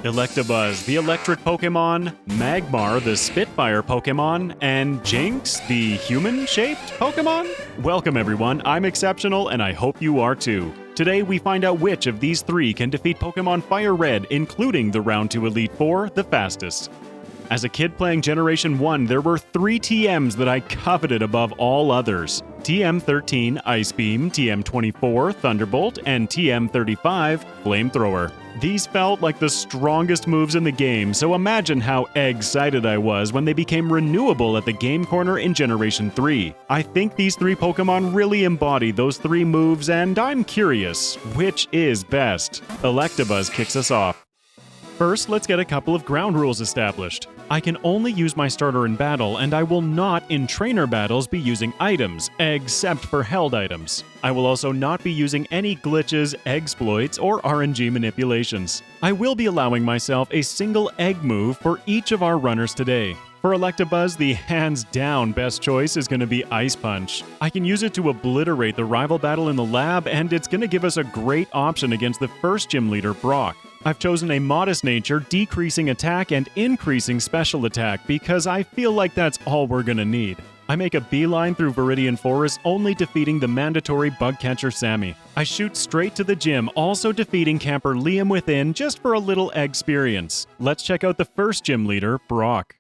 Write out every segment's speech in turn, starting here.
Electabuzz, the electric Pokémon, Magmar, the Spitfire Pokémon, and Jynx, the human-shaped Pokémon? Welcome everyone, I'm Exceptional and I hope you are too. Today we find out which of these three can defeat Pokémon FireRed, including the Round 2 Elite Four, the fastest. As a kid playing Generation 1, there were 3 TMs that I coveted above all others. TM13, Ice Beam, TM24, Thunderbolt, and TM35, Flamethrower. These felt like the strongest moves in the game, so imagine how excited I was when they became renewable at the Game Corner in Generation 3. I think these 3 Pokémon really embody those 3 moves, and I'm curious, which is best? Electabuzz kicks us off. First, let's get a couple of ground rules established. I can only use my starter in battle, and I will not in trainer battles be using items, except for held items. I will also not be using any glitches, exploits, or RNG manipulations. I will be allowing myself a single egg move for each of our runners today. For Electabuzz, the hands-down best choice is going to be Ice Punch. I can use it to obliterate the rival battle in the lab, and it's going to give us a great option against the first gym leader, Brock. I've chosen a modest nature, decreasing attack and increasing special attack because I feel like that's all we're gonna need. I make a beeline through Viridian Forest, only defeating the mandatory bug catcher Sammy. I shoot straight to the gym, also defeating camper Liam within just for a little experience. Let's check out the first gym leader, Brock.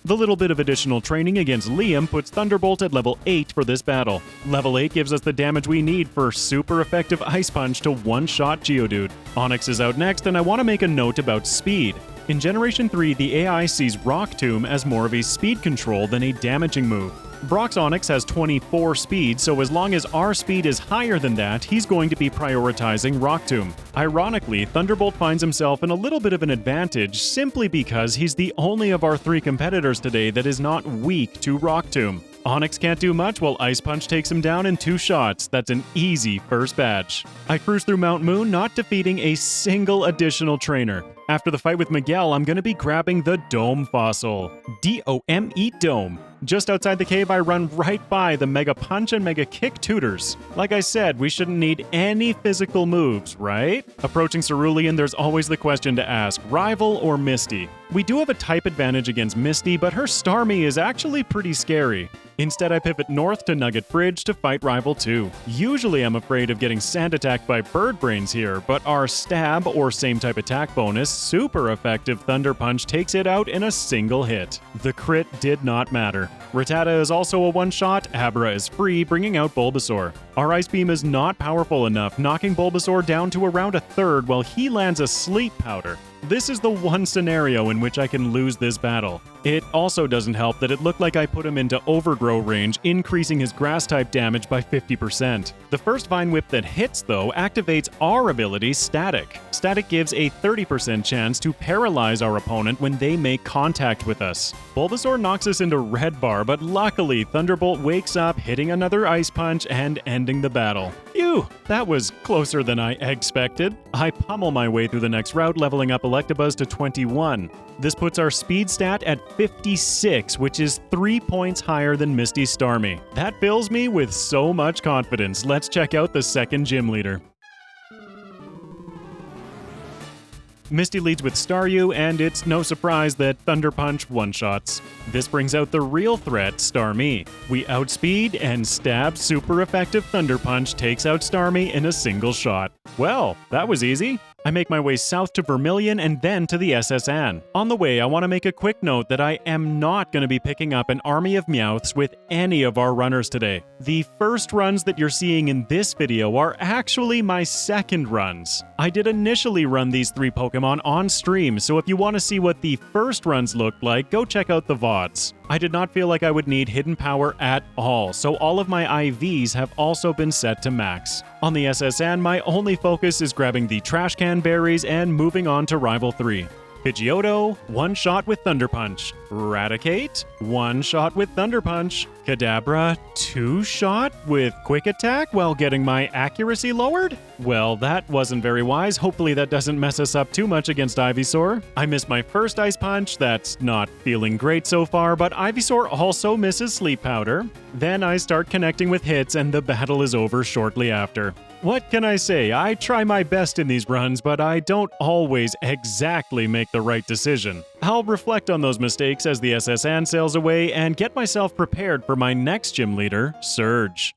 The little bit of additional training against Liam puts Thunderbolt at level 8 for this battle. Level 8 gives us the damage we need for super effective Ice Punch to one-shot Geodude. Onix is out next, and I want to make a note about speed. In Generation 3, the AI sees Rock Tomb as more of a speed control than a damaging move. Brock's Onix has 24 speed, so as long as our speed is higher than that, he's going to be prioritizing Rock Tomb. Ironically, Thunderbolt finds himself in a little bit of an advantage simply because he's the only of our 3 competitors today that is not weak to Rock Tomb. Onix can't do much while Ice Punch takes him down in 2 shots. That's an easy first badge. I cruise through Mount Moon, not defeating a single additional trainer. After the fight with Miguel, I'm going to be grabbing the Dome Fossil. D-O-M-E Dome. Just outside the cave, I run right by the Mega Punch and Mega Kick tutors. Like I said, we shouldn't need any physical moves, right? Approaching Cerulean, there's always the question to ask, Rival or Misty? We do have a type advantage against Misty, but her Starmie is actually pretty scary. Instead, I pivot north to Nugget Fridge to fight Rival 2. Usually I'm afraid of getting sand attacked by Bird Brains here, but our stab or same type attack bonus, super effective Thunder Punch takes it out in a single hit. The crit did not matter. Rattata is also a one-shot, Abra is free, bringing out Bulbasaur. Our Ice Beam is not powerful enough, knocking Bulbasaur down to around a third while he lands a Sleep Powder. This is the one scenario in which I can lose this battle. It also doesn't help that it looked like I put him into Overgrow range, increasing his Grass-type damage by 50%. The first Vine Whip that hits, though, activates our ability, Static. Static gives a 30% chance to paralyze our opponent when they make contact with us. Bulbasaur knocks us into Red Bar, but luckily Thunderbolt wakes up, hitting another Ice Punch and ending the battle. Phew, that was closer than I expected. I pummel my way through the next route, leveling up Electabuzz to 21. This puts our speed stat at 56, which is 3 points higher than Misty's Starmie. That fills me with so much confidence. Let's check out the second gym leader. Misty leads with Staryu, and it's no surprise that Thunder Punch one-shots. This brings out the real threat, Starmie. We outspeed, and stab super effective Thunder Punch takes out Starmie in a single shot. Well, that was easy. I make my way south to Vermilion and then to the SS Anne. On the way, I want to make a quick note that I am not going to be picking up an army of Meowths with any of our runners today. The first runs that you're seeing in this video are actually my second runs. I did initially run these 3 Pokemon on stream, so if you want to see what the first runs looked like, go check out the VODs. I did not feel like I would need Hidden Power at all, so all of my IVs have also been set to max. On the SS Anne, my only focus is grabbing the Trash Can Berries and moving on to Rival 3. Pidgeotto, one shot with Thunder Punch. Raticate, one shot with Thunder Punch. Kadabra, 2 shot with Quick Attack while getting my accuracy lowered? Well, that wasn't very wise. Hopefully that doesn't mess us up too much against Ivysaur. I missed my first Ice Punch. That's not feeling great so far, but Ivysaur also misses Sleep Powder. Then I start connecting with hits and the battle is over shortly after. What can I say? I try my best in these runs, but I don't always exactly make the right decision. I'll reflect on those mistakes as the SSN sails away and get myself prepared for my next gym leader, Surge.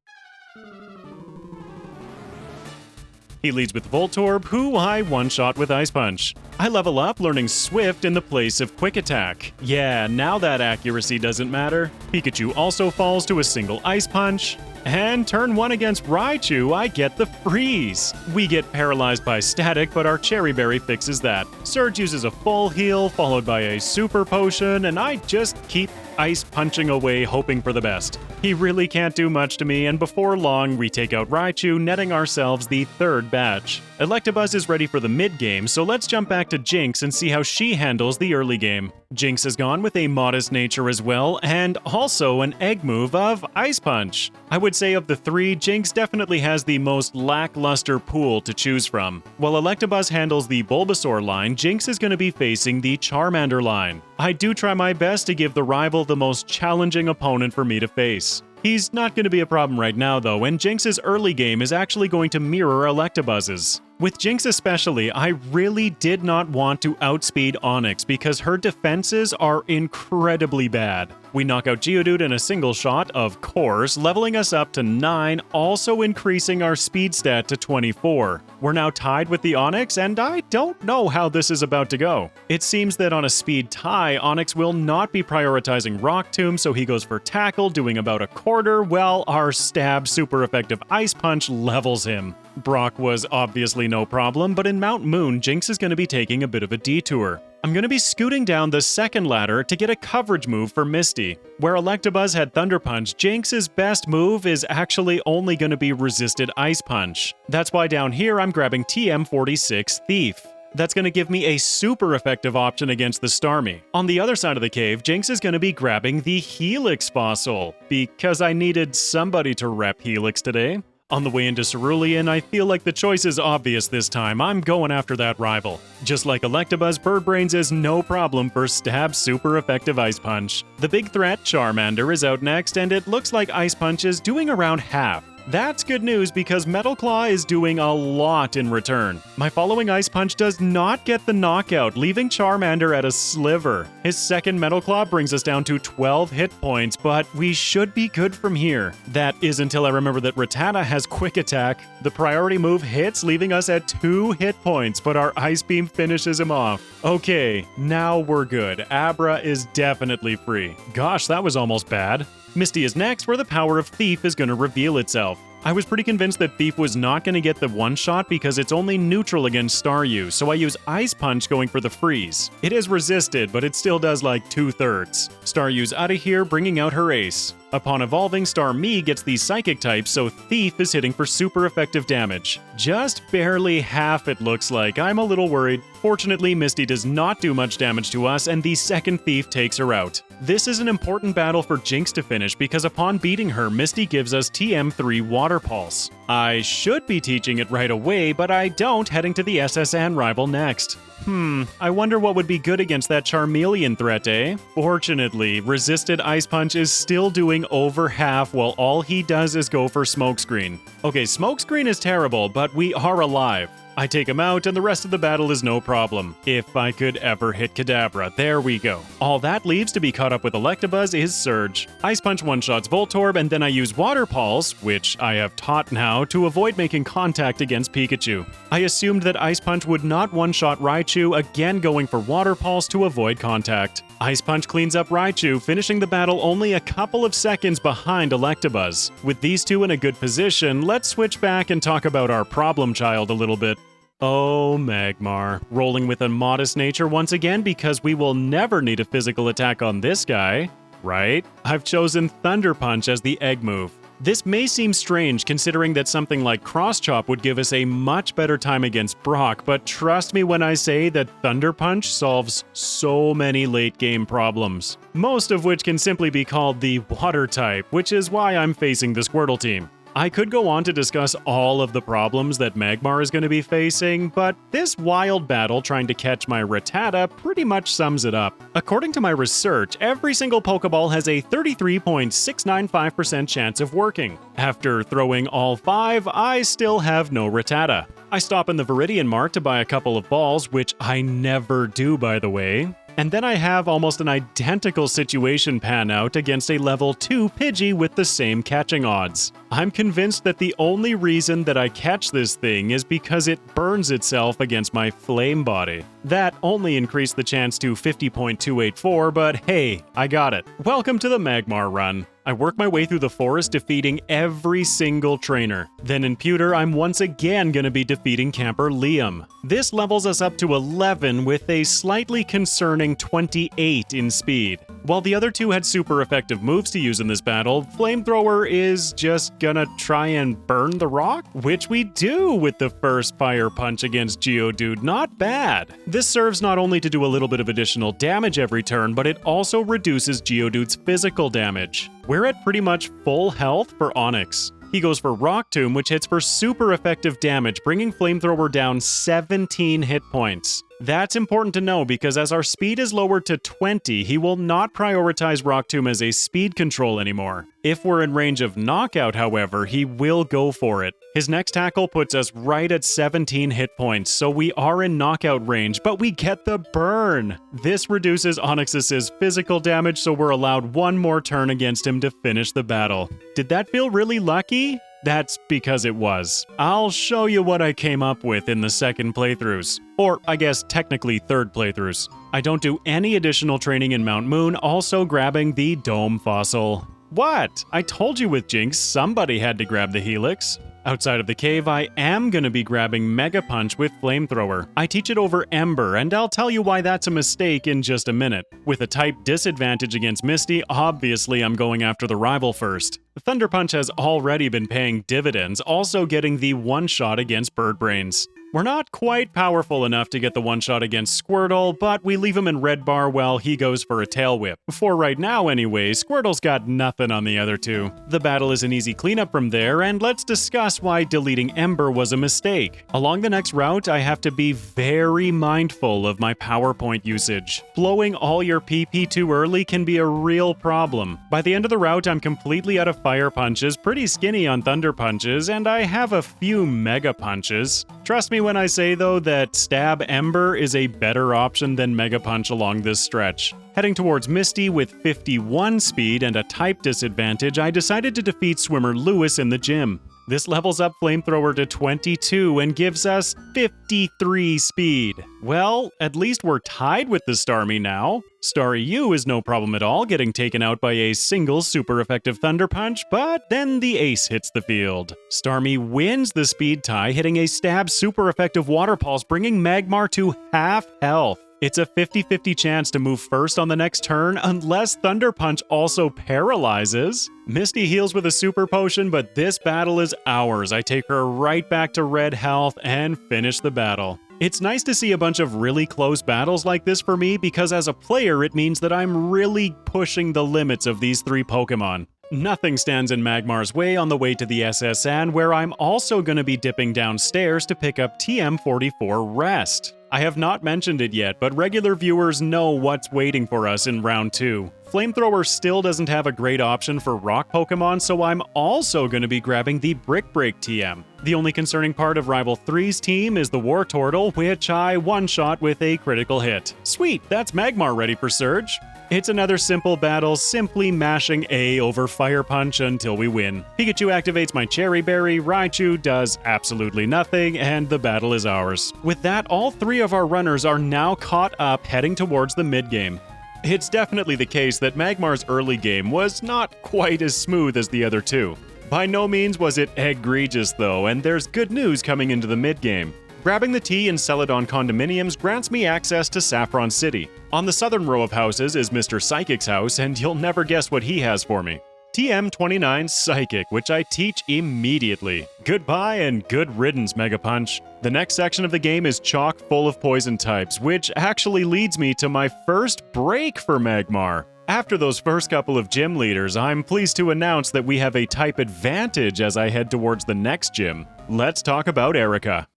He leads with Voltorb, who I one-shot with Ice Punch. I level up learning Swift in the place of Quick Attack. Yeah, now that accuracy doesn't matter. Pikachu also falls to a single Ice Punch. And turn 1 against Raichu, I get the freeze. We get paralyzed by static, but our Cherry Berry fixes that. Surge uses a full heal, followed by a super potion, and I just keep ice punching away, hoping for the best. He really can't do much to me, and before long, we take out Raichu, netting ourselves the 3rd badge. Electabuzz is ready for the mid-game, so let's jump back to Jynx and see how she handles the early game. Jynx has gone with a modest nature as well, and also an egg move of Ice Punch. I would say of the 3, Jynx definitely has the most lackluster pool to choose from. While Electabuzz handles the Bulbasaur line, Jynx is going to be facing the Charmander line. I do try my best to give the rival the most challenging opponent for me to face. He's not going to be a problem right now though, and Jynx's early game is actually going to mirror Electabuzz's. With Jynx especially, I really did not want to outspeed Onix because her defenses are incredibly bad. We knock out Geodude in a single shot, of course, leveling us up to 9, also increasing our speed stat to 24. We're now tied with the Onix, and I don't know how this is about to go. It seems that on a speed tie, Onix will not be prioritizing Rock Tomb, so he goes for Tackle, doing about a quarter, while our stab super effective Ice Punch levels him. Brock was obviously no problem, but in Mount Moon, Jynx is going to be taking a bit of a detour. I'm going to be scooting down the second ladder to get a coverage move for Misty. Where Electabuzz had Thunder Punch, Jynx's best move is actually only going to be resisted Ice Punch. That's why down here I'm grabbing TM46 Thief. That's going to give me a super effective option against the Starmie. On the other side of the cave, Jynx is going to be grabbing the Helix Fossil, because I needed somebody to rep Helix today. On the way into Cerulean, I feel like the choice is obvious this time. I'm going after that rival. Just like Electabuzz, Bird Brains is no problem for stab super effective Ice Punch. The big threat, Charmander, is out next, and it looks like Ice Punch is doing around half. That's good news because Metal Claw is doing a lot in return. My following Ice Punch does not get the knockout, leaving Charmander at a sliver. His second Metal Claw brings us down to 12 hit points, but we should be good from here. That is until I remember that Rattata has Quick Attack. The priority move hits, leaving us at 2 hit points, but our Ice Beam finishes him off. Okay, now we're good. Abra is definitely free. Gosh, that was almost bad. Misty is next, where the power of Thief is going to reveal itself. I was pretty convinced that Thief was not going to get the one-shot because it's only neutral against Staryu, so I use Ice Punch going for the freeze. It is resisted, but it still does like 2/3. Staryu's out of here, bringing out her ace. Upon evolving, Starmie gets the Psychic type, so Thief is hitting for super effective damage. Just barely half, it looks like. I'm a little worried. Fortunately, Misty does not do much damage to us, and the second Thief takes her out. This is an important battle for Jynx to finish because upon beating her, Misty gives us TM3 Water Pulse. I should be teaching it right away, but I don't, heading to the SSN rival next. I wonder what would be good against that Charmeleon threat, eh? Fortunately, resisted Ice Punch is still doing over half while all he does is go for Smokescreen. Okay, Smokescreen is terrible, but we are alive. I take him out, and the rest of the battle is no problem. If I could ever hit Kadabra, there we go. All that leaves to be caught up with Electabuzz is Surge. Ice Punch one-shots Voltorb, and then I use Water Pulse, which I have taught now, to avoid making contact against Pikachu. I assumed that Ice Punch would not one-shot Raichu, again going for Water Pulse to avoid contact. Ice Punch cleans up Raichu, finishing the battle only a couple of seconds behind Electabuzz. With these two in a good position, let's switch back and talk about our problem child a little bit. Oh, Magmar. Rolling with a modest nature once again because we will never need a physical attack on this guy, right? I've chosen Thunder Punch as the egg move. This may seem strange considering that something like Cross Chop would give us a much better time against Brock, but trust me when I say that Thunder Punch solves so many late game problems. Most of which can simply be called the Water type, which is why I'm facing the Squirtle team. I could go on to discuss all of the problems that Magmar is going to be facing, but this wild battle trying to catch my Rattata pretty much sums it up. According to my research, every single Pokeball has a 33.695% chance of working. After throwing all 5, I still have no Rattata. I stop in the Viridian Mart to buy a couple of balls, which I never do, by the way. And then I have almost an identical situation pan out against a level 2 Pidgey with the same catching odds. I'm convinced that the only reason that I catch this thing is because it burns itself against my flame body. That only increased the chance to 50.284, but hey, I got it. Welcome to the Magmar run. I work my way through the forest defeating every single trainer. Then in Pewter, I'm once again going to be defeating camper Liam. This levels us up to 11 with a slightly concerning 28 in speed. While the other two had super effective moves to use in this battle, Flamethrower is just gonna try and burn the rock, which we do with the first Fire Punch against Geodude. Not bad. This serves not only to do a little bit of additional damage every turn, but it also reduces Geodude's physical damage. We're at pretty much full health for Onix. He goes for Rock Tomb, which hits for super effective damage, bringing Flamethrower down 17 hit points. That's important to know because as our speed is lowered to 20, he will not prioritize Rock Tomb as a speed control anymore. If we're in range of Knockout, however, he will go for it. His next tackle puts us right at 17 hit points, so we are in Knockout range, but we get the burn! This reduces Onix's physical damage, so we're allowed one more turn against him to finish the battle. Did that feel really lucky? That's because it was. I'll show you what I came up with in the second playthroughs. Or, I guess, technically third playthroughs. I don't do any additional training in Mount Moon, also grabbing the Dome Fossil. What? I told you with Jynx, somebody had to grab the Helix. Outside of the cave, I am going to be grabbing Mega Punch with Flamethrower. I teach it over Ember, and I'll tell you why that's a mistake in just a minute. With a type disadvantage against Misty, obviously I'm going after the rival first. Thunder Punch has already been paying dividends, also getting the one-shot against Bird Brains. We're not quite powerful enough to get the one-shot against Squirtle, but we leave him in red bar while he goes for a Tail Whip. For right now anyway, Squirtle's got nothing on the other two. The battle is an easy cleanup from there, and let's discuss why deleting Ember was a mistake. Along the next route, I have to be very mindful of my power point usage. Blowing all your PP too early can be a real problem. By the end of the route, I'm completely out of Fire Punches, pretty skinny on Thunder Punches, and I have a few Mega Punches. Trust me when I say, though, that Stab Ember is a better option than Mega Punch along this stretch. Heading towards Misty with 51 speed and a type disadvantage, I decided to defeat Swimmer Lewis in the gym. This levels up Flamethrower to 22 and gives us 53 speed. Well, at least we're tied with the Starmie now. Starry U is no problem at all, getting taken out by a single super effective Thunder Punch, but then the ace hits the field. Starmie wins the speed tie, hitting a stab super effective Water Pulse, bringing Magmar to half health. It's a 50-50 chance to move first on the next turn unless Thunder Punch also paralyzes. Misty heals with a super potion, but this battle is ours. I take her right back to red health and finish the battle. It's nice to see a bunch of really close battles like this for me because as a player it means that I'm really pushing the limits of these three Pokemon. Nothing stands in Magmar's way on the way to the SSN, where I'm also going to be dipping downstairs to pick up TM44 Rest. I have not mentioned it yet, but regular viewers know what's waiting for us in round 2. Flamethrower still doesn't have a great option for rock Pokemon, so I'm also going to be grabbing the Brick Break TM. The only concerning part of Rival 3's team is the Wartortle, which I one-shot with a critical hit. Sweet, that's Magmar ready for Surge. It's another simple battle, simply mashing A over Fire Punch until we win. Pikachu activates my Cherry Berry, Raichu does absolutely nothing, and the battle is ours. With that, all three of our runners are now caught up, heading towards the mid-game. It's definitely the case that Magmar's early game was not quite as smooth as the other two. By no means was it egregious though, and there's good news coming into the mid-game. Grabbing the tea in Celadon condominiums grants me access to Saffron City. On the southern row of houses is Mr. Psychic's house, and you'll never guess what he has for me. TM29 Psychic, which I teach immediately. Goodbye and good riddance, Mega Punch. The next section of the game is chock full of poison types, which actually leads me to my first break for Magmar. After those first couple of gym leaders, I'm pleased to announce that we have a type advantage as I head towards the next gym. Let's talk about Erica.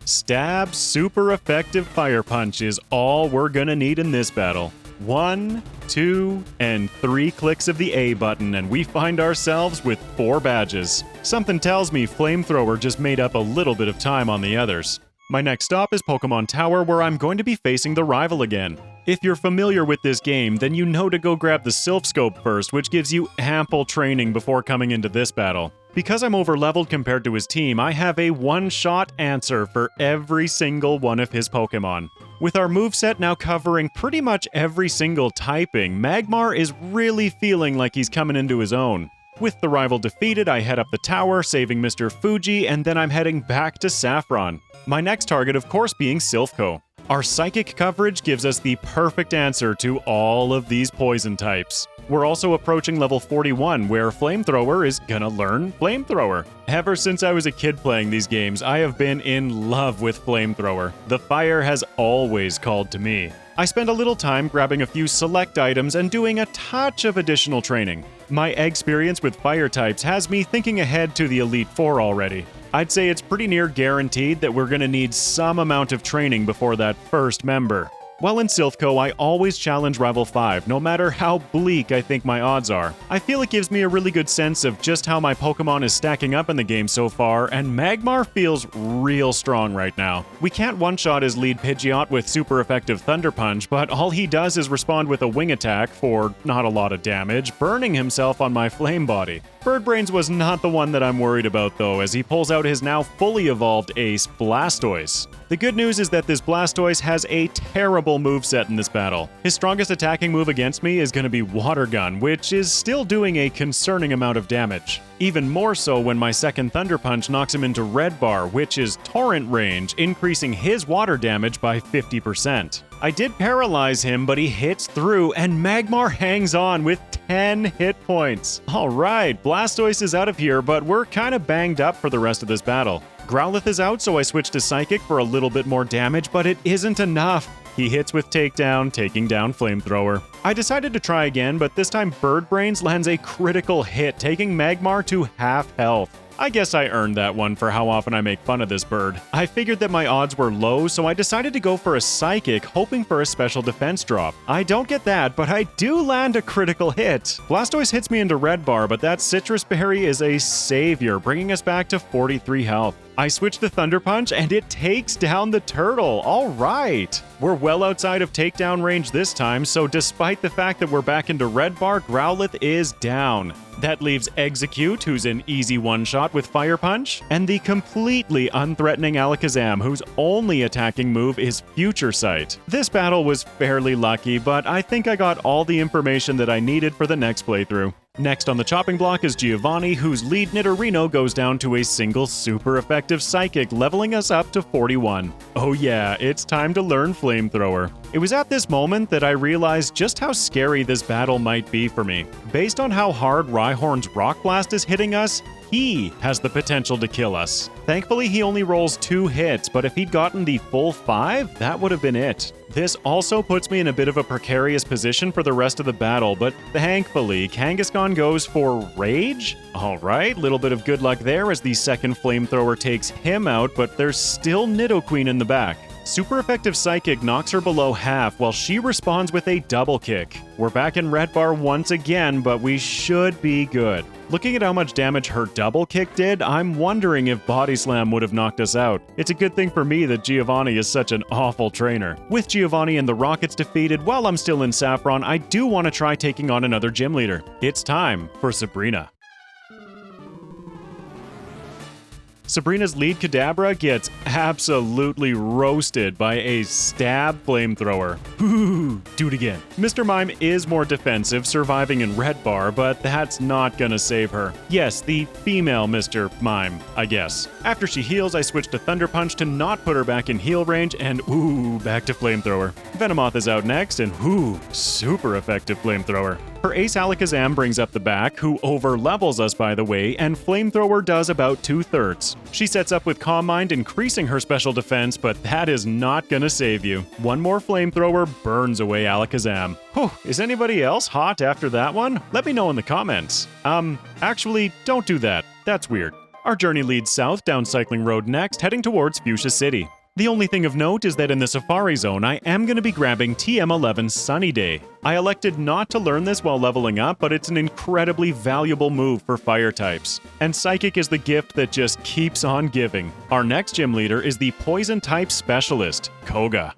Stab super effective Fire Punch is all we're gonna need in this battle. 1, 2, and 3 clicks of the A button and we find ourselves with 4 badges. Something tells me Flamethrower just made up a little bit of time on the others. My next stop is Pokemon Tower, where I'm going to be facing the rival again. If you're familiar with this game, then you know to go grab the Sylph Scope first, which gives you ample training before coming into this battle. Because I'm overleveled compared to his team, I have a one-shot answer for every single one of his Pokemon. With our moveset now covering pretty much every single typing, Magmar is really feeling like he's coming into his own. With the rival defeated, I head up the tower, saving Mr. Fuji, and then I'm heading back to Saffron. My next target, of course, being Silphco. Our psychic coverage gives us the perfect answer to all of these poison types. We're also approaching level 41, where Flamethrower is gonna learn Flamethrower. Ever since I was a kid playing these games, I have been in love with Flamethrower. The fire has always called to me. I spend a little time grabbing a few select items and doing a touch of additional training. My experience with fire types has me thinking ahead to the Elite Four already. I'd say it's pretty near guaranteed that we're gonna need some amount of training before that first member. While in Silphco, I always challenge Rival 5, no matter how bleak I think my odds are. I feel it gives me a really good sense of just how my Pokemon is stacking up in the game so far, and Magmar feels real strong right now. We can't one-shot his lead Pidgeot with super effective Thunder Punch, but all he does is respond with a wing attack for not a lot of damage, burning himself on my Flame Body. Birdbrains was not the one that I'm worried about though, as he pulls out his now fully evolved ace, Blastoise. The good news is that this Blastoise has a terrible moveset in this battle. His strongest attacking move against me is going to be Water Gun, which is still doing a concerning amount of damage. Even more so when my second Thunder Punch knocks him into Red Bar, which is Torrent range, increasing his water damage by 50%. I did paralyze him, but he hits through, and Magmar hangs on with 10 hit points. Alright, Blastoise is out of here, but we're kinda banged up for the rest of this battle. Growlithe is out, so I switch to Psychic for a little bit more damage, but it isn't enough. He hits with Takedown, taking down Flamethrower. I decided to try again, but this time Birdbrains lands a critical hit, taking Magmar to half health. I guess I earned that one for how often I make fun of this bird. I figured that my odds were low, so I decided to go for a Psychic, hoping for a special defense drop. I don't get that, but I do land a critical hit. Blastoise hits me into Red Bar, but that Citrus Berry is a savior, bringing us back to 43 health. I switch to Thunder Punch, and it takes down the turtle. All right. We're well outside of takedown range this time, so despite the fact that we're back into Red Bar, Growlithe is down. That leaves Execute, who's an easy one-shot with Fire Punch, and the completely unthreatening Alakazam, whose only attacking move is Future Sight. This battle was fairly lucky, but I think I got all the information that I needed for the next playthrough. Next on the chopping block is Giovanni, whose lead Nidorino goes down to a single super effective Psychic, leveling us up to 41. Oh yeah, it's time to learn Flamethrower. It was at this moment that I realized just how scary this battle might be for me. Based on how hard Rhyhorn's Rock Blast is hitting us, he has the potential to kill us. Thankfully, he only rolls 2 hits, but if he'd gotten the full 5, that would have been it. This also puts me in a bit of a precarious position for the rest of the battle, but thankfully, Kangaskhan goes for Rage? Alright, little bit of good luck there as the second Flamethrower takes him out, but there's still Nidoqueen in the back. Super effective Psychic knocks her below half while she responds with a double kick. We're back in Red Bar once again, but we should be good. Looking at how much damage her double kick did, I'm wondering if Body Slam would have knocked us out. It's a good thing for me that Giovanni is such an awful trainer. With Giovanni and the Rockets defeated, while I'm still in Saffron, I do want to try taking on another gym leader. It's time for Sabrina. Sabrina's lead Kadabra gets absolutely roasted by a stab Flamethrower. Ooh, do it again. Mr. Mime is more defensive, surviving in Red Bar, but that's not gonna save her. Yes, the female Mr. Mime, I guess. After she heals, I switch to Thunder Punch to not put her back in heal range, and ooh, back to Flamethrower. Venomoth is out next, and ooh, super effective Flamethrower. Her ace Alakazam brings up the back, who over-levels us by the way, and Flamethrower does about 2/3. She sets up with Calm Mind, increasing her special defense, but that is not gonna save you. One more Flamethrower burns away Alakazam. Whew, is anybody else hot after that one? Let me know in the comments. Actually, don't do that. That's weird. Our journey leads south down Cycling Road next, heading towards Fuchsia City. The only thing of note is that in the Safari Zone, I am going to be grabbing TM11 Sunny Day. I elected not to learn this while leveling up, but it's an incredibly valuable move for fire types. And Psychic is the gift that just keeps on giving. Our next gym leader is the Poison type Specialist, Koga.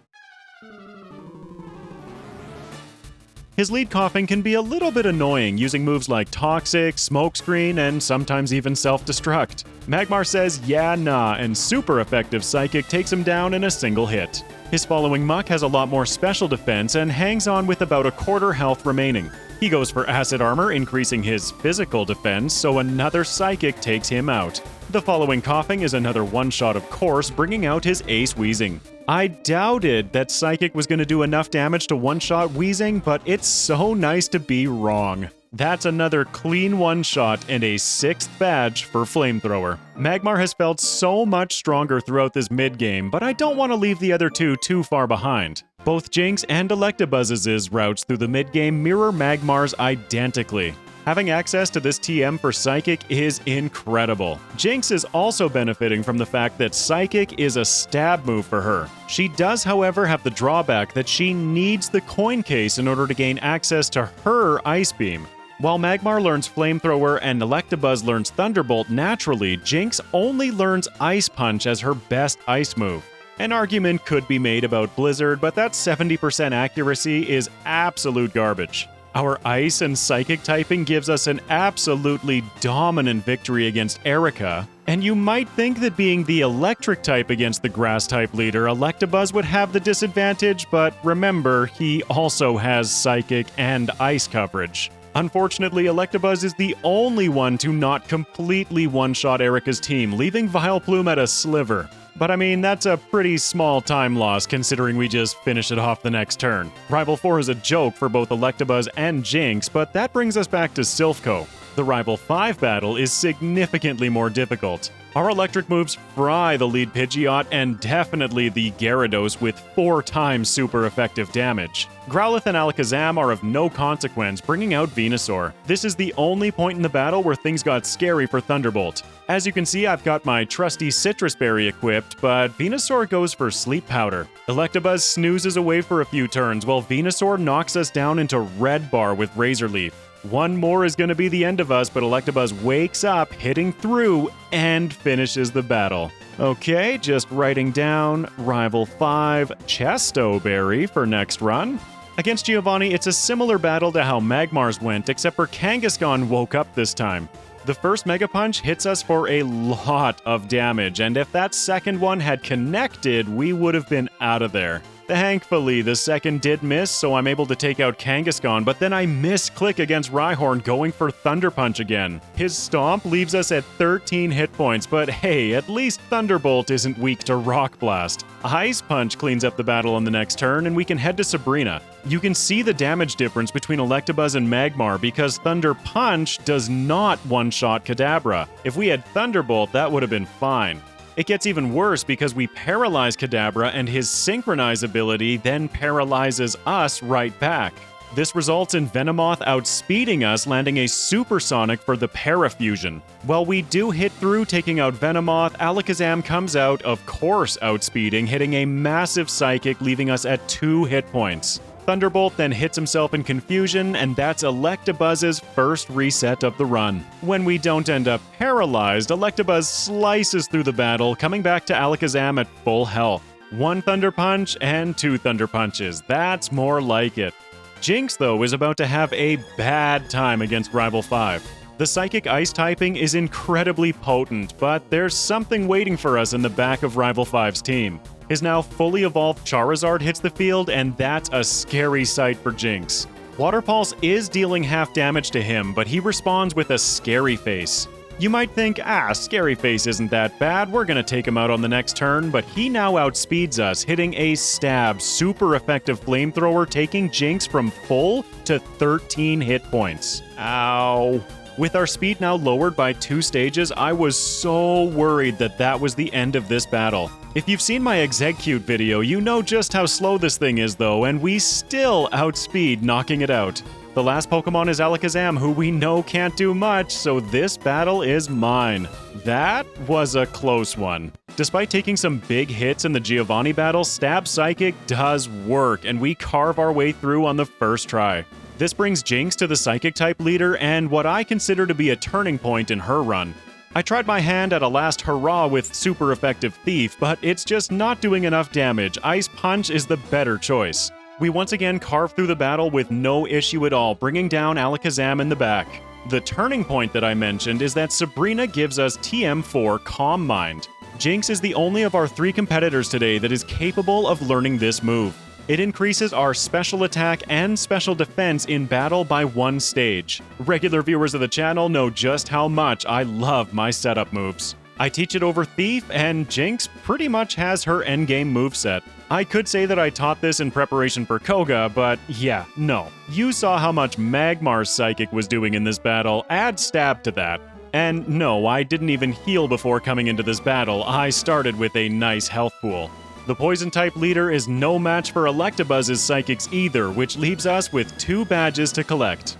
His lead coughing can be a little bit annoying, using moves like Toxic, Smokescreen, and sometimes even Self-Destruct. Magmar says yeah, nah, and super effective Psychic takes him down in a single hit. His following Muck has a lot more special defense and hangs on with about a quarter health remaining. He goes for Acid Armor, increasing his physical defense, so another Psychic takes him out. The following coughing is another one-shot of course, bringing out his Ace Wheezing. I doubted that Psychic was going to do enough damage to one-shot Wheezing, but it's so nice to be wrong. That's another clean one-shot and a 6th badge for Flamethrower. Magmar has felt so much stronger throughout this mid-game, but I don't want to leave the other two too far behind. Both Jynx and Electabuzz's routes through the mid-game mirror Magmar's identically. Having access to this TM for Psychic is incredible. Jynx is also benefiting from the fact that Psychic is a stab move for her. She does, however, have the drawback that she needs the coin case in order to gain access to her Ice Beam. While Magmar learns Flamethrower and Electabuzz learns Thunderbolt naturally, Jynx only learns Ice Punch as her best ice move. An argument could be made about Blizzard, but that 70% accuracy is absolute garbage. Our Ice and Psychic typing gives us an absolutely dominant victory against Erica, and you might think that being the Electric type against the Grass type leader, Electabuzz would have the disadvantage, but remember, he also has Psychic and Ice coverage. Unfortunately, Electabuzz is the only one to not completely one-shot Erica's team, leaving Vileplume at a sliver. But I mean, that's a pretty small time loss considering we just finish it off the next turn. Rival 4 is a joke for both Electabuzz and Jynx, but that brings us back to Silphco. The Rival 5 battle is significantly more difficult. Our electric moves fry the lead Pidgeot and definitely the Gyarados with 4 times super effective damage. Growlithe and Alakazam are of no consequence, bringing out Venusaur. This is the only point in the battle where things got scary for Thunderbolt. As you can see, I've got my trusty Citrus Berry equipped, but Venusaur goes for Sleep Powder. Electabuzz snoozes away for a few turns, while Venusaur knocks us down into Red Bar with Razor Leaf. One more is going to be the end of us, but Electabuzz wakes up, hitting through, and finishes the battle. Okay, just writing down Rival 5 Chesto Berry for next run. Against Giovanni, it's a similar battle to how Magmar's went, except for Kangaskhan woke up this time. The first Mega Punch hits us for a lot of damage, and if that second one had connected, we would have been out of there. Thankfully, the second did miss, so I'm able to take out Kangaskhan, but then I misclick against Rhyhorn going for Thunder Punch again. His Stomp leaves us at 13 hit points, but hey, at least Thunderbolt isn't weak to Rock Blast. Ice Punch cleans up the battle on the next turn, and we can head to Sabrina. You can see the damage difference between Electabuzz and Magmar because Thunder Punch does not one-shot Kadabra. If we had Thunderbolt, that would have been fine. It gets even worse because we paralyze Kadabra and his Synchronize ability then paralyzes us right back. This results in Venomoth outspeeding us, landing a Supersonic for the Parafusion. While we do hit through taking out Venomoth, Alakazam comes out, of course outspeeding, hitting a massive Psychic, leaving us at 2 hit points. Thunderbolt then hits himself in confusion, and that's Electabuzz's first reset of the run. When we don't end up paralyzed, Electabuzz slices through the battle, coming back to Alakazam at full health. 1 Thunder Punch and 2 Thunder Punches. That's more like it. Jynx, though, is about to have a bad time against Rival 5. The Psychic Ice typing is incredibly potent, but there's something waiting for us in the back of Rival 5's team. His now fully evolved Charizard hits the field, and that's a scary sight for Jynx. Water Pulse is dealing half damage to him, but he responds with a scary face. You might think, Scary Face isn't that bad, we're gonna take him out on the next turn, but he now outspeeds us, hitting a stab, super effective flamethrower, taking Jynx from full to 13 hit points. Ow. With our speed now lowered by 2 stages, I was so worried that that was the end of this battle. If you've seen my Execute video, you know just how slow this thing is though, and we still outspeed knocking it out. The last Pokemon is Alakazam, who we know can't do much, so this battle is mine. That was a close one. Despite taking some big hits in the Giovanni battle, Stab Psychic does work, and we carve our way through on the first try. This brings Jynx to the Psychic-type leader, and what I consider to be a turning point in her run. I tried my hand at a last hurrah with super effective Thief, but it's just not doing enough damage. Ice Punch is the better choice. We once again carve through the battle with no issue at all, bringing down Alakazam in the back. The turning point that I mentioned is that Sabrina gives us TM4 Calm Mind. Jynx is the only of our 3 competitors today that is capable of learning this move. It increases our special attack and special defense in battle by 1 stage. Regular viewers of the channel know just how much I love my setup moves. I teach it over Thief, and Jynx pretty much has her endgame moveset. I could say that I taught this in preparation for Koga, but yeah, no. You saw how much Magmar's Psychic was doing in this battle, add Stab to that. And no, I didn't even heal before coming into this battle, I started with a nice health pool. The Poison-type leader is no match for Electabuzz's Psychics either, which leaves us with 2 badges to collect.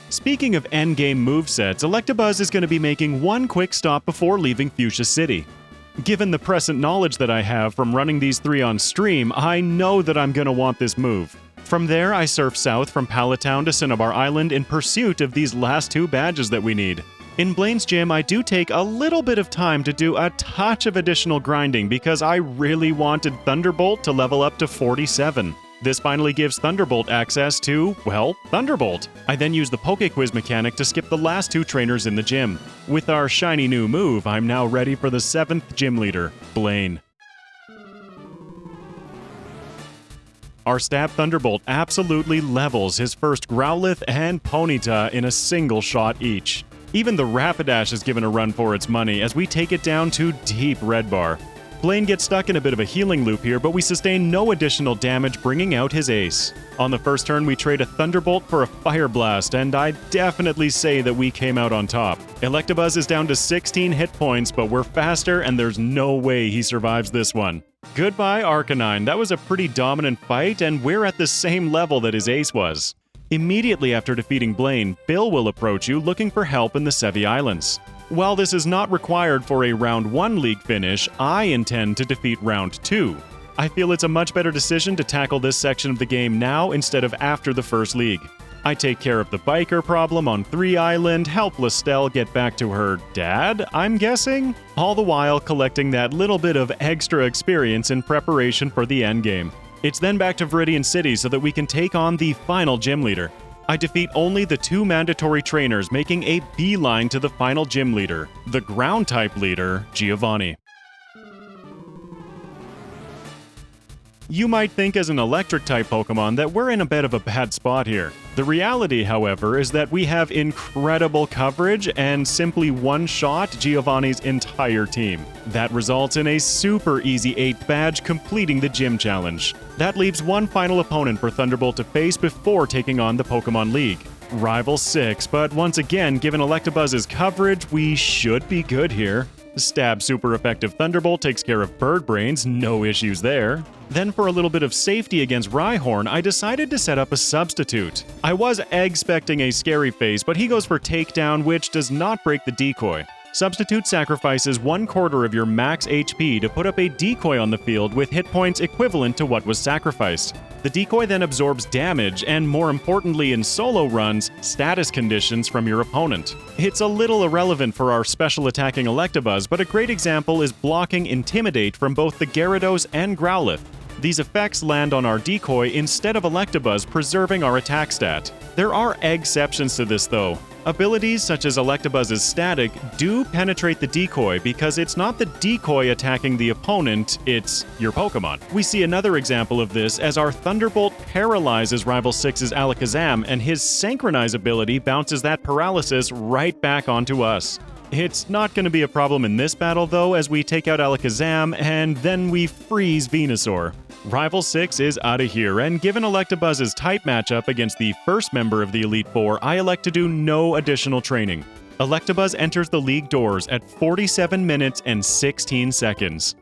Speaking of endgame movesets, Electabuzz is going to be making one quick stop before leaving Fuchsia City. Given the present knowledge that I have from running these 3 on stream, I know that I'm going to want this move. From there, I surf south from Palatown to Cinnabar Island in pursuit of these last 2 badges that we need. In Blaine's gym, I do take a little bit of time to do a touch of additional grinding because I really wanted Thunderbolt to level up to 47. This finally gives Thunderbolt access to, well, Thunderbolt. I then use the Pokequiz mechanic to skip the last 2 trainers in the gym. With our shiny new move, I'm now ready for the 7th gym leader, Blaine. Our Stab Thunderbolt absolutely levels his first Growlithe and Ponyta in a single shot each. Even the Rapidash is given a run for its money as we take it down to deep Red Bar. Blaine gets stuck in a bit of a healing loop here, but we sustain no additional damage, bringing out his ace. On the first turn, we trade a Thunderbolt for a Fire Blast, and I'd definitely say that we came out on top. Electabuzz is down to 16 hit points, but we're faster, and there's no way he survives this one. Goodbye, Arcanine. That was a pretty dominant fight, and we're at the same level that his ace was. Immediately after defeating Blaine, Bill will approach you looking for help in the Sevi Islands. While this is not required for a Round 1 League finish, I intend to defeat Round 2. I feel it's a much better decision to tackle this section of the game now instead of after the first league. I take care of the biker problem on 3 Island, help Lestelle get back to her dad, I'm guessing? All the while collecting that little bit of extra experience in preparation for the endgame. It's then back to Viridian City so that we can take on the final gym leader. I defeat only the 2 mandatory trainers, making a beeline to the final gym leader, the ground-type leader, Giovanni. You might think as an electric-type Pokemon that we're in a bit of a bad spot here. The reality, however, is that we have incredible coverage and simply one-shot Giovanni's entire team. That results in a super easy 8th badge completing the gym challenge. That leaves one final opponent for Thunderbolt to face before taking on the Pokemon League. Rival 6, but once again, given Electabuzz's coverage, we should be good here. Stab super effective Thunderbolt takes care of Bird Brains, no issues there. Then for a little bit of safety against Rhyhorn, I decided to set up a substitute. I was expecting a Scary Face, but he goes for Takedown, which does not break the decoy. Substitute sacrifices 1/4 of your max HP to put up a decoy on the field with hit points equivalent to what was sacrificed. The decoy then absorbs damage and, more importantly in solo runs, status conditions from your opponent. It's a little irrelevant for our special attacking Electabuzz, but a great example is blocking Intimidate from both the Gyarados and Growlithe. These effects land on our decoy instead of Electabuzz, preserving our attack stat. There are exceptions to this though. Abilities such as Electabuzz's Static do penetrate the decoy because it's not the decoy attacking the opponent, it's your Pokemon. We see another example of this as our Thunderbolt paralyzes Rival 6's Alakazam and his Synchronize ability bounces that paralysis right back onto us. It's not going to be a problem in this battle though, as we take out Alakazam and then we freeze Venusaur. Rival 6 is out of here, and given Electabuzz's type matchup against the first member of the Elite Four, I elect to do no additional training. Electabuzz enters the league doors at 47 minutes and 16 seconds.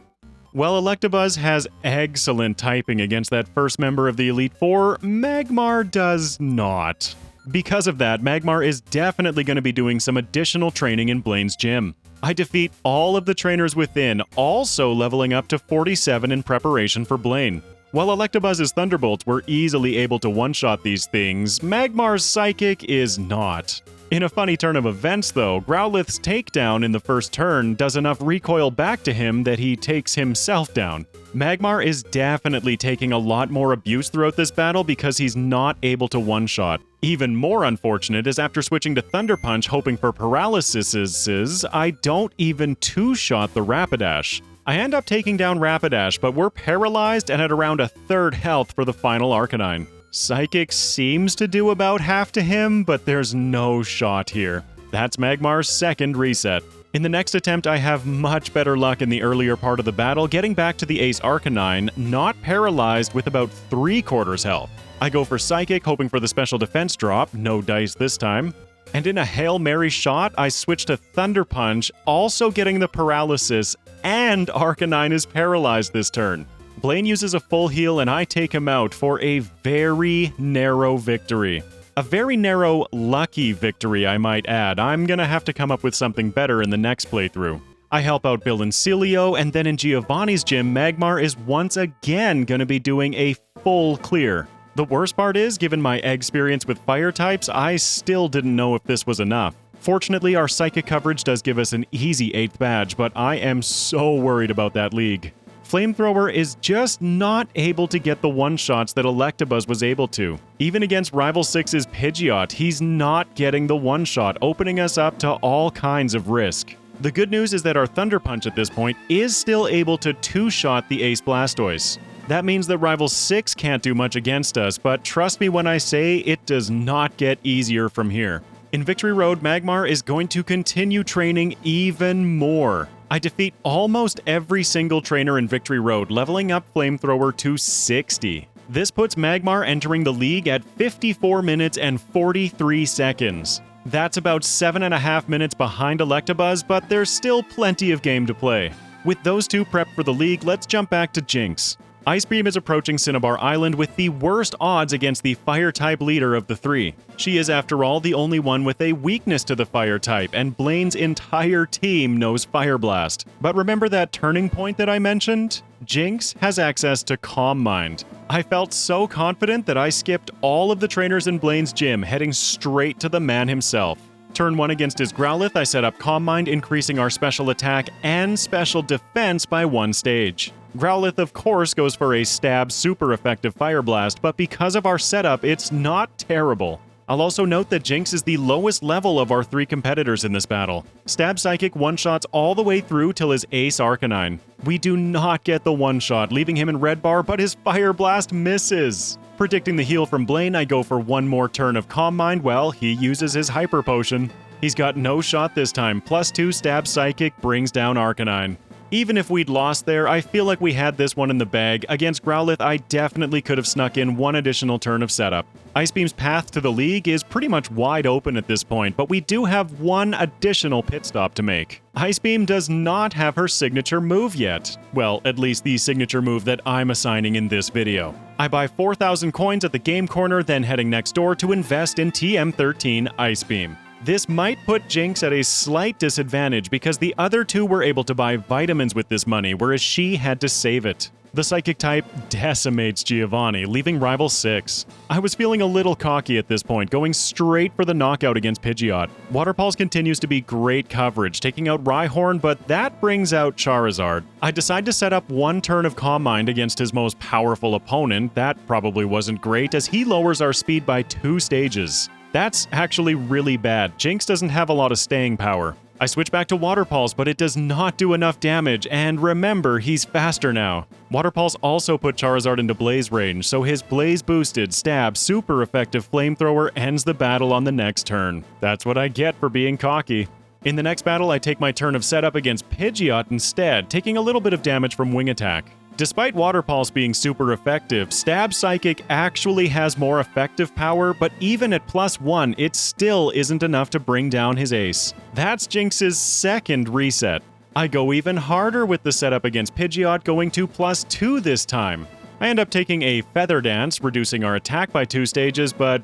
While Electabuzz has excellent typing against that first member of the Elite Four, Magmar does not. Because of that, Magmar is definitely going to be doing some additional training in Blaine's gym. I defeat all of the trainers within, also leveling up to 47 in preparation for Blaine. While Electabuzz's Thunderbolts were easily able to one-shot these things, Magmar's Psychic is not. In a funny turn of events though, Growlithe's takedown in the first turn does enough recoil back to him that he takes himself down. Magmar is definitely taking a lot more abuse throughout this battle because he's not able to one-shot. Even more unfortunate is after switching to Thunder Punch hoping for paralysis, I don't even two-shot the Rapidash. I end up taking down Rapidash, but we're paralyzed and at around a third health for the final Arcanine. Psychic seems to do about half to him, but there's no shot here. That's Magmar's second reset. In the next attempt, I have much better luck in the earlier part of the battle, getting back to the Ace Arcanine, not paralyzed with about 3/4 health. I go for Psychic, hoping for the special defense drop, no dice this time. And in a Hail Mary shot, I switch to Thunder Punch, also getting the paralysis, and Arcanine is paralyzed this turn. Blaine uses a full heal and I take him out for a very narrow victory. A very narrow, lucky victory, I might add. I'm gonna have to come up with something better in the next playthrough. I help out Bill and Celio, and then in Giovanni's gym, Magmar is once again gonna be doing a full clear. The worst part is, given my experience with fire types, I still didn't know if this was enough. Fortunately, our Psychic coverage does give us an easy 8th badge, but I am so worried about that league. Flamethrower is just not able to get the one-shots that Electabuzz was able to. Even against Rival 6's Pidgeot, he's not getting the one-shot, opening us up to all kinds of risk. The good news is that our Thunder Punch at this point is still able to two-shot the Ace Blastoise. That means that Rival 6 can't do much against us, but trust me when I say it does not get easier from here. In Victory Road, Magmar is going to continue training even more. I defeat almost every single trainer in Victory Road, leveling up Flamethrower to 60. This puts Magmar entering the league at 54 minutes and 43 seconds. That's about 7.5 minutes behind Electabuzz, but there's still plenty of game to play. With those two prepped for the league, let's jump back to Jynx. Ice Beam is approaching Cinnabar Island with the worst odds against the Fire-type leader of the three. She is, after all, the only one with a weakness to the Fire type, and Blaine's entire team knows Fire Blast. But remember that turning point that I mentioned? Jynx has access to Calm Mind. I felt so confident that I skipped all of the trainers in Blaine's gym, heading straight to the man himself. Turn 1 against his Growlithe, I set up Calm Mind, increasing our special attack and special defense by 1 stage. Growlithe, of course, goes for a stab super effective Fire Blast, but because of our setup, it's not terrible. I'll also note that Jynx is the lowest level of our 3 competitors in this battle. Stab Psychic one-shots all the way through till his Ace Arcanine. We do not get the one-shot, leaving him in red bar, but his Fire Blast misses. Predicting the heal from Blaine, I go for one more turn of Calm Mind. Well, he uses his Hyper Potion. He's got no shot this time. +2 Stab Psychic brings down Arcanine. Even if we'd lost there, I feel like we had this one in the bag. Against Growlithe, I definitely could have snuck in one additional turn of setup. Ice Beam's path to the league is pretty much wide open at this point, but we do have one additional pit stop to make. Ice Beam does not have her signature move yet. Well, at least the signature move that I'm assigning in this video. I buy 4,000 coins at the game corner, then heading next door to invest in TM13 Ice Beam. This might put Jynx at a slight disadvantage because the other two were able to buy vitamins with this money, whereas she had to save it. The Psychic type decimates Giovanni, leaving Rival 6. I was feeling a little cocky at this point, going straight for the knockout against Pidgeot. Water Pulse continues to be great coverage, taking out Rhyhorn, but that brings out Charizard. I decide to set up one turn of Calm Mind against his most powerful opponent. That probably wasn't great, as he lowers our speed by 2 stages. That's actually really bad. Jynx doesn't have a lot of staying power. I switch back to Water Pulse, but it does not do enough damage, and remember, he's faster now. Water Pulse also put Charizard into Blaze range, so his Blaze-boosted, stab, super effective Flamethrower ends the battle on the next turn. That's what I get for being cocky. In the next battle, I take my turn of setup against Pidgeot instead, taking a little bit of damage from Wing Attack. Despite Water Pulse being super effective, Stab Psychic actually has more effective power, but even at +1, it still isn't enough to bring down his ace. That's Jynx's second reset. I go even harder with the setup against Pidgeot, going to +2 this time. I end up taking a Feather Dance, reducing our attack by 2 stages, but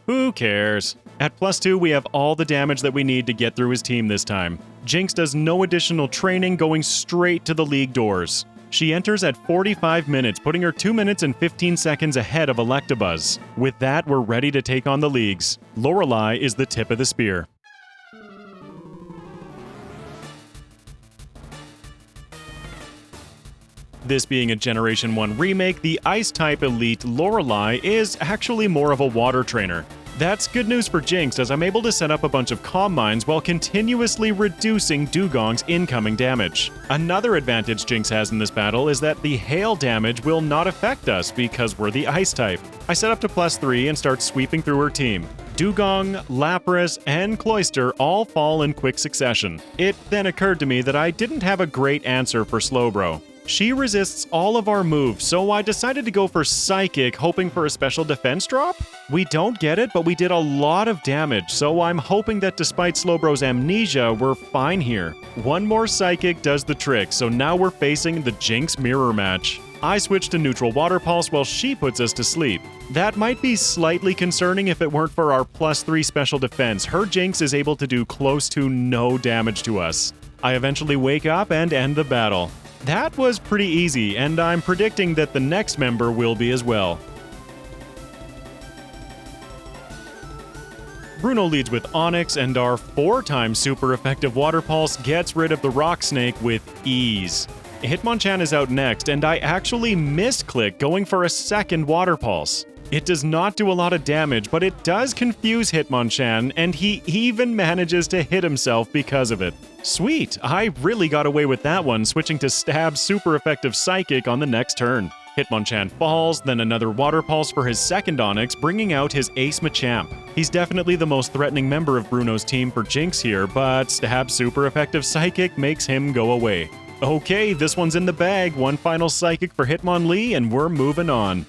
who cares? At +2, we have all the damage that we need to get through his team this time. Jynx does no additional training, going straight to the league doors. She enters at 45 minutes, putting her 2 minutes and 15 seconds ahead of Electabuzz. With that, we're ready to take on the leagues. Lorelei is the tip of the spear. This being a Generation 1 remake, the Ice-type elite Lorelei is actually more of a water trainer. That's good news for Jynx, as I'm able to set up a bunch of Calm Mines while continuously reducing Dugong's incoming damage. Another advantage Jynx has in this battle is that the hail damage will not affect us because we're the Ice type. I set up to +3 and start sweeping through her team. Dugong, Lapras, and Cloyster all fall in quick succession. It then occurred to me that I didn't have a great answer for Slowbro. She resists all of our moves, so I decided to go for Psychic, hoping for a special defense drop? We don't get it, but we did a lot of damage, so I'm hoping that despite Slowbro's amnesia, we're fine here. One more Psychic does the trick, so now we're facing the Jynx mirror match. I switch to neutral Water Pulse while she puts us to sleep. That might be slightly concerning if it weren't for our +3 special defense. Her Jynx is able to do close to no damage to us. I eventually wake up and end the battle. That was pretty easy, and I'm predicting that the next member will be as well. Bruno leads with Onix, and our 4-time super effective Water Pulse gets rid of the Rock Snake with ease. Hitmonchan is out next, and I actually misclick going for a second Water Pulse. It does not do a lot of damage, but it does confuse Hitmonchan, and he even manages to hit himself because of it. Sweet, I really got away with that one, switching to Stab super effective Psychic on the next turn. Hitmonchan falls, then another Water Pulse for his second Onix, bringing out his Ace Machamp. He's definitely the most threatening member of Bruno's team for Jynx here, but Stab super effective Psychic makes him go away. Okay, this one's in the bag, one final Psychic for Hitmonlee, and we're moving on.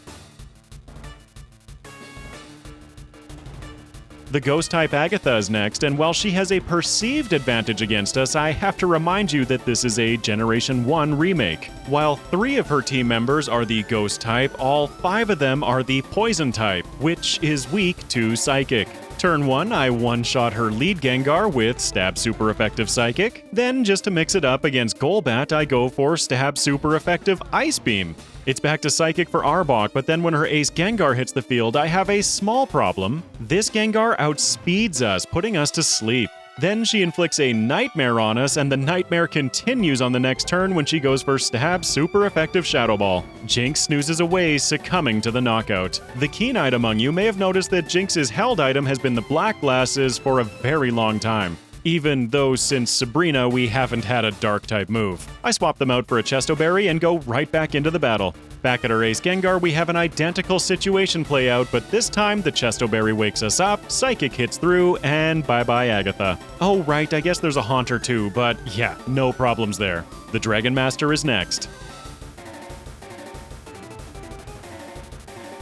The Ghost-type Agatha is next, and while she has a perceived advantage against us, I have to remind you that this is a Generation 1 remake. While 3 of her team members are the Ghost-type, all 5 of them are the Poison-type, which is weak to Psychic. Turn 1, I one-shot her lead Gengar with Stab super effective Psychic. Then, just to mix it up against Golbat, I go for Stab super effective Ice Beam. It's back to Psychic for Arbok, but then when her ace Gengar hits the field, I have a small problem. This Gengar outspeeds us, putting us to sleep. Then she inflicts a Nightmare on us, and the Nightmare continues on the next turn when she goes for Stab super effective Shadow Ball. Jynx snoozes away, succumbing to the knockout. The keen-eyed among you may have noticed that Jynx's held item has been the Black Glasses for a very long time. Even though since Sabrina we haven't had a Dark-type move. I swap them out for a Chesto Berry and go right back into the battle. Back at our ace Gengar, we have an identical situation play out, but this time the Chesto Berry wakes us up, Psychic hits through, and bye-bye Agatha. Oh right, I guess there's a Haunter too, but yeah, no problems there. The Dragon Master is next.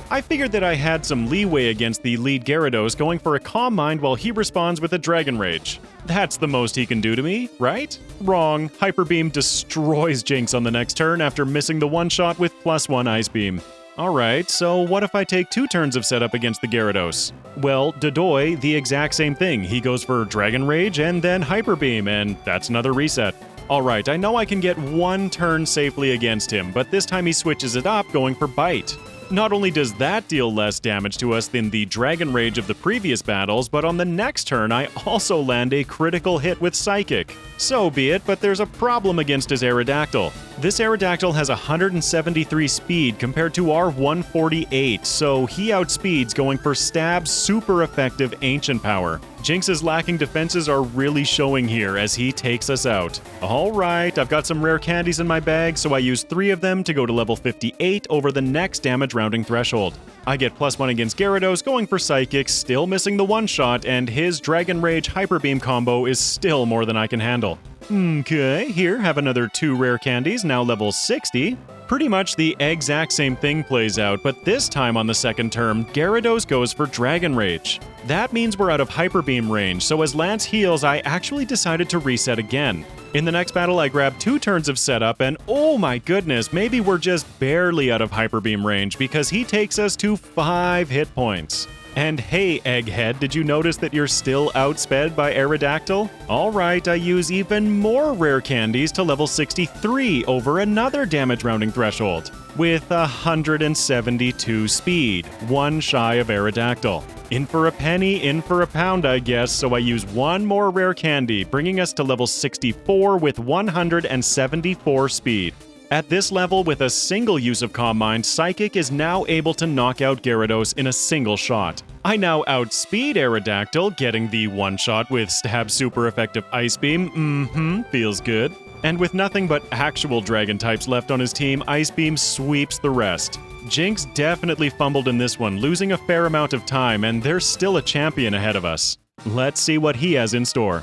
I figured that I had some leeway against the lead Gyarados, going for a Calm Mind while he responds with a Dragon Rage. That's the most he can do to me, right? Wrong. Hyper Beam destroys Jynx on the next turn after missing the one-shot with +1 Ice Beam. Alright, so what if I take 2 turns of setup against the Gyarados? Well, Dodoy, the exact same thing. He goes for Dragon Rage and then Hyper Beam, and that's another reset. Alright, I know I can get 1 turn safely against him, but this time he switches it up, going for Bite. Not only does that deal less damage to us than the Dragon Rage of the previous battles, but on the next turn I also land a critical hit with Psychic. So be it, but there's a problem against his Aerodactyl. This Aerodactyl has 173 speed compared to our 148, so he outspeeds, going for Stab super effective Ancient Power. Jynx's lacking defenses are really showing here as he takes us out. Alright, I've got some rare candies in my bag, so I use 3 of them to go to level 58 over the next damage rounding threshold. I get +1 against Gyarados, going for Psychic, still missing the one-shot, and his Dragon Rage Hyper Beam combo is still more than I can handle. Okay, here, have another 2 rare candies, now level 60. Pretty much the exact same thing plays out, but this time on the second term, Gyarados goes for Dragon Rage. That means we're out of Hyper Beam range, so as Lance heals, I actually decided to reset again. In the next battle, I grab 2 turns of setup, and oh my goodness, maybe we're just barely out of Hyper Beam range because he takes us to 5 hit points. And hey, Egghead, did you notice that you're still outsped by Aerodactyl? Alright, I use even more rare candies to level 63 over another damage rounding threshold, with 172 speed, 1 shy of Aerodactyl. In for a penny, in for a pound, I guess, so I use 1 more rare candy, bringing us to level 64 with 174 speed. At this level, with a single use of Calm Mind, Psychic is now able to knock out Gyarados in a single shot. I now outspeed Aerodactyl, getting the one-shot with Stab Super Effective Ice Beam. Feels good. And with nothing but actual Dragon types left on his team, Ice Beam sweeps the rest. Jynx definitely fumbled in this one, losing a fair amount of time, and there's still a champion ahead of us. Let's see what he has in store.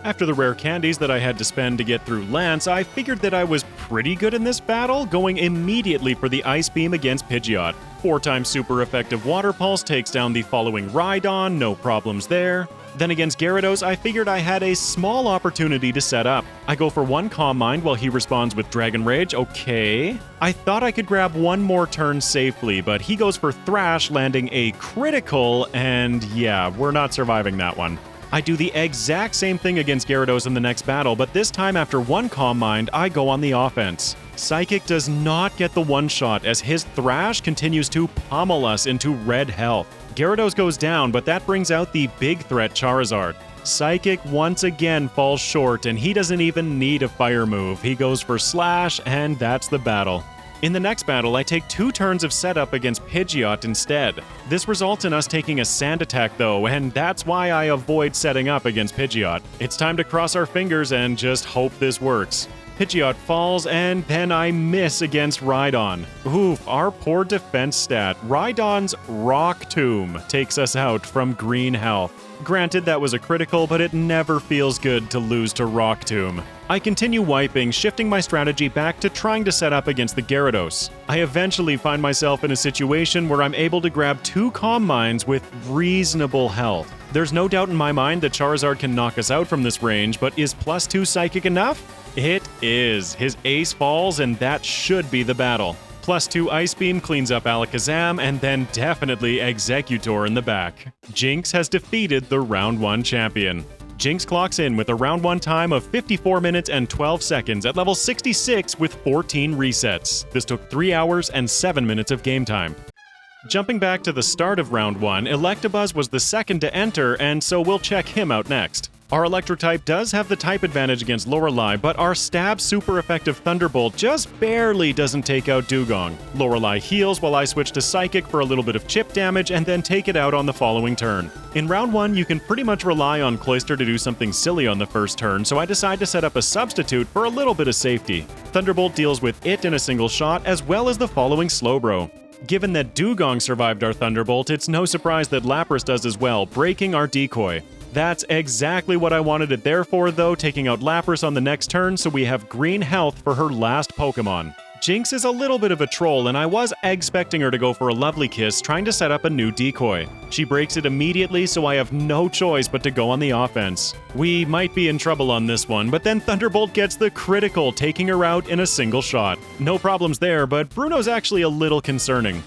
After the rare candies that I had to spend to get through Lance, I figured that I was pretty good in this battle, going immediately for the Ice Beam against Pidgeot. 4 times super effective Water Pulse takes down the following Rhydon, no problems there. Then against Gyarados, I figured I had a small opportunity to set up. I go for 1 Calm Mind while he responds with Dragon Rage, okay. I thought I could grab 1 more turn safely, but he goes for Thrash, landing a critical, and yeah, we're not surviving that one. I do the exact same thing against Gyarados in the next battle, but this time after 1 Calm Mind, I go on the offense. Psychic does not get the one-shot as his Thrash continues to pummel us into red health. Gyarados goes down, but that brings out the big threat Charizard. Psychic once again falls short, and he doesn't even need a fire move. He goes for Slash, and that's the battle. In the next battle, I take 2 turns of setup against Pidgeot instead. This results in us taking a Sand Attack though, and that's why I avoid setting up against Pidgeot. It's time to cross our fingers and just hope this works. Pidgeot falls, and then I miss against Rhydon. Oof, our poor defense stat. Rhydon's Rock Tomb takes us out from green health. Granted, that was a critical, but it never feels good to lose to Rock Tomb. I continue wiping, shifting my strategy back to trying to set up against the Gyarados. I eventually find myself in a situation where I'm able to grab 2 Calm Minds with reasonable health. There's no doubt in my mind that Charizard can knock us out from this range, but is +2 Psychic enough? It is. His ace falls, and that should be the battle. +2 Ice Beam cleans up Alakazam, and then definitely Exeggutor in the back. Jynx has defeated the Round 1 champion. Jynx clocks in with a Round 1 time of 54 minutes and 12 seconds at level 66 with 14 resets. This took 3 hours and 7 minutes of game time. Jumping back to the start of Round 1, Electabuzz was the second to enter, and so we'll check him out next. Our Electro-type does have the type advantage against Lorelei, but our Stab super effective Thunderbolt just barely doesn't take out Dugong. Lorelei heals while I switch to Psychic for a little bit of chip damage and then take it out on the following turn. In Round 1, you can pretty much rely on Cloyster to do something silly on the first turn, so I decide to set up a substitute for a little bit of safety. Thunderbolt deals with it in a single shot, as well as the following Slowbro. Given that Dugong survived our Thunderbolt, it's no surprise that Lapras does as well, breaking our decoy. That's exactly what I wanted it there for, though, taking out Lapras on the next turn so we have green health for her last Pokemon. Jynx is a little bit of a troll, and I was expecting her to go for a Lovely Kiss, trying to set up a new decoy. She breaks it immediately, so I have no choice but to go on the offense. We might be in trouble on this one, but then Thunderbolt gets the critical, taking her out in a single shot. No problems there, but Bruno's actually a little concerning.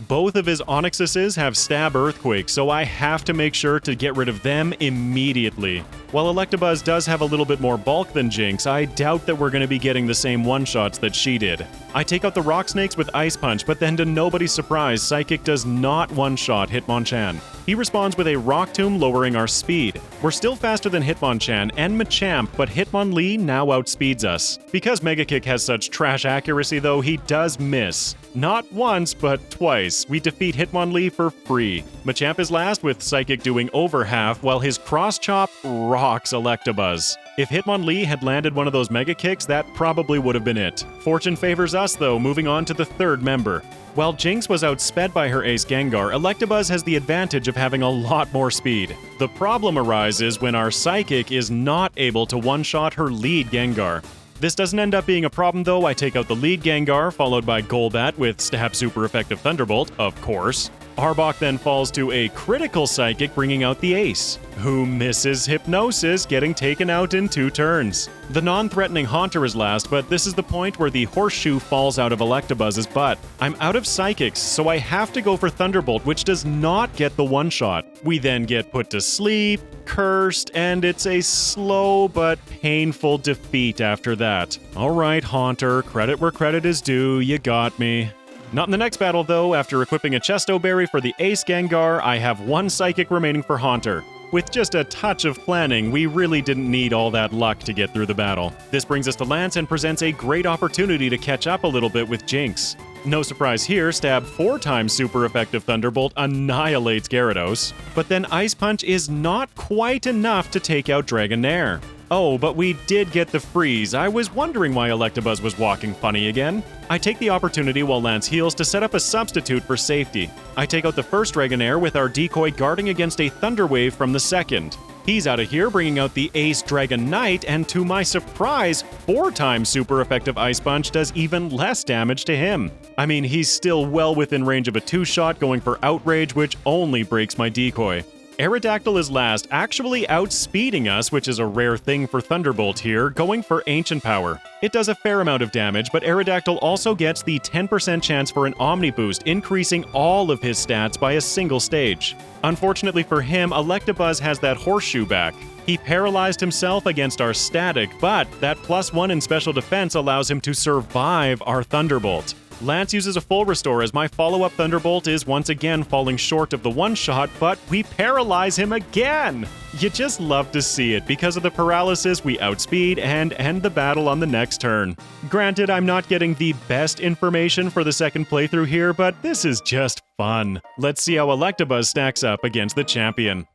Both of his Onyxuses have Stab Earthquake, so I have to make sure to get rid of them immediately. While Electabuzz does have a little bit more bulk than Jynx, I doubt that we're going to be getting the same one-shots that she did. I take out the Rock Snakes with Ice Punch, but then to nobody's surprise, Psychic does not one-shot Hitmonchan. He responds with a Rock Tomb, lowering our speed. We're still faster than Hitmonchan and Machamp, but Hitmonlee now outspeeds us. Because Mega Kick has such trash accuracy though, he does miss. Not once, but twice. We defeat Hitmonlee for free. Machamp is last with Psychic doing over half, while his Cross Chop rocks Electabuzz. If Hitmonlee had landed one of those Mega Kicks, that probably would have been it. Fortune favors us though, moving on to the third member. While Jynx was outsped by her ace Gengar, Electabuzz has the advantage of having a lot more speed. The problem arises when our Psychic is not able to one-shot her lead Gengar. This doesn't end up being a problem though. I take out the lead Gengar, followed by Golbat with Stab Super Effective Thunderbolt, of course. Arbok then falls to a critical Psychic, bringing out the ace, who misses Hypnosis, getting taken out in 2 turns. The non-threatening Haunter is last, but this is the point where the Horseshoe falls out of Electabuzz's butt. I'm out of Psychics, so I have to go for Thunderbolt, which does not get the one-shot. We then get put to sleep, cursed, and it's a slow but painful defeat after that. Alright, Haunter, credit where credit is due, you got me. Not in the next battle, though. After equipping a Chesto Berry for the Ace Gengar, I have 1 Psychic remaining for Haunter. With just a touch of planning, we really didn't need all that luck to get through the battle. This brings us to Lance and presents a great opportunity to catch up a little bit with Jynx. No surprise here, Stab 4 times Super Effective Thunderbolt annihilates Gyarados, but then Ice Punch is not quite enough to take out Dragonair. Oh, but we did get the freeze. I was wondering why Electabuzz was walking funny again. I take the opportunity while Lance heals to set up a substitute for safety. I take out the first Dragonair with our decoy guarding against a Thunder Wave from the second. He's out of here, bringing out the Ace Dragonite, and to my surprise, 4 times Super Effective Ice Punch does even less damage to him. I mean, he's still well within range of a 2-shot, going for Outrage, which only breaks my decoy. Aerodactyl is last, actually outspeeding us, which is a rare thing for Thunderbolt here, going for Ancient Power. It does a fair amount of damage, but Aerodactyl also gets the 10% chance for an Omni Boost, increasing all of his stats by a single stage. Unfortunately for him, Electabuzz has that Horseshoe back. He paralyzed himself against our Static, but that +1 in special defense allows him to survive our Thunderbolt. Lance uses a full restore as my follow-up Thunderbolt is once again falling short of the one-shot, but we paralyze him again! You just love to see it. Because of the paralysis, we outspeed and end the battle on the next turn. Granted, I'm not getting the best information for the second playthrough here, but this is just fun. Let's see how Electabuzz stacks up against the champion.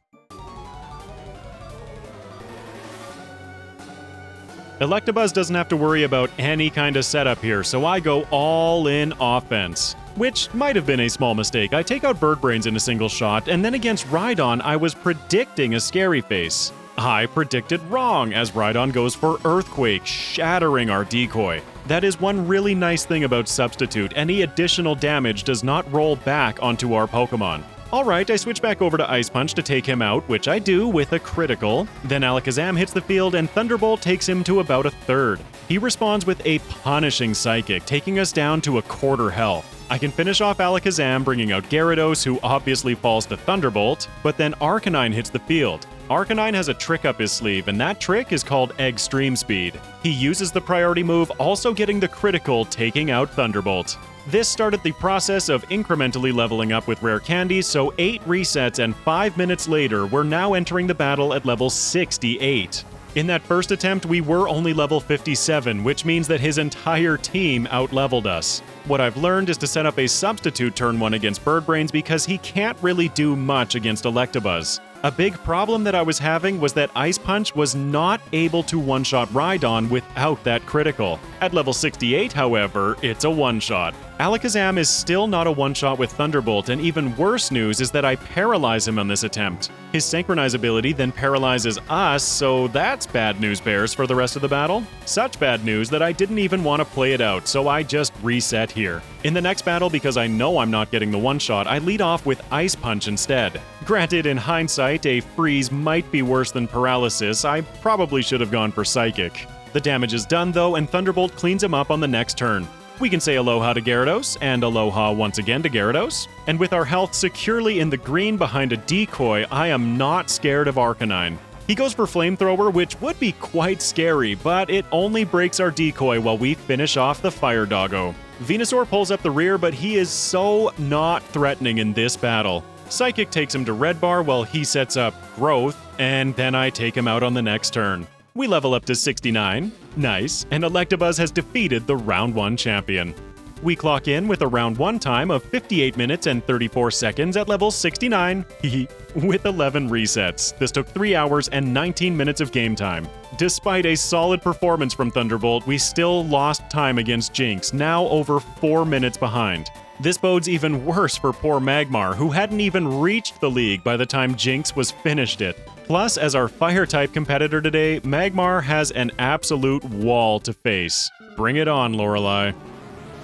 Electabuzz doesn't have to worry about any kind of setup here, so I go all in offense. Which might have been a small mistake. I take out Bird Brains in a single shot, and then against Rhydon, I was predicting a Scary Face. I predicted wrong, as Rhydon goes for Earthquake, shattering our decoy. That is one really nice thing about Substitute. Any additional damage does not roll back onto our Pokémon. Alright, I switch back over to Ice Punch to take him out, which I do with a critical. Then Alakazam hits the field and Thunderbolt takes him to about a third. He responds with a punishing Psychic, taking us down to a quarter health. I can finish off Alakazam, bringing out Gyarados, who obviously falls to Thunderbolt, but then Arcanine hits the field. Arcanine has a trick up his sleeve, and that trick is called Extreme Speed. He uses the priority move, also getting the critical, taking out Thunderbolt. This started the process of incrementally leveling up with rare candies, so 8 resets and 5 minutes later, we're now entering the battle at level 68. In that first attempt, we were only level 57, which means that his entire team outleveled us. What I've learned is to set up a substitute turn 1 against Bird Brains because he can't really do much against Electabuzz. A big problem that I was having was that Ice Punch was not able to one-shot Rhydon without that critical. At level 68, however, it's a one-shot. Alakazam is still not a one-shot with Thunderbolt, and even worse news is that I paralyze him on this attempt. His Synchronize ability then paralyzes us, so that's bad news bears for the rest of the battle. Such bad news that I didn't even want to play it out, so I just reset here. In the next battle, because I know I'm not getting the one-shot, I lead off with Ice Punch instead. Granted, in hindsight, a freeze might be worse than paralysis. I probably should have gone for Psychic. The damage is done though, and Thunderbolt cleans him up on the next turn. We can say aloha to Gyarados, and aloha once again to Gyarados. And with our health securely in the green behind a decoy, I am not scared of Arcanine. He goes for Flamethrower, which would be quite scary, but it only breaks our decoy while we finish off the Fire Doggo. Venusaur pulls up the rear, but he is so not threatening in this battle. Psychic takes him to Red Bar while he sets up Growth, and then I take him out on the next turn. We level up to 69. Nice. And Electabuzz has defeated the Round 1 champion. We clock in with a round 1 time of 58 minutes and 34 seconds at level 69, with 11 resets. This took 3 hours and 19 minutes of game time. Despite a solid performance from Thunderbolt, we still lost time against Jynx, now over 4 minutes behind. This bodes even worse for poor Magmar, who hadn't even reached the league by the time Jynx was finished it. Plus, as our Fire-type competitor today, Magmar has an absolute wall to face. Bring it on, Lorelei.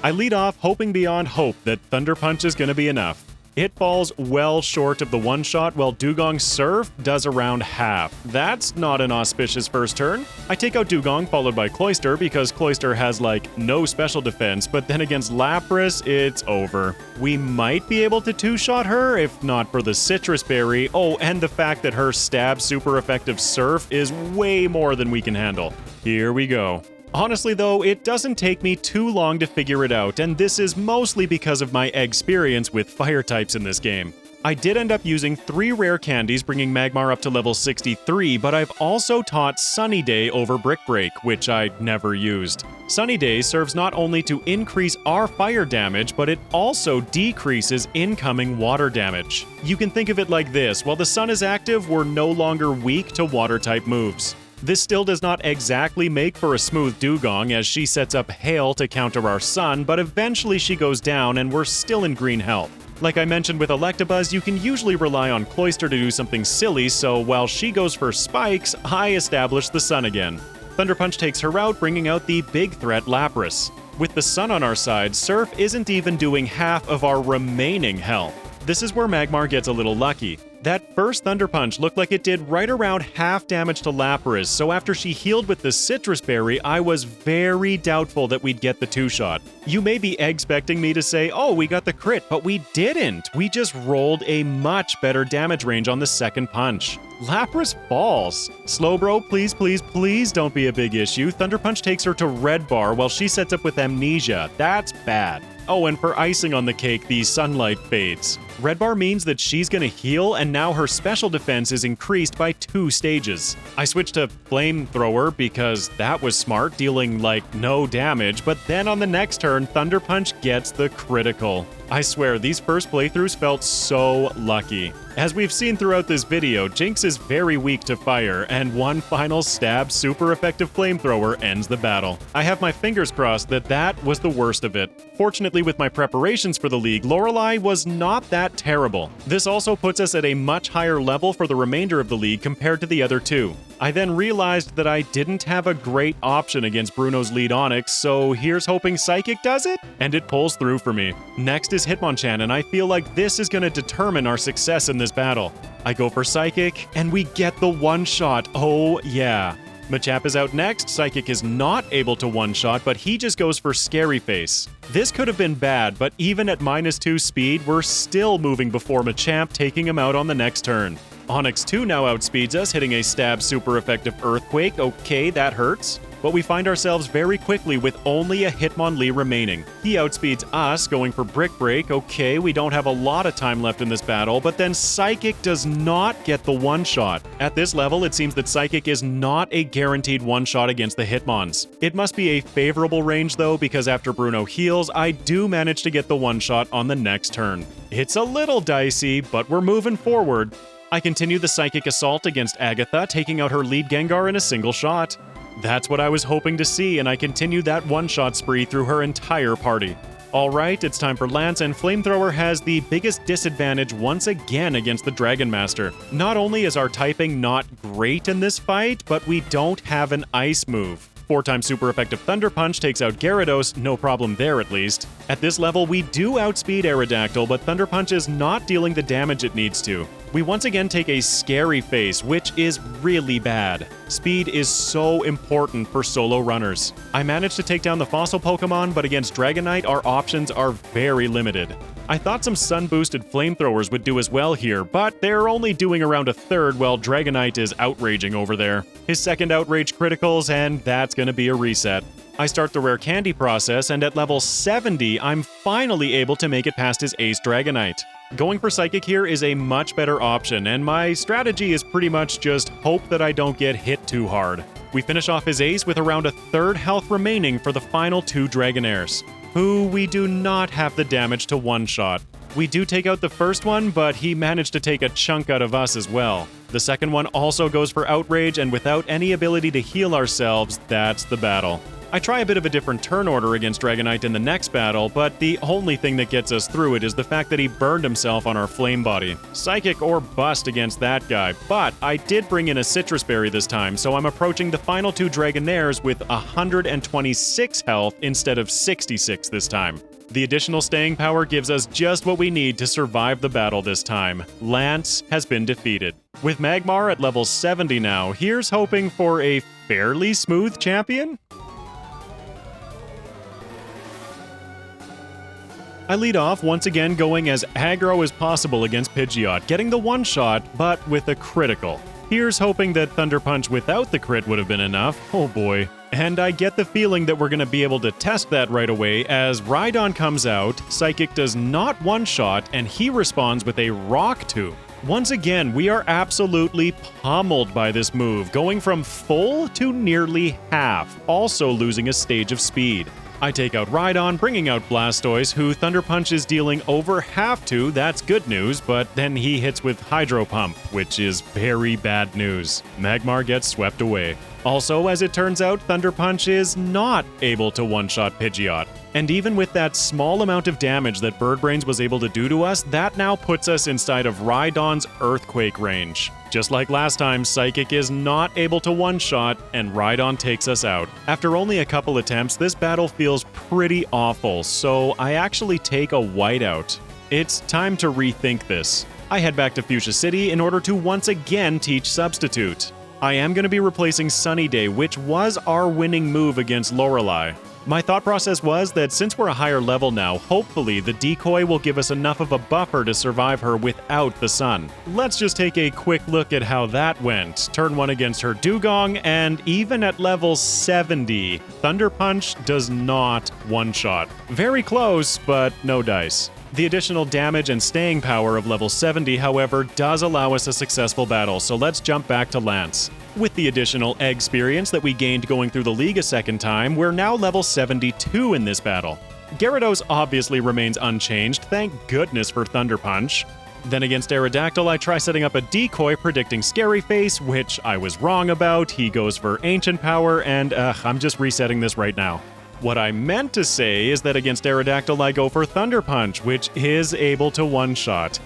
I lead off hoping beyond hope that Thunder Punch is going to be enough. It falls well short of the one-shot, while Dugong's Surf does around half. That's not an auspicious first turn. I take out Dugong, followed by Cloyster, because Cloyster has, no special defense, but then against Lapras, it's over. We might be able to two-shot her, if not for the Citrus Berry. Oh, and the fact that her stab super effective Surf is way more than we can handle. Here we go. Honestly though, it doesn't take me too long to figure it out, and this is mostly because of my experience with fire types in this game. I did end up using 3 rare candies, bringing Magmar up to level 63, but I've also taught Sunny Day over Brick Break, which I never used. Sunny Day serves not only to increase our fire damage, but it also decreases incoming water damage. You can think of it like this: while the sun is active, we're no longer weak to water-type moves. This still does not exactly make for a smooth Dugong, as she sets up Hail to counter our sun, but eventually she goes down and we're still in green health. Like I mentioned with Electabuzz, you can usually rely on Cloyster to do something silly, so while she goes for spikes, I establish the sun again. Thunder Punch takes her out, bringing out the big threat Lapras. With the sun on our side, Surf isn't even doing half of our remaining health. This is where Magmar gets a little lucky. That first Thunder Punch looked like it did right around half damage to Lapras, so after she healed with the Citrus Berry, I was very doubtful that we'd get the 2-shot. You may be expecting me to say, oh, we got the crit, but we didn't. We just rolled a much better damage range on the second punch. Lapras falls. Slowbro, please don't be a big issue. Thunder Punch takes her to Red Bar while she sets up with Amnesia. That's bad. Oh, and for icing on the cake, the sunlight fades. Red Bar means that she's gonna heal, and now her special defense is increased by 2 stages. I switched to Flamethrower because that was smart, dealing no damage, but then on the next turn, Thunder Punch gets the critical. I swear, these first playthroughs felt so lucky. As we've seen throughout this video, Jynx is very weak to fire, and one final stab super effective Flamethrower ends the battle. I have my fingers crossed that that was the worst of it. Fortunately, with my preparations for the league, Lorelei was not that terrible. This also puts us at a much higher level for the remainder of the league compared to the other 2. I then realized that I didn't have a great option against Bruno's lead Onix, so here's hoping Psychic does it, and it pulls through for me. Next is Hitmonchan, and I feel like this is going to determine our success in this battle. I go for Psychic, and we get the one-shot. Oh yeah. Machop is out next. Psychic is not able to one-shot, but he just goes for Scary Face. This could have been bad, but even at -2 speed, we're still moving before Machop, taking him out on the next turn. Onix 2 now outspeeds us, hitting a stab super effective Earthquake. Okay, that hurts. But we find ourselves very quickly with only a Hitmonlee remaining. He outspeeds us, going for Brick Break. Okay, we don't have a lot of time left in this battle, but then Psychic does not get the one-shot. At this level, it seems that Psychic is not a guaranteed one-shot against the Hitmons. It must be a favorable range though, because after Bruno heals, I do manage to get the one-shot on the next turn. It's a little dicey, but we're moving forward. I continue the Psychic Assault against Agatha, taking out her lead Gengar in a single shot. That's what I was hoping to see, and I continue that one-shot spree through her entire party. Alright, it's time for Lance, and Flamethrower has the biggest disadvantage once again against the Dragon Master. Not only is our typing not great in this fight, but we don't have an ice move. 4-time super effective Thunder Punch takes out Gyarados, no problem there at least. At this level, we do outspeed Aerodactyl, but Thunder Punch is not dealing the damage it needs to. We once again take a Scary Face, which is really bad. Speed is so important for solo runners. I managed to take down the fossil Pokemon, but against Dragonite, our options are very limited. I thought some sun-boosted Flamethrowers would do as well here, but they're only doing around a third while Dragonite is outraging over there. His second outrage criticals, and that's gonna be a reset. I start the rare candy process, and at level 70, I'm finally able to make it past his ace Dragonite. Going for Psychic here is a much better option, and my strategy is pretty much just hope that I don't get hit too hard. We finish off his ace with around a third health remaining for the final 2 Dragonairs. who we do not have the damage to one-shot. We do take out the first one, but he managed to take a chunk out of us as well. The second one also goes for Outrage, and without any ability to heal ourselves, that's the battle. I try a bit of a different turn order against Dragonite in the next battle, but the only thing that gets us through it is the fact that he burned himself on our Flame Body. Psychic or bust against that guy, but I did bring in a Citrus Berry this time, so I'm approaching the final two Dragonaires with 126 health instead of 66 this time. The additional staying power gives us just what we need to survive the battle this time. Lance has been defeated. With Magmar at level 70 now, here's hoping for a fairly smooth champion? I lead off once again going as aggro as possible against Pidgeot, getting the one-shot, but with a critical. Here's hoping that Thunder Punch without the crit would have been enough. Oh boy. And I get the feeling that we're going to be able to test that right away as Rhydon comes out, Psychic does not one-shot, and he responds with a Rock Tomb. Once again, we are absolutely pummeled by this move, going from full to nearly half, also losing a stage of speed. I take out Rhydon, bringing out Blastoise, who Thunder Punch is dealing over half to. That's good news, but then he hits with Hydro Pump, which is very bad news. Magmar gets swept away. Also, as it turns out, Thunder Punch is not able to one-shot Pidgeot. And even with that small amount of damage that Bird Brains was able to do to us, that now puts us inside of Rhydon's Earthquake range. Just like last time, Psychic is not able to one-shot, and Rhydon takes us out. After only a couple attempts, this battle feels pretty awful, so I actually take a whiteout. It's time to rethink this. I head back to Fuchsia City in order to once again teach Substitute. I am going to be replacing Sunny Day, which was our winning move against Lorelei. My thought process was that since we're a higher level now, hopefully the decoy will give us enough of a buffer to survive her without the sun. Let's just take a quick look at how that went. Turn 1 against her Dugong, and even at level 70, Thunder Punch does not one-shot. Very close, but no dice. The additional damage and staying power of level 70, however, does allow us a successful battle, so let's jump back to Lance. With the additional experience that we gained going through the league a second time, we're now level 72 in this battle. Gyarados obviously remains unchanged, thank goodness for Thunder Punch. Then against Aerodactyl, I try setting up a decoy predicting Scary Face, which I was wrong about. He goes for Ancient Power, and I'm just resetting this right now. What I meant to say is that against Aerodactyl, I go for Thunder Punch, which is able to one-shot.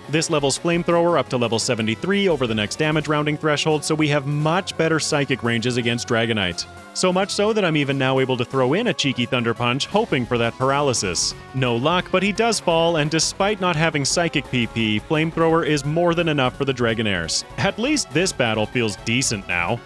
This levels Flamethrower up to level 73 over the next damage rounding threshold, so we have much better Psychic ranges against Dragonite. So much so that I'm even now able to throw in a cheeky Thunder Punch, hoping for that paralysis. No luck, but he does fall, and despite not having Psychic PP, Flamethrower is more than enough for the Dragonairs. At least this battle feels decent now.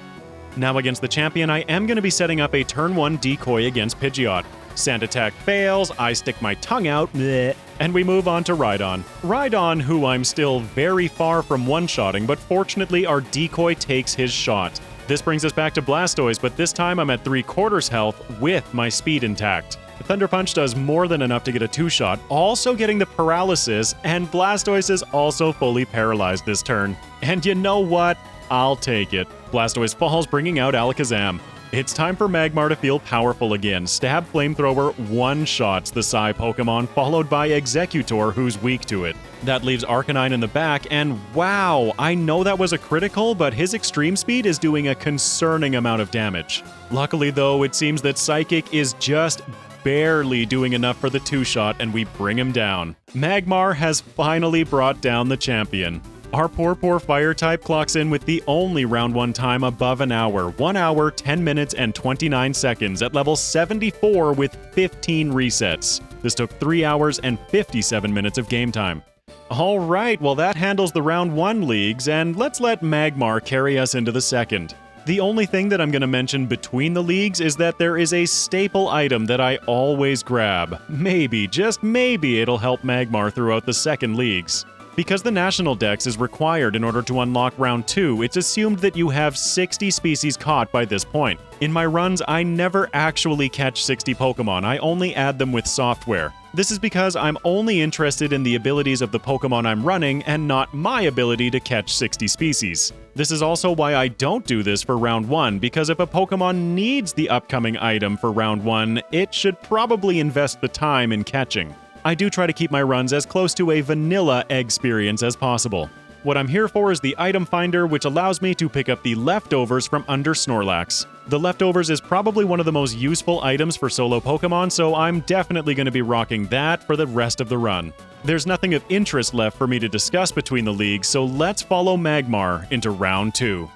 Now against the champion, I am going to be setting up a turn 1 decoy against Pidgeot. Sand attack fails, I stick my tongue out, bleh, and we move on to Rhydon. Rhydon, who I'm still very far from one-shotting, but fortunately our decoy takes his shot. This brings us back to Blastoise, but this time I'm at 3/4 health with my speed intact. The Thunder Punch does more than enough to get a 2-shot, also getting the paralysis, and Blastoise is also fully paralyzed this turn. And you know what? I'll take it. Blastoise falls, bringing out Alakazam. It's time for Magmar to feel powerful again. Stab Flamethrower one-shots the Psy Pokemon, followed by Executor, who's weak to it. That leaves Arcanine in the back, and wow, I know that was a critical, but his extreme speed is doing a concerning amount of damage. Luckily though, it seems that Psychic is just barely doing enough for the 2-shot, and we bring him down. Magmar has finally brought down the champion. Our poor Fire-type clocks in with the only round 1 time above an hour. 1 hour, 10 minutes, and 29 seconds at level 74 with 15 resets. This took 3 hours and 57 minutes of game time. Alright, well that handles the round 1 leagues, and let's let Magmar carry us into the second. The only thing that I'm going to mention between the leagues is that there is a staple item that I always grab. Maybe, just maybe, it'll help Magmar throughout the second leagues. Because the National Dex is required in order to unlock Round 2, it's assumed that you have 60 species caught by this point. In my runs, I never actually catch 60 Pokemon, I only add them with software. This is because I'm only interested in the abilities of the Pokemon I'm running and not my ability to catch 60 species. This is also why I don't do this for round 1, because if a Pokemon needs the upcoming item for round 1, it should probably invest the time in catching. I do try to keep my runs as close to a vanilla experience as possible. What I'm here for is the item finder, which allows me to pick up the leftovers from under Snorlax. The leftovers is probably one of the most useful items for solo Pokemon, so I'm definitely going to be rocking that for the rest of the run. There's nothing of interest left for me to discuss between the leagues, so let's follow Magmar into round 2.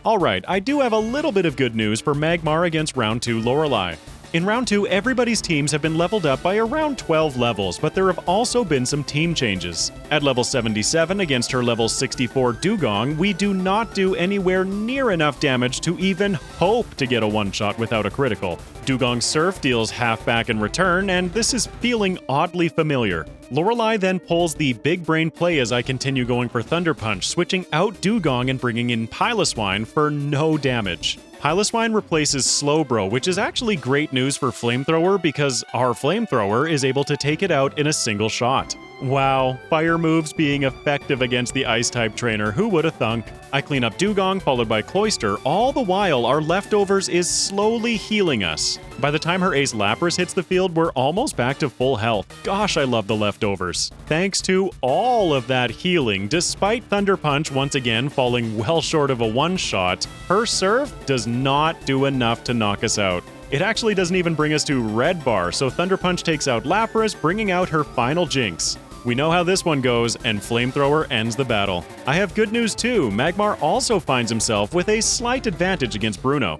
Alright, I do have a little bit of good news for Magmar against round 2 Lorelei. In round 2, everybody's teams have been leveled up by around 12 levels, but there have also been some team changes. At level 77 against her level 64 Dugong, we do not do anywhere near enough damage to even hope to get a one-shot without a critical. Dugong's Surf deals half back in return, and this is feeling oddly familiar. Lorelei then pulls the big brain play as I continue going for Thunder Punch, switching out Dugong and bringing in Piloswine for no damage. Piloswine replaces Slowbro, which is actually great news for Flamethrower because our Flamethrower is able to take it out in a single shot. Wow, fire moves being effective against the Ice-type trainer, who would have thunk? I clean up Dugong, followed by Cloyster, all the while our leftovers is slowly healing us. By the time her ace Lapras hits the field, we're almost back to full health. Gosh, I love the leftovers. Thanks to all of that healing, despite Thunder Punch once again falling well short of a one-shot, her Surf does not do enough to knock us out. It actually doesn't even bring us to Red Bar, so Thunder Punch takes out Lapras, bringing out her final Jynx. We know how this one goes, and Flamethrower ends the battle. I have good news too. Magmar also finds himself with a slight advantage against Bruno.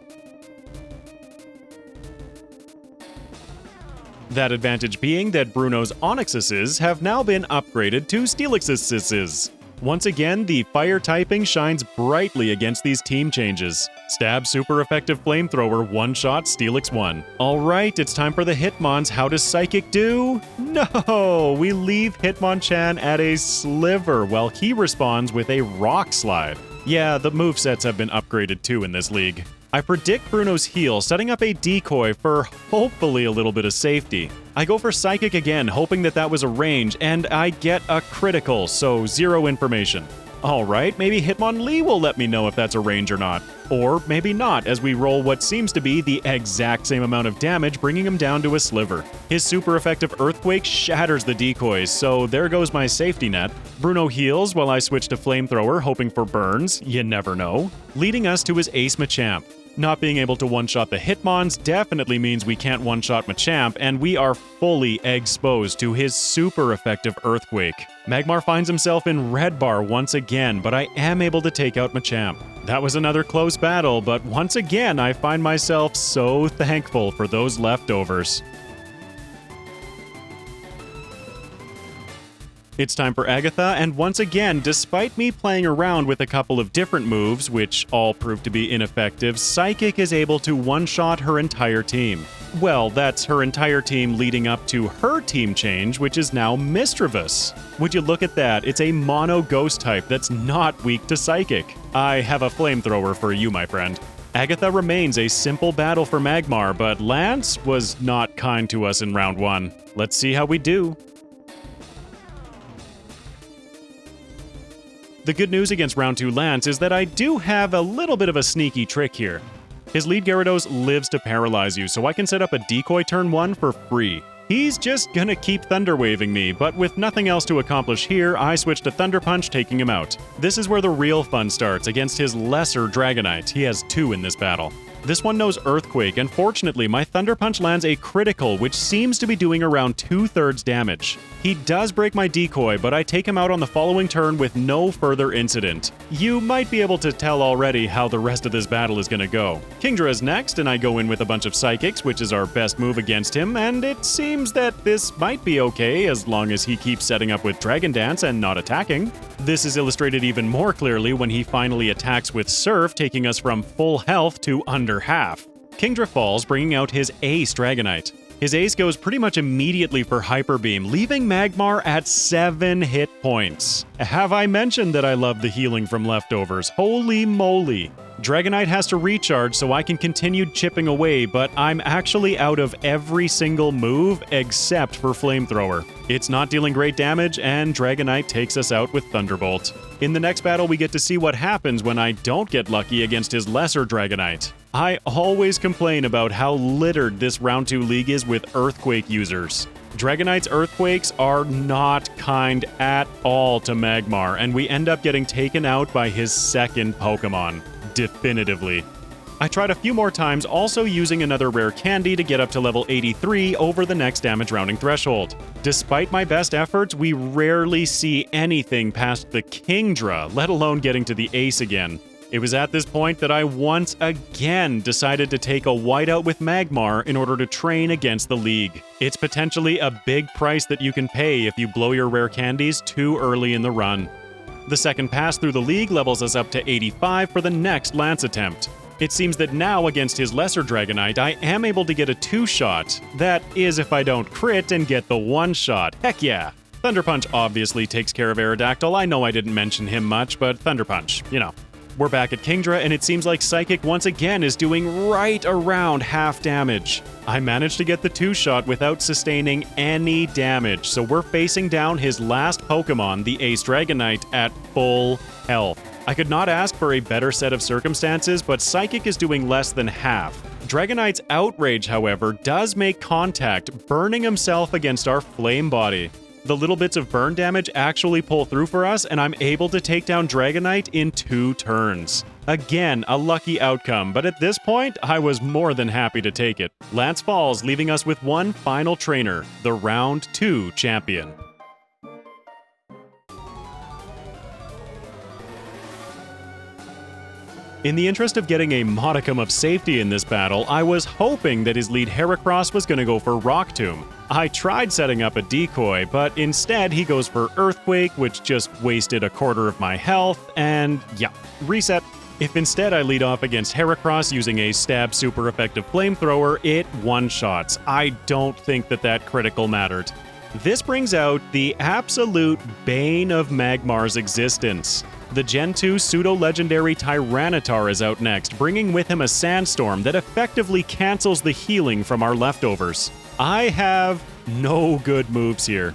That advantage being that Bruno's Onyxes have now been upgraded to Steelixes. Once again, the fire typing shines brightly against these team changes. Stab super effective Flamethrower, one-shot Steelix 1. Alright, it's time for the Hitmons. How does Psychic do? No! We leave Hitmonchan at a sliver while he responds with a Rock Slide. Yeah, the movesets have been upgraded too in this league. I predict Bruno's heal, setting up a decoy for hopefully a little bit of safety. I go for Psychic again, hoping that was a range, and I get a critical, so 0 information. Alright, maybe Hitmonlee will let me know if that's a range or not. Or maybe not, as we roll what seems to be the exact same amount of damage, bringing him down to a sliver. His super effective Earthquake shatters the decoys, so there goes my safety net. Bruno heals while I switch to Flamethrower, hoping for burns, you never know, leading us to his Ace Machamp. Not being able to one-shot the Hitmons definitely means we can't one-shot Machamp, and we are fully exposed to his super effective Earthquake. Magmar finds himself in Red Bar once again, but I am able to take out Machamp. That was another close battle, but once again I find myself so thankful for those leftovers. It's time for Agatha, and once again, despite me playing around with a couple of different moves, which all prove to be ineffective, Psychic is able to one-shot her entire team. Well, that's her entire team leading up to her team change, which is now Misdreavus. Would you look at that? It's a mono ghost type that's not weak to Psychic. I have a Flamethrower for you, my friend. Agatha remains a simple battle for Magmar, but Lance was not kind to us in round 1. Let's see how we do. The good news against round 2 Lance is that I do have a little bit of a sneaky trick here. His lead Gyarados lives to paralyze you, so I can set up a decoy turn 1 for free. He's just gonna keep Thunder Waving me, but with nothing else to accomplish here, I switch to Thunder Punch, taking him out. This is where the real fun starts against his lesser Dragonite. He has 2 in this battle. This one knows Earthquake, and fortunately, my Thunder Punch lands a critical, which seems to be doing around 2/3 damage. He does break my decoy, but I take him out on the following turn with no further incident. You might be able to tell already how the rest of this battle is gonna go. Kingdra is next, and I go in with a bunch of Psychics, which is our best move against him, and it seems that this might be okay as long as he keeps setting up with Dragon Dance and not attacking. This is illustrated even more clearly when he finally attacks with Surf, taking us from full health to under half. Kingdra falls, bringing out his Ace Dragonite. His Ace goes pretty much immediately for Hyper Beam, leaving Magmar at 7 hit points. Have I mentioned that I love the healing from leftovers? Holy moly! Dragonite has to recharge so I can continue chipping away, but I'm actually out of every single move except for Flamethrower. It's not dealing great damage, and Dragonite takes us out with Thunderbolt. In the next battle, we get to see what happens when I don't get lucky against his lesser Dragonite. I always complain about how littered this Round 2 league is with Earthquake users. Dragonite's Earthquakes are not kind at all to Magmar, and we end up getting taken out by his second Pokemon. Definitively. I tried a few more times, also using another rare candy to get up to level 83 over the next damage rounding threshold. Despite my best efforts, we rarely see anything past the Kingdra, let alone getting to the Ace again. It was at this point that I once again decided to take a whiteout with Magmar in order to train against the League. It's potentially a big price that you can pay if you blow your rare candies too early in the run. The second pass through the League levels us up to 85 for the next Lance attempt. It seems that now against his lesser Dragonite, I am able to get a 2-shot. That is if I don't crit and get the 1-shot. Heck yeah! Thunder Punch obviously takes care of Aerodactyl. I know I didn't mention him much, but Thunder Punch, you know. We're back at Kingdra, and it seems like Psychic once again is doing right around half damage. I managed to get the 2-shot without sustaining any damage, so we're facing down his last Pokemon, the Ace Dragonite, at full health. I could not ask for a better set of circumstances, but Psychic is doing less than half. Dragonite's Outrage, however, does make contact, burning himself against our Flame Body. The little bits of burn damage actually pull through for us, and I'm able to take down Dragonite in 2 turns. Again, a lucky outcome, but at this point, I was more than happy to take it. Lance falls, leaving us with one final trainer, the Round 2 champion. In the interest of getting a modicum of safety in this battle, I was hoping that his lead Heracross was going to go for Rock Tomb. I tried setting up a decoy, but instead he goes for Earthquake, which just wasted a quarter of my health, and yeah, reset. If instead I lead off against Heracross using a stab super effective flamethrower, it one-shots. I don't think that critical mattered. This brings out the absolute bane of Magmar's existence. The Gen 2 pseudo-legendary Tyranitar is out next, bringing with him a Sandstorm that effectively cancels the healing from our leftovers. I have no good moves here.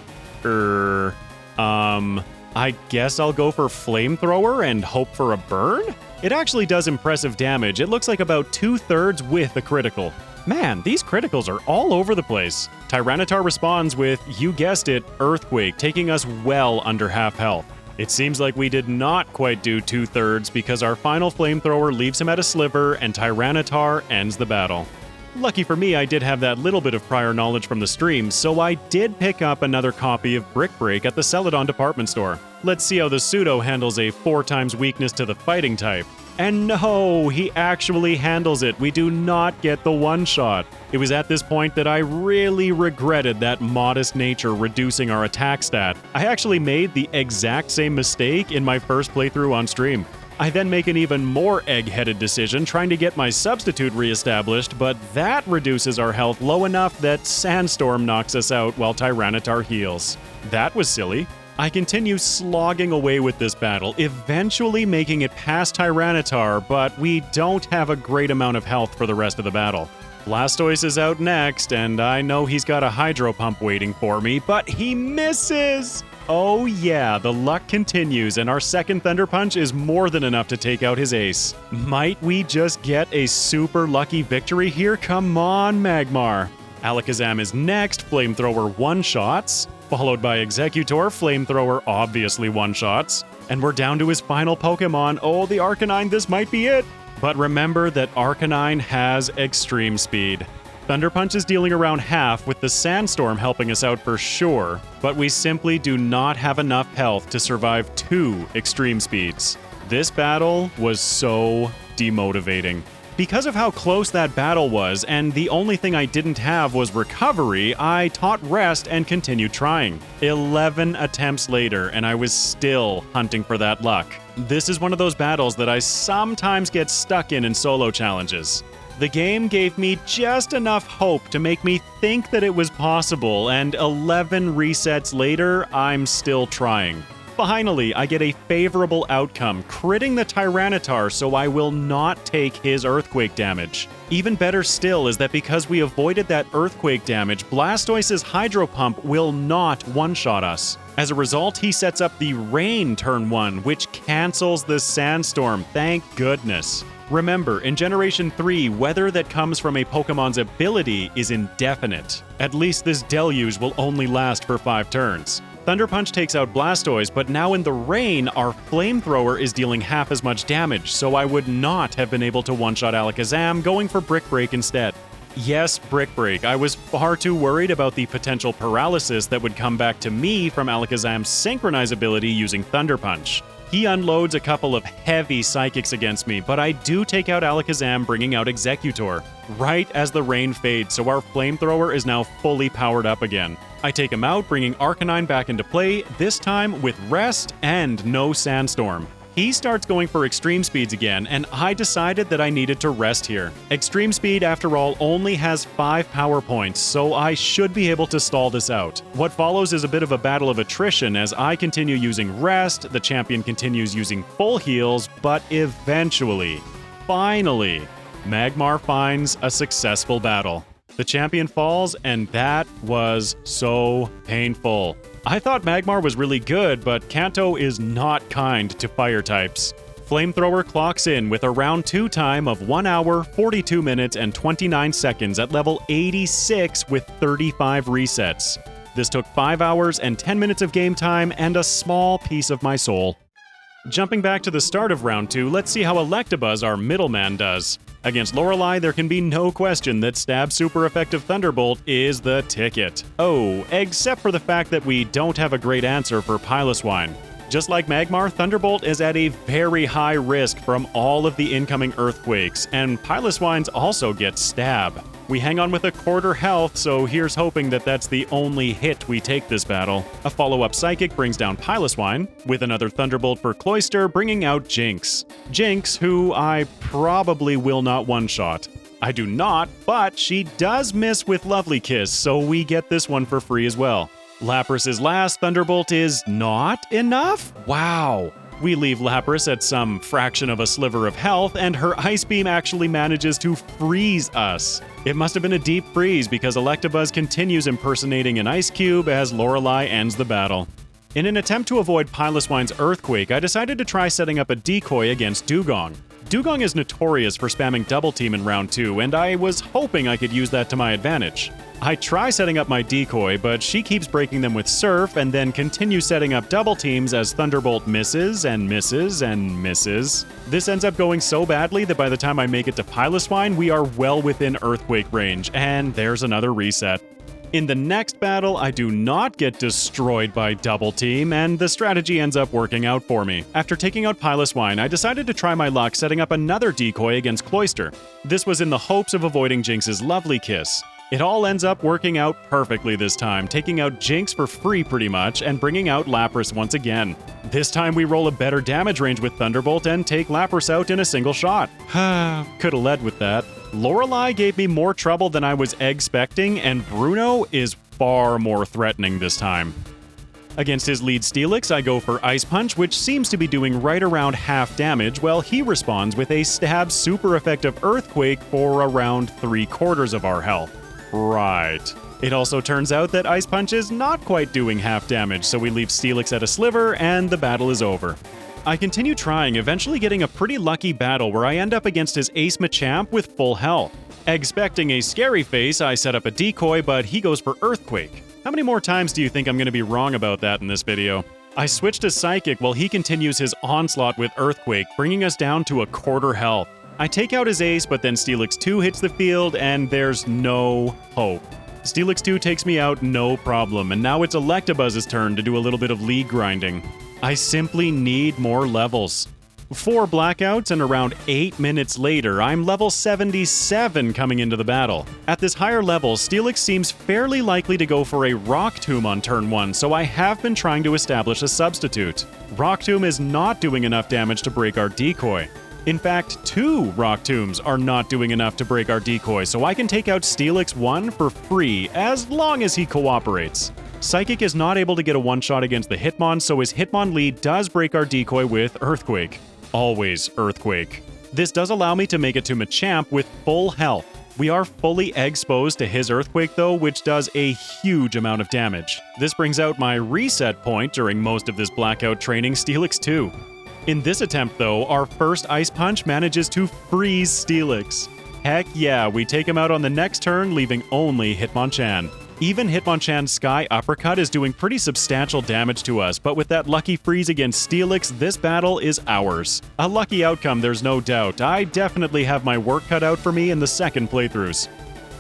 I guess I'll go for Flamethrower and hope for a burn? It actually does impressive damage. It looks like about 2/3 with a critical. Man, these criticals are all over the place. Tyranitar responds with, you guessed it, Earthquake, taking us well under half health. It seems like we did not quite do 2/3 because our final Flamethrower leaves him at a sliver and Tyranitar ends the battle. Lucky for me, I did have that little bit of prior knowledge from the stream, so I did pick up another copy of Brick Break at the Celadon department store. Let's see how the Pseudo handles a 4x weakness to the fighting type. And no, he actually handles it. We do not get the one-shot. It was at this point that I really regretted that modest nature reducing our attack stat. I actually made the exact same mistake in my first playthrough on stream. I then make an even more egg-headed decision trying to get my substitute reestablished, but that reduces our health low enough that Sandstorm knocks us out while Tyranitar heals. That was silly. I continue slogging away with this battle, eventually making it past Tyranitar, but we don't have a great amount of health for the rest of the battle. Blastoise is out next, and I know he's got a Hydro Pump waiting for me, but he misses! Oh yeah, the luck continues, and our second Thunder Punch is more than enough to take out his ace. Might we just get a super lucky victory here? Come on, Magmar! Alakazam is next, Flamethrower one-shots, followed by Executor, Flamethrower obviously one-shots, and we're down to his final Pokemon. Oh, the Arcanine, this might be it! But remember that Arcanine has extreme speed. Thunder Punch is dealing around half, with the Sandstorm helping us out for sure, but we simply do not have enough health to survive 2 extreme speeds. This battle was so demotivating. Because of how close that battle was, and the only thing I didn't have was recovery, I taught rest and continued trying. 11 attempts later, and I was still hunting for that luck. This is one of those battles that I sometimes get stuck in solo challenges. The game gave me just enough hope to make me think that it was possible, and 11 resets later, I'm still trying. Finally, I get a favorable outcome, critting the Tyranitar, so I will not take his Earthquake damage. Even better still is that because we avoided that Earthquake damage, Blastoise's Hydro Pump will not one-shot us. As a result, he sets up the Rain turn 1, which cancels the Sandstorm, thank goodness. Remember, in Generation 3, weather that comes from a Pokemon's ability is indefinite. At least this deluge will only last for 5 turns. Thunder Punch takes out Blastoise, but now in the rain, our Flamethrower is dealing half as much damage, so I would not have been able to one-shot Alakazam, going for Brick Break instead. Yes, Brick Break. I was far too worried about the potential paralysis that would come back to me from Alakazam's Synchronize ability using Thunder Punch. He unloads a couple of heavy Psychics against me, but I do take out Alakazam, bringing out Exeggutor, right as the rain fades, so our Flamethrower is now fully powered up again. I take him out, bringing Arcanine back into play, this time with Rest and no Sandstorm. He starts going for Extreme Speeds again, and I decided that I needed to rest here. Extreme Speed, after all, only has 5 power points, so I should be able to stall this out. What follows is a bit of a battle of attrition as I continue using Rest, the champion continues using Full Heals, but eventually, finally, Magmar finds a successful battle. The champion falls, and that was so painful. I thought Magmar was really good, but Kanto is not kind to fire types. Flamethrower clocks in with a round 2 time of 1 hour, 42 minutes, and 29 seconds at level 86 with 35 resets. This took 5 hours and 10 minutes of game time and a small piece of my soul. Jumping back to the start of round 2, let's see how Electabuzz, our middleman, does. Against Lorelei, there can be no question that Stab's super effective Thunderbolt is the ticket. Oh, except for the fact that we don't have a great answer for Piloswine. Just like Magmar, Thunderbolt is at a very high risk from all of the incoming Earthquakes, and Piloswines also get Stab. We hang on with a quarter health, so here's hoping that that's the only hit we take this battle. A follow-up Psychic brings down Piloswine, with another Thunderbolt for Cloyster, bringing out Jynx. Jynx, who I probably will not one-shot. I do not, but she does miss with Lovely Kiss, so we get this one for free as well. Lapras's last Thunderbolt is not enough? Wow. We leave Lapras at some fraction of a sliver of health, and her Ice Beam actually manages to freeze us. It must have been a deep freeze because Electabuzz continues impersonating an ice cube as Lorelei ends the battle. In an attempt to avoid Piloswine's Earthquake, I decided to try setting up a decoy against Dugong. Dugong is notorious for spamming Double Team in round 2, and I was hoping I could use that to my advantage. I try setting up my decoy, but she keeps breaking them with Surf and then continues setting up double teams as Thunderbolt misses and misses and misses. This ends up going so badly that by the time I make it to Piloswine, we are well within Earthquake range, and there's another reset. In the next battle, I do not get destroyed by Double Team, and the strategy ends up working out for me. After taking out Piloswine, I decided to try my luck setting up another decoy against Cloyster. This was in the hopes of avoiding Jynx's Lovely Kiss. It all ends up working out perfectly this time, taking out Jynx for free pretty much, and bringing out Lapras once again. This time we roll a better damage range with Thunderbolt and take Lapras out in a single shot. Coulda led with that. Lorelei gave me more trouble than I was expecting, and Bruno is far more threatening this time. Against his lead Steelix, I go for Ice Punch, which seems to be doing right around half damage, while he responds with a Stab super effective Earthquake for around 3/4 of our health. Right. It also turns out that Ice Punch is not quite doing half damage, so we leave Steelix at a sliver, and the battle is over. I continue trying, eventually getting a pretty lucky battle where I end up against his Ace Machamp with full health. Expecting a scary face, I set up a decoy, but he goes for Earthquake. How many more times do you think I'm going to be wrong about that in this video? I switch to Psychic while he continues his onslaught with Earthquake, bringing us down to a quarter health. I take out his Ace, but then Steelix 2 hits the field, and there's no hope. Steelix 2 takes me out no problem, and now it's Electabuzz's turn to do a little bit of league grinding. I simply need more levels. 4 blackouts, and around 8 minutes later, I'm level 77 coming into the battle. At this higher level, Steelix seems fairly likely to go for a Rock Tomb on turn 1, so I have been trying to establish a substitute. Rock Tomb is not doing enough damage to break our decoy. In fact, 2 Rock Tombs are not doing enough to break our decoy, so I can take out Steelix 1 for free as long as he cooperates. Psychic is not able to get a one-shot against the Hitmon, so his Hitmon lead does break our decoy with Earthquake. Always Earthquake. This does allow me to make it to Machamp with full health. We are fully exposed to his Earthquake though, which does a huge amount of damage. This brings out my reset point during most of this Blackout training, Steelix 2. In this attempt though, our first Ice Punch manages to freeze Steelix. Heck yeah, we take him out on the next turn, leaving only Hitmonchan. Even Hitmonchan's Sky Uppercut is doing pretty substantial damage to us, but with that lucky freeze against Steelix, this battle is ours. A lucky outcome, there's no doubt. I definitely have my work cut out for me in the second playthroughs.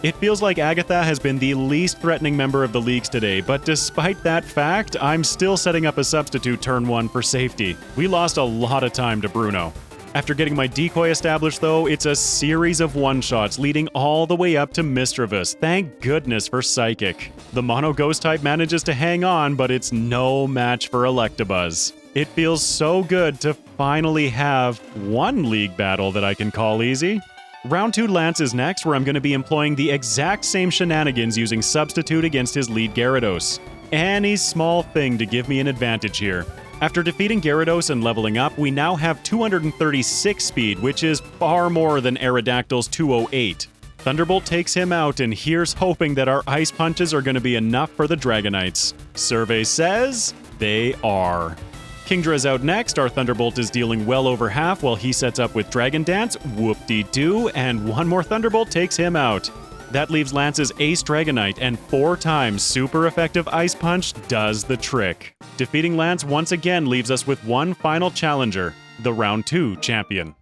It feels like Agatha has been the least threatening member of the leagues today, but despite that fact, I'm still setting up a substitute turn 1 for safety. We lost a lot of time to Bruno. After getting my decoy established though, it's a series of one-shots leading all the way up to Misdreavus. Thank goodness for Psychic. The Mono Ghost type manages to hang on, but it's no match for Electabuzz. It feels so good to finally have one league battle that I can call easy. Round 2 Lance is next, where I'm going to be employing the exact same shenanigans using Substitute against his lead Gyarados. Any small thing to give me an advantage here. After defeating Gyarados and leveling up, we now have 236 speed, which is far more than Aerodactyl's 208. Thunderbolt takes him out, and here's hoping that our Ice Punches are going to be enough for the Dragonites. Survey says they are. Kingdra's out next. Our Thunderbolt is dealing well over half while he sets up with Dragon Dance. Whoop-de-doo, and one more Thunderbolt takes him out. That leaves Lance's Ace Dragonite, and 4 times super effective Ice Punch does the trick. Defeating Lance once again leaves us with one final challenger, the Round 2 champion.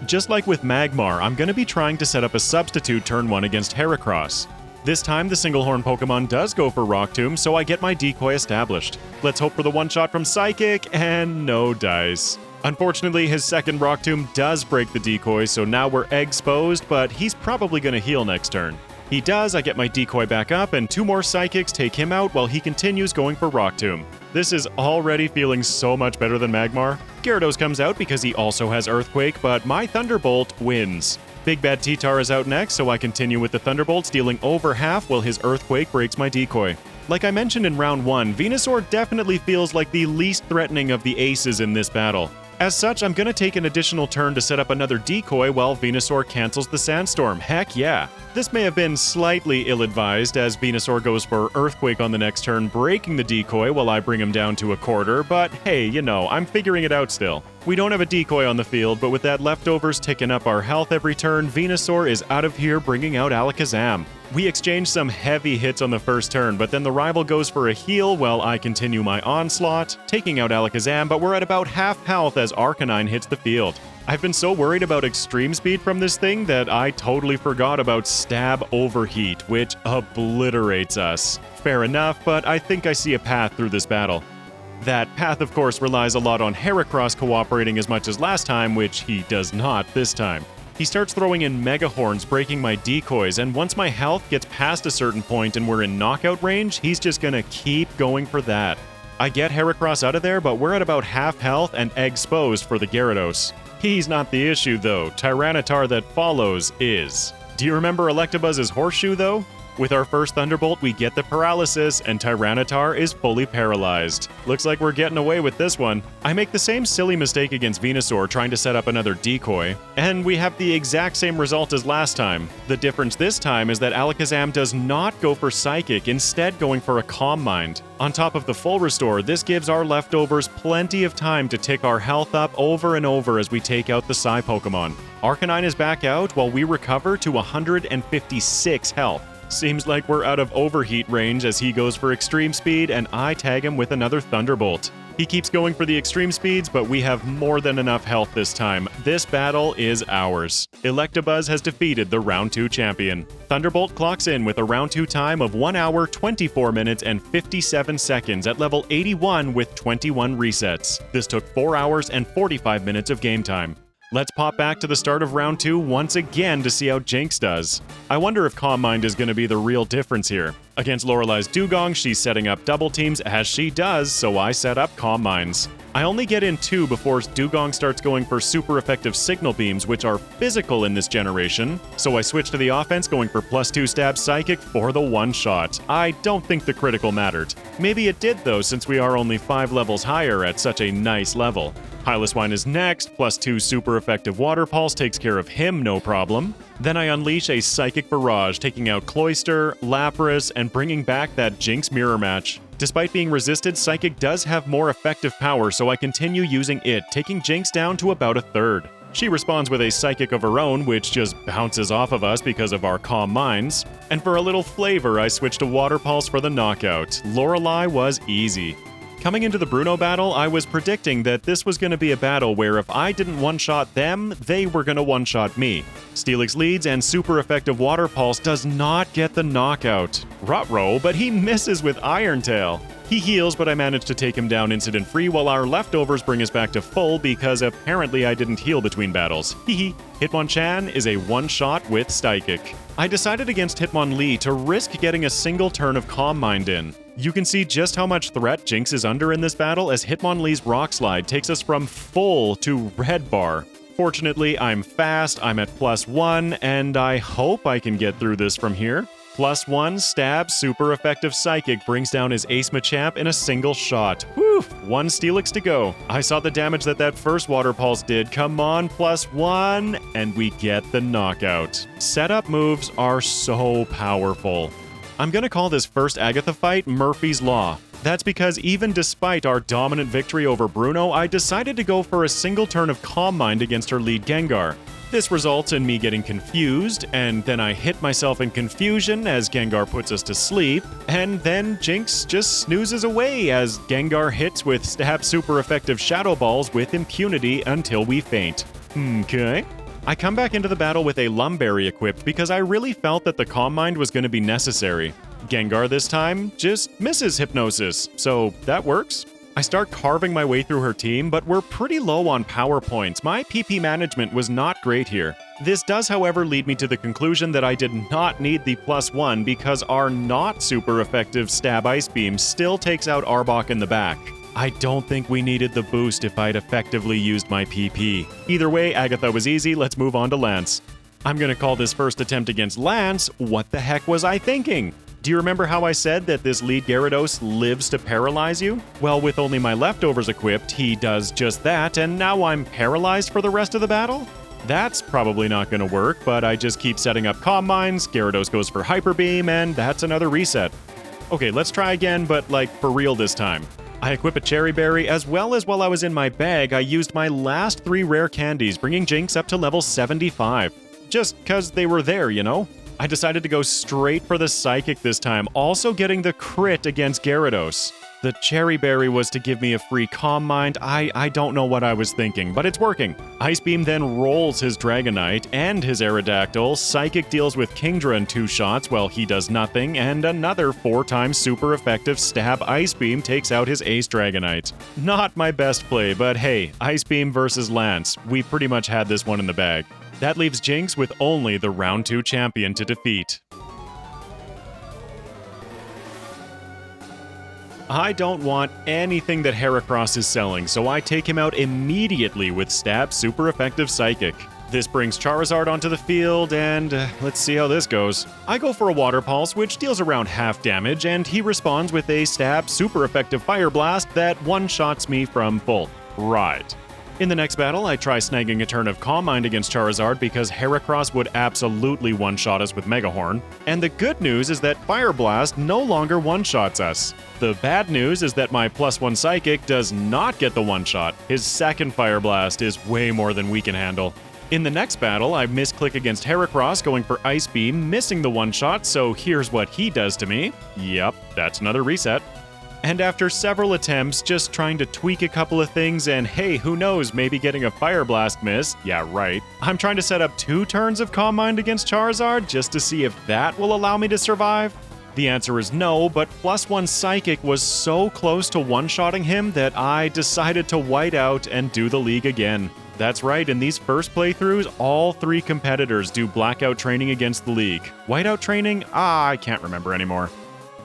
Just like with Magmar, I'm going to be trying to set up a substitute turn 1 against Heracross. This time, the Singlehorn Pokemon does go for Rock Tomb, so I get my decoy established. Let's hope for the one-shot from Psychic, and no dice. Unfortunately, his second Rock Tomb does break the decoy, so now we're exposed, but he's probably going to heal next turn. He does, I get my decoy back up, and 2 more Psychics take him out while he continues going for Rock Tomb. This is already feeling so much better than Magmar. Gyarados comes out because he also has Earthquake, but my Thunderbolt wins. Big Bad T-Tar is out next, so I continue with the Thunderbolts, dealing over half while his Earthquake breaks my decoy. Like I mentioned in round 1, Venusaur definitely feels like the least threatening of the aces in this battle. As such, I'm going to take an additional turn to set up another decoy while Venusaur cancels the Sandstorm. Heck yeah! This may have been slightly ill-advised as Venusaur goes for Earthquake on the next turn, breaking the decoy while I bring him down to a quarter, but hey, you know, I'm figuring it out still. We don't have a decoy on the field, but with that leftovers ticking up our health every turn, Venusaur is out of here bringing out Alakazam. We exchange some heavy hits on the first turn, but then the rival goes for a heal while I continue my onslaught, taking out Alakazam, but we're at about half health as Arcanine hits the field. I've been so worried about extreme speed from this thing that I totally forgot about Stab Overheat, which obliterates us. Fair enough, but I think I see a path through this battle. That path, of course, relies a lot on Heracross cooperating as much as last time, which he does not this time. He starts throwing in Mega Horns, breaking my decoys, and once my health gets past a certain point and we're in knockout range, he's just gonna keep going for that. I get Heracross out of there, but we're at about half health and exposed for the Gyarados. He's not the issue, though. Tyranitar that follows is. Do you remember Electabuzz's Horseshoe, though? With our first Thunderbolt, we get the paralysis, and Tyranitar is fully paralyzed. Looks like we're getting away with this one. I make the same silly mistake against Venusaur trying to set up another decoy, and we have the exact same result as last time. The difference this time is that Alakazam does not go for Psychic, instead going for a Calm Mind. On top of the full restore, this gives our leftovers plenty of time to tick our health up over and over as we take out the Psy Pokemon. Arcanine is back out while we recover to 156 health. Seems like we're out of overheat range as he goes for extreme speed and I tag him with another Thunderbolt. He keeps going for the extreme speeds, but we have more than enough health this time. This battle is ours. Electabuzz has defeated the Round 2 champion. Thunderbolt clocks in with a Round 2 time of 1 hour, 24 minutes, and 57 seconds at level 81 with 21 resets. This took 4 hours and 45 minutes of game time. Let's pop back to the start of round 2 once again to see how Jynx does. I wonder if Calm Mind is going to be the real difference here. Against Lorelei's Dugong, she's setting up double teams as she does, so I set up Calm Minds. I only get in 2 before Dugong starts going for super effective signal beams, which are physical in this generation, so I switch to the offense going for +2 stab psychic for the one-shot. I don't think the critical mattered. Maybe it did though, since we are only 5 levels higher at such a nice level. Piloswine is next, +2 super effective Water Pulse takes care of him no problem. Then I unleash a Psychic Barrage, taking out Cloyster, Lapras, and bringing back that Jynx mirror match. Despite being resisted, Psychic does have more effective power, so I continue using it, taking Jynx down to about a third. She responds with a Psychic of her own, which just bounces off of us because of our Calm Minds. And for a little flavor, I switch to Water Pulse for the knockout. Lorelei was easy. Coming into the Bruno battle, I was predicting that this was going to be a battle where if I didn't one-shot them, they were going to one-shot me. Steelix leads and super effective Water Pulse does not get the knockout. Ruh-roh, but he misses with Iron Tail. He heals, but I managed to take him down incident-free while our leftovers bring us back to full because apparently I didn't heal between battles. Hehe. Hitmonchan is a one-shot with Psychic. I decided against Hitmonlee to risk getting a single turn of Calm Mind in. You can see just how much threat Jynx is under in this battle as Hitmonlee's Rock Slide takes us from full to red bar. Fortunately, I'm fast, I'm at +1, and I hope I can get through this from here. +1 stab super effective Psychic brings down his Ace Machamp in a single shot. Whew, 1 Steelix to go. I saw the damage that first Water Pulse did. Come on, +1, and we get the knockout. Setup moves are so powerful. I'm gonna call this first Agatha fight Murphy's Law. That's because even despite our dominant victory over Bruno, I decided to go for a single turn of Calm Mind against her lead Gengar. This results in me getting confused, and then I hit myself in confusion as Gengar puts us to sleep, and then Jynx just snoozes away as Gengar hits with stab super effective Shadow Balls with impunity until we faint. Okay. I come back into the battle with a Lumberry equipped because I really felt that the Calm Mind was going to be necessary. Gengar this time just misses Hypnosis, so that works. I start carving my way through her team, but we're pretty low on power points. My PP management was not great here. This does, however, lead me to the conclusion that I did not need the +1 because our not super effective Stab Ice Beam still takes out Arbok in the back. I don't think we needed the boost if I'd effectively used my PP. Either way, Agatha was easy, let's move on to Lance. I'm gonna call this first attempt against Lance, what the heck was I thinking? Do you remember how I said that this lead Gyarados lives to paralyze you? Well, with only my leftovers equipped, he does just that, and now I'm paralyzed for the rest of the battle? That's probably not gonna work, but I just keep setting up Calm Minds, Gyarados goes for Hyper Beam, and that's another reset. Okay, let's try again, but like for real this time. I equip a Cherry Berry, as well as while I was in my bag, I used my last 3 rare candies, bringing Jynx up to level 75. Just cause they were there, you know? I decided to go straight for the Psychic this time, also getting the crit against Gyarados. The Cherry Berry was to give me a free Calm Mind. I don't know what I was thinking, but it's working. Ice Beam then rolls his Dragonite and his Aerodactyl. Psychic deals with Kingdra in 2 shots while he does nothing, and another 4 times super effective Stab Ice Beam takes out his Ace Dragonite. Not my best play, but hey, Ice Beam versus Lance. We pretty much had this one in the bag. That leaves Jynx with only the round 2 champion to defeat. I don't want anything that Heracross is selling, so I take him out immediately with Stab super effective Psychic. This brings Charizard onto the field, and let's see how this goes. I go for a Water Pulse, which deals around half damage, and he responds with a Stab super effective Fire Blast that one-shots me from full. Right. In the next battle, I try snagging a turn of Calm Mind against Charizard because Heracross would absolutely one-shot us with Mega Horn. And the good news is that Fire Blast no longer one-shots us. The bad news is that my +1 Psychic does not get the one-shot. His second Fire Blast is way more than we can handle. In the next battle, I misclick against Heracross, going for Ice Beam, missing the one-shot, so here's what he does to me. Yep, that's another reset. And after several attempts, just trying to tweak a couple of things and hey, who knows, maybe getting a Fire Blast miss. Yeah, right. I'm trying to set up 2 turns of Calm Mind against Charizard just to see if that will allow me to survive. The answer is no, but +1 Psychic was so close to one-shotting him that I decided to white out and do the league again. That's right, in these first playthroughs, all 3 competitors do blackout training against the league. Whiteout training? I can't remember anymore.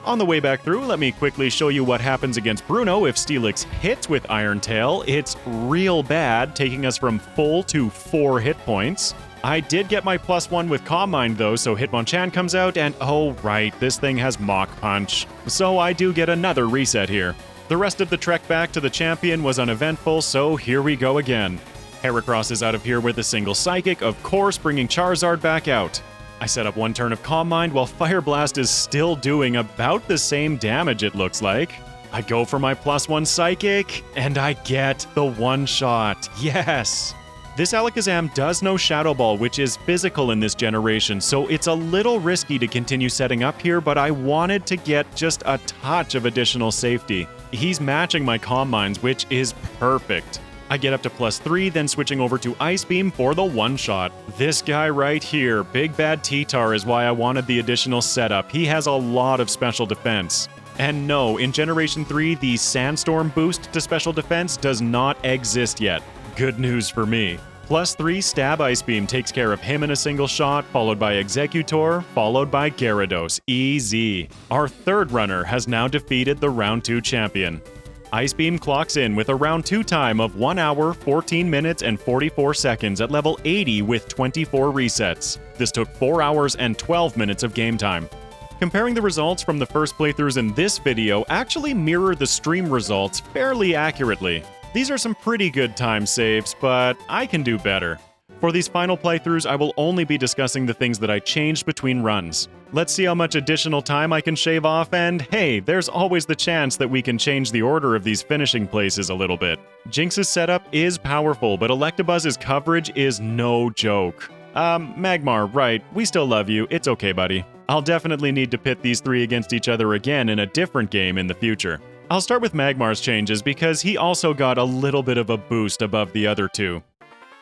On the way back through, let me quickly show you what happens against Bruno if Steelix hits with Iron Tail. It's real bad, taking us from full to 4 hit points. I did get my +1 with Calm Mind though, so Hitmonchan comes out and oh right, this thing has Mach Punch. So I do get another reset here. The rest of the trek back to the champion was uneventful, so here we go again. Heracross is out of here with a single Psychic, of course bringing Charizard back out. I set up 1 turn of Calm Mind while Fire Blast is still doing about the same damage it looks like. I go for my +1 Psychic, and I get the one-shot. Yes! This Alakazam does know Shadow Ball, which is physical in this generation, so it's a little risky to continue setting up here, but I wanted to get just a touch of additional safety. He's matching my Calm Minds, which is perfect. I get up to +3, then switching over to Ice Beam for the one-shot. This guy right here, Big Bad T-Tar, is why I wanted the additional setup. He has a lot of special defense. And no, in Generation 3, the Sandstorm boost to special defense does not exist yet. Good news for me. +3 Stab Ice Beam takes care of him in a single shot, followed by Executor, followed by Gyarados. Easy. Our 3rd runner has now defeated the Round 2 champion. Ice Beam clocks in with a Round 2 time of 1 hour, 14 minutes, and 44 seconds at level 80 with 24 resets. This took 4 hours and 12 minutes of game time. Comparing the results from the first playthroughs in this video actually mirror the stream results fairly accurately. These are some pretty good time saves, but I can do better. For these final playthroughs, I will only be discussing the things that I changed between runs. Let's see how much additional time I can shave off, and hey, there's always the chance that we can change the order of these finishing places a little bit. Jynx's setup is powerful, but Electabuzz's coverage is no joke. Magmar, right, we still love you, it's okay buddy. I'll definitely need to pit these 3 against each other again in a different game in the future. I'll start with Magmar's changes because he also got a little bit of a boost above the other 2.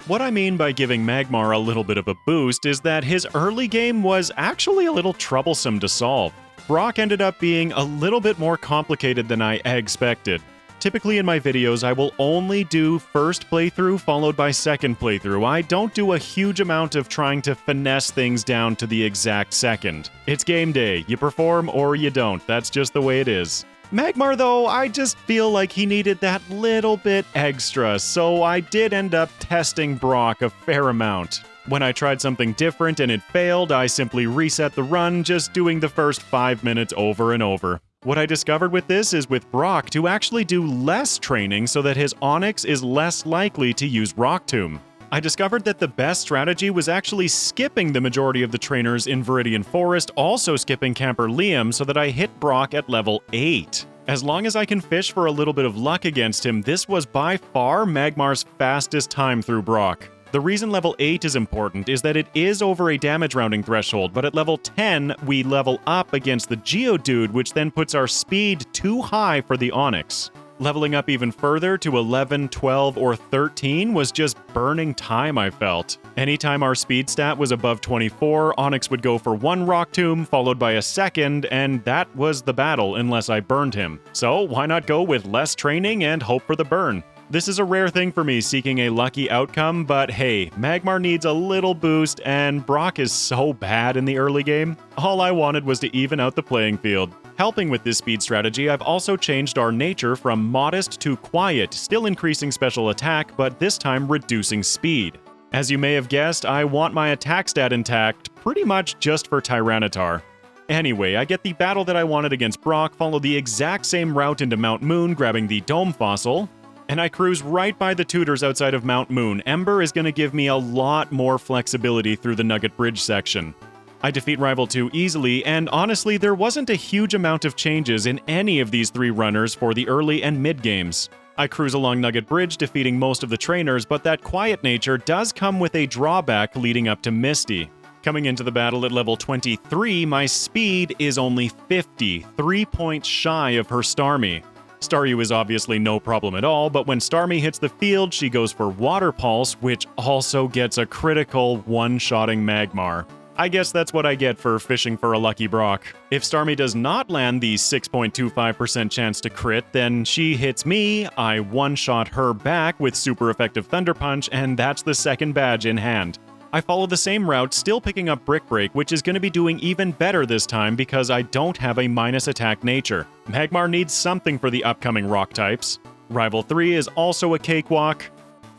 What I mean by giving Magmar a little bit of a boost is that his early game was actually a little troublesome to solve. Brock ended up being a little bit more complicated than I expected. Typically in my videos, I will only do first playthrough followed by second playthrough. I don't do a huge amount of trying to finesse things down to the exact second. It's game day. You perform or you don't. That's just the way it is. Magmar, though, I just feel like he needed that little bit extra, so I did end up testing Brock a fair amount. When I tried something different and it failed, I simply reset the run, just doing the first 5 minutes over and over. What I discovered with this is with Brock to actually do less training so that his Onix is less likely to use Rock Tomb. I discovered that the best strategy was actually skipping the majority of the trainers in Viridian Forest, also skipping Camper Liam so that I hit Brock at level 8. As long as I can fish for a little bit of luck against him, this was by far Magmar's fastest time through Brock. The reason level 8 is important is that it is over a damage rounding threshold, but at level 10, we level up against the Geodude, which then puts our speed too high for the Onix. Leveling up even further to 11, 12, or 13 was just burning time, I felt. Anytime our speed stat was above 24, Onix would go for 1 Rock Tomb, followed by a second, and that was the battle unless I burned him. So why not go with less training and hope for the burn? This is a rare thing for me seeking a lucky outcome, but hey, Magmar needs a little boost, and Brock is so bad in the early game. All I wanted was to even out the playing field. Helping with this speed strategy, I've also changed our nature from modest to quiet, still increasing special attack, but this time reducing speed. As you may have guessed, I want my attack stat intact, pretty much just for Tyranitar. Anyway, I get the battle that I wanted against Brock, follow the exact same route into Mount Moon, grabbing the Dome Fossil, and I cruise right by the tutors outside of Mount Moon. Ember is going to give me a lot more flexibility through the Nugget Bridge section. I defeat Rival 2 easily, and honestly, there wasn't a huge amount of changes in any of these 3 runners for the early and mid games. I cruise along Nugget Bridge, defeating most of the trainers, but that quiet nature does come with a drawback leading up to Misty. Coming into the battle at level 23, my speed is only 50, 3 points shy of her Starmie. Staryu is obviously no problem at all, but when Starmie hits the field, she goes for Water Pulse, which also gets a critical one-shotting Magmar. I guess that's what I get for fishing for a lucky Brock. If Starmie does not land the 6.25% chance to crit, then she hits me, I one-shot her back with super effective Thunder Punch, and that's the second badge in hand. I follow the same route, still picking up Brick Break, which is going to be doing even better this time because I don't have a minus attack nature. Magmar needs something for the upcoming rock types. Rival 3 is also a cakewalk,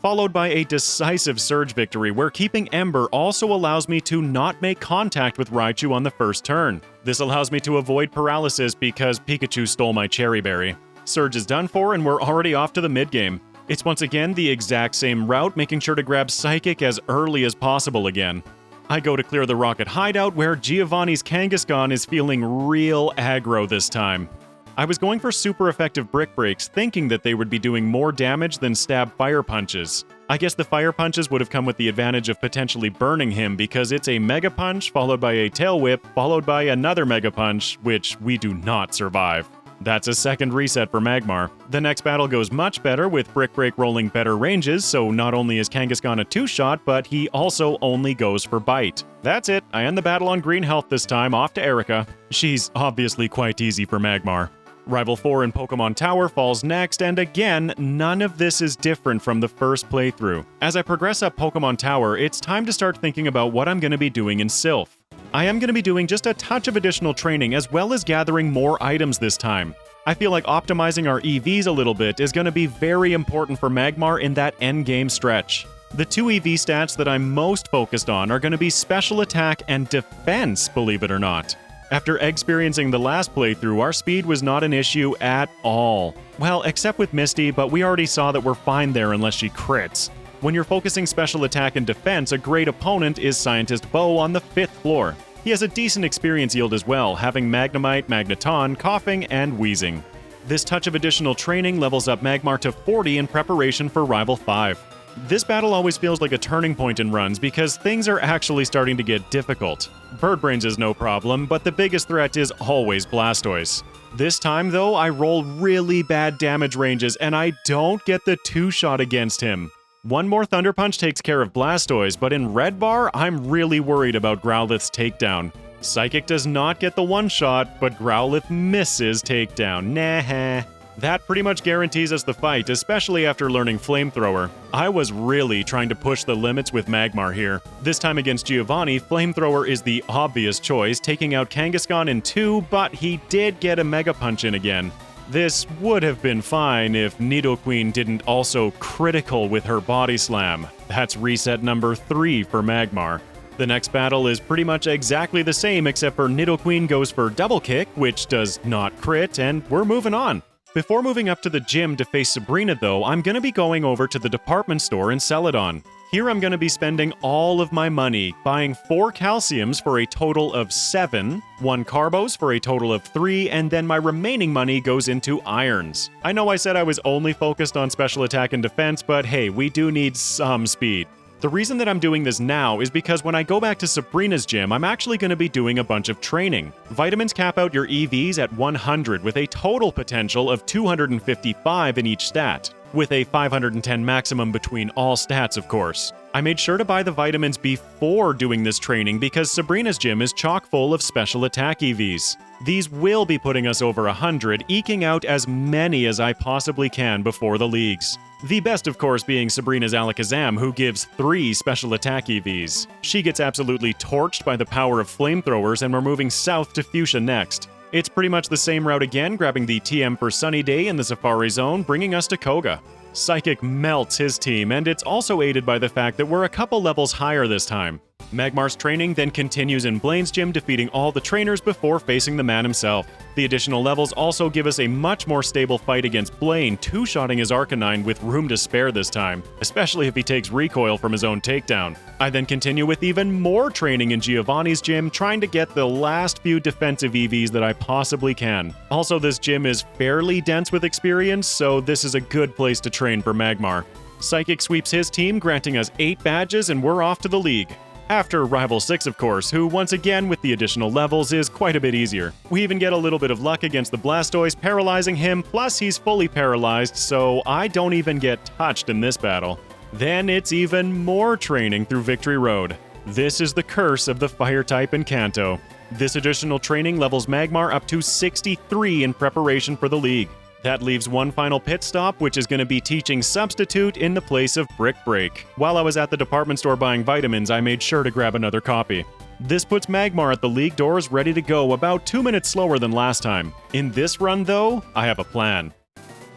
followed by a decisive Surge victory where keeping Ember also allows me to not make contact with Raichu on the first turn. This allows me to avoid paralysis because Pikachu stole my Cherry Berry. Surge is done for and we're already off to the mid-game. It's once again the exact same route, making sure to grab Psychic as early as possible again. I go to clear the Rocket Hideout where Giovanni's Kangaskhan is feeling real aggro this time. I was going for super effective Brick Breaks, thinking that they would be doing more damage than stab Fire Punches. I guess the Fire Punches would have come with the advantage of potentially burning him because it's a Mega Punch followed by a Tail Whip followed by another Mega Punch, which we do not survive. That's a second reset for Magmar. The next battle goes much better with Brick Break rolling better ranges, so not only is Kangaskhan a 2-shot, but he also only goes for Bite. That's it, I end the battle on green health this time, off to Erica. She's obviously quite easy for Magmar. Rival 4 in Pokemon Tower falls next, and again, none of this is different from the first playthrough. As I progress up Pokemon Tower, it's time to start thinking about what I'm going to be doing in Sylph. I am going to be doing just a touch of additional training as well as gathering more items this time. I feel like optimizing our EVs a little bit is going to be very important for Magmar in that endgame stretch. The two EV stats that I'm most focused on are going to be Special Attack and Defense, believe it or not. After experiencing the last playthrough, our speed was not an issue at all. Well, except with Misty, but we already saw that we're fine there unless she crits. When you're focusing Special Attack and Defense, a great opponent is Scientist Bo on the 5th floor. He has a decent experience yield as well, having Magnemite, Magneton, Coughing, and Wheezing. This touch of additional training levels up Magmar to 40 in preparation for Rival 5. This battle always feels like a turning point in runs because things are actually starting to get difficult. Bird Brains is no problem, but the biggest threat is always Blastoise. This time, though, I roll really bad damage ranges and I don't get the 2-shot against him. One more Thunder Punch takes care of Blastoise, but in Red Bar, I'm really worried about Growlithe's takedown. Psychic does not get the 1-shot, but Growlithe misses takedown. Nah. That pretty much guarantees us the fight, especially after learning Flamethrower. I was really trying to push the limits with Magmar here. This time against Giovanni, Flamethrower is the obvious choice, taking out Kangaskhan in 2, but he did get a Mega Punch in again. This would have been fine if Nidoqueen didn't also critical with her Body Slam. That's reset number 3 for Magmar. The next battle is pretty much exactly the same except for Nidoqueen goes for Double Kick, which does not crit, and we're moving on. Before moving up to the gym to face Sabrina though, I'm going to be going over to the department store in Celadon. Here I'm going to be spending all of my money, buying 4 calciums for a total of 7, 1 carbos for a total of 3, and then my remaining money goes into irons. I know I said I was only focused on special attack and defense, but hey, we do need some speed. The reason that I'm doing this now is because when I go back to Sabrina's gym, I'm actually going to be doing a bunch of training. Vitamins cap out your EVs at 100 with a total potential of 255 in each stat, with a 510 maximum between all stats, of course. I made sure to buy the vitamins before doing this training because Sabrina's gym is chock full of special attack EVs. These will be putting us over 100, eking out as many as I possibly can before the leagues. The best, of course, being Sabrina's Alakazam, who gives 3 special attack EVs. She gets absolutely torched by the power of flamethrowers, and we're moving south to Fuchsia next. It's pretty much the same route again, grabbing the TM for Sunny Day in the Safari Zone, bringing us to Koga. Psychic melts his team, and it's also aided by the fact that we're a couple levels higher this time. Magmar's training then continues in Blaine's gym, defeating all the trainers before facing the man himself. The additional levels also give us a much more stable fight against Blaine, 2-shotting his Arcanine with room to spare this time, especially if he takes recoil from his own takedown. I then continue with even more training in Giovanni's gym, trying to get the last few defensive EVs that I possibly can. Also, this gym is fairly dense with experience, so this is a good place to train for Magmar. Psychic sweeps his team, granting us 8 badges, and we're off to the league. After Rival 6, of course, who once again with the additional levels is quite a bit easier. We even get a little bit of luck against the Blastoise, paralyzing him, plus he's fully paralyzed, so I don't even get touched in this battle. Then it's even more training through Victory Road. This is the curse of the Fire-type in Kanto. This additional training levels Magmar up to 63 in preparation for the league. That leaves one final pit stop, which is going to be teaching Substitute in the place of Brick Break. While I was at the department store buying vitamins, I made sure to grab another copy. This puts Magmar at the league doors ready to go, about 2 minutes slower than last time. In this run, though, I have a plan.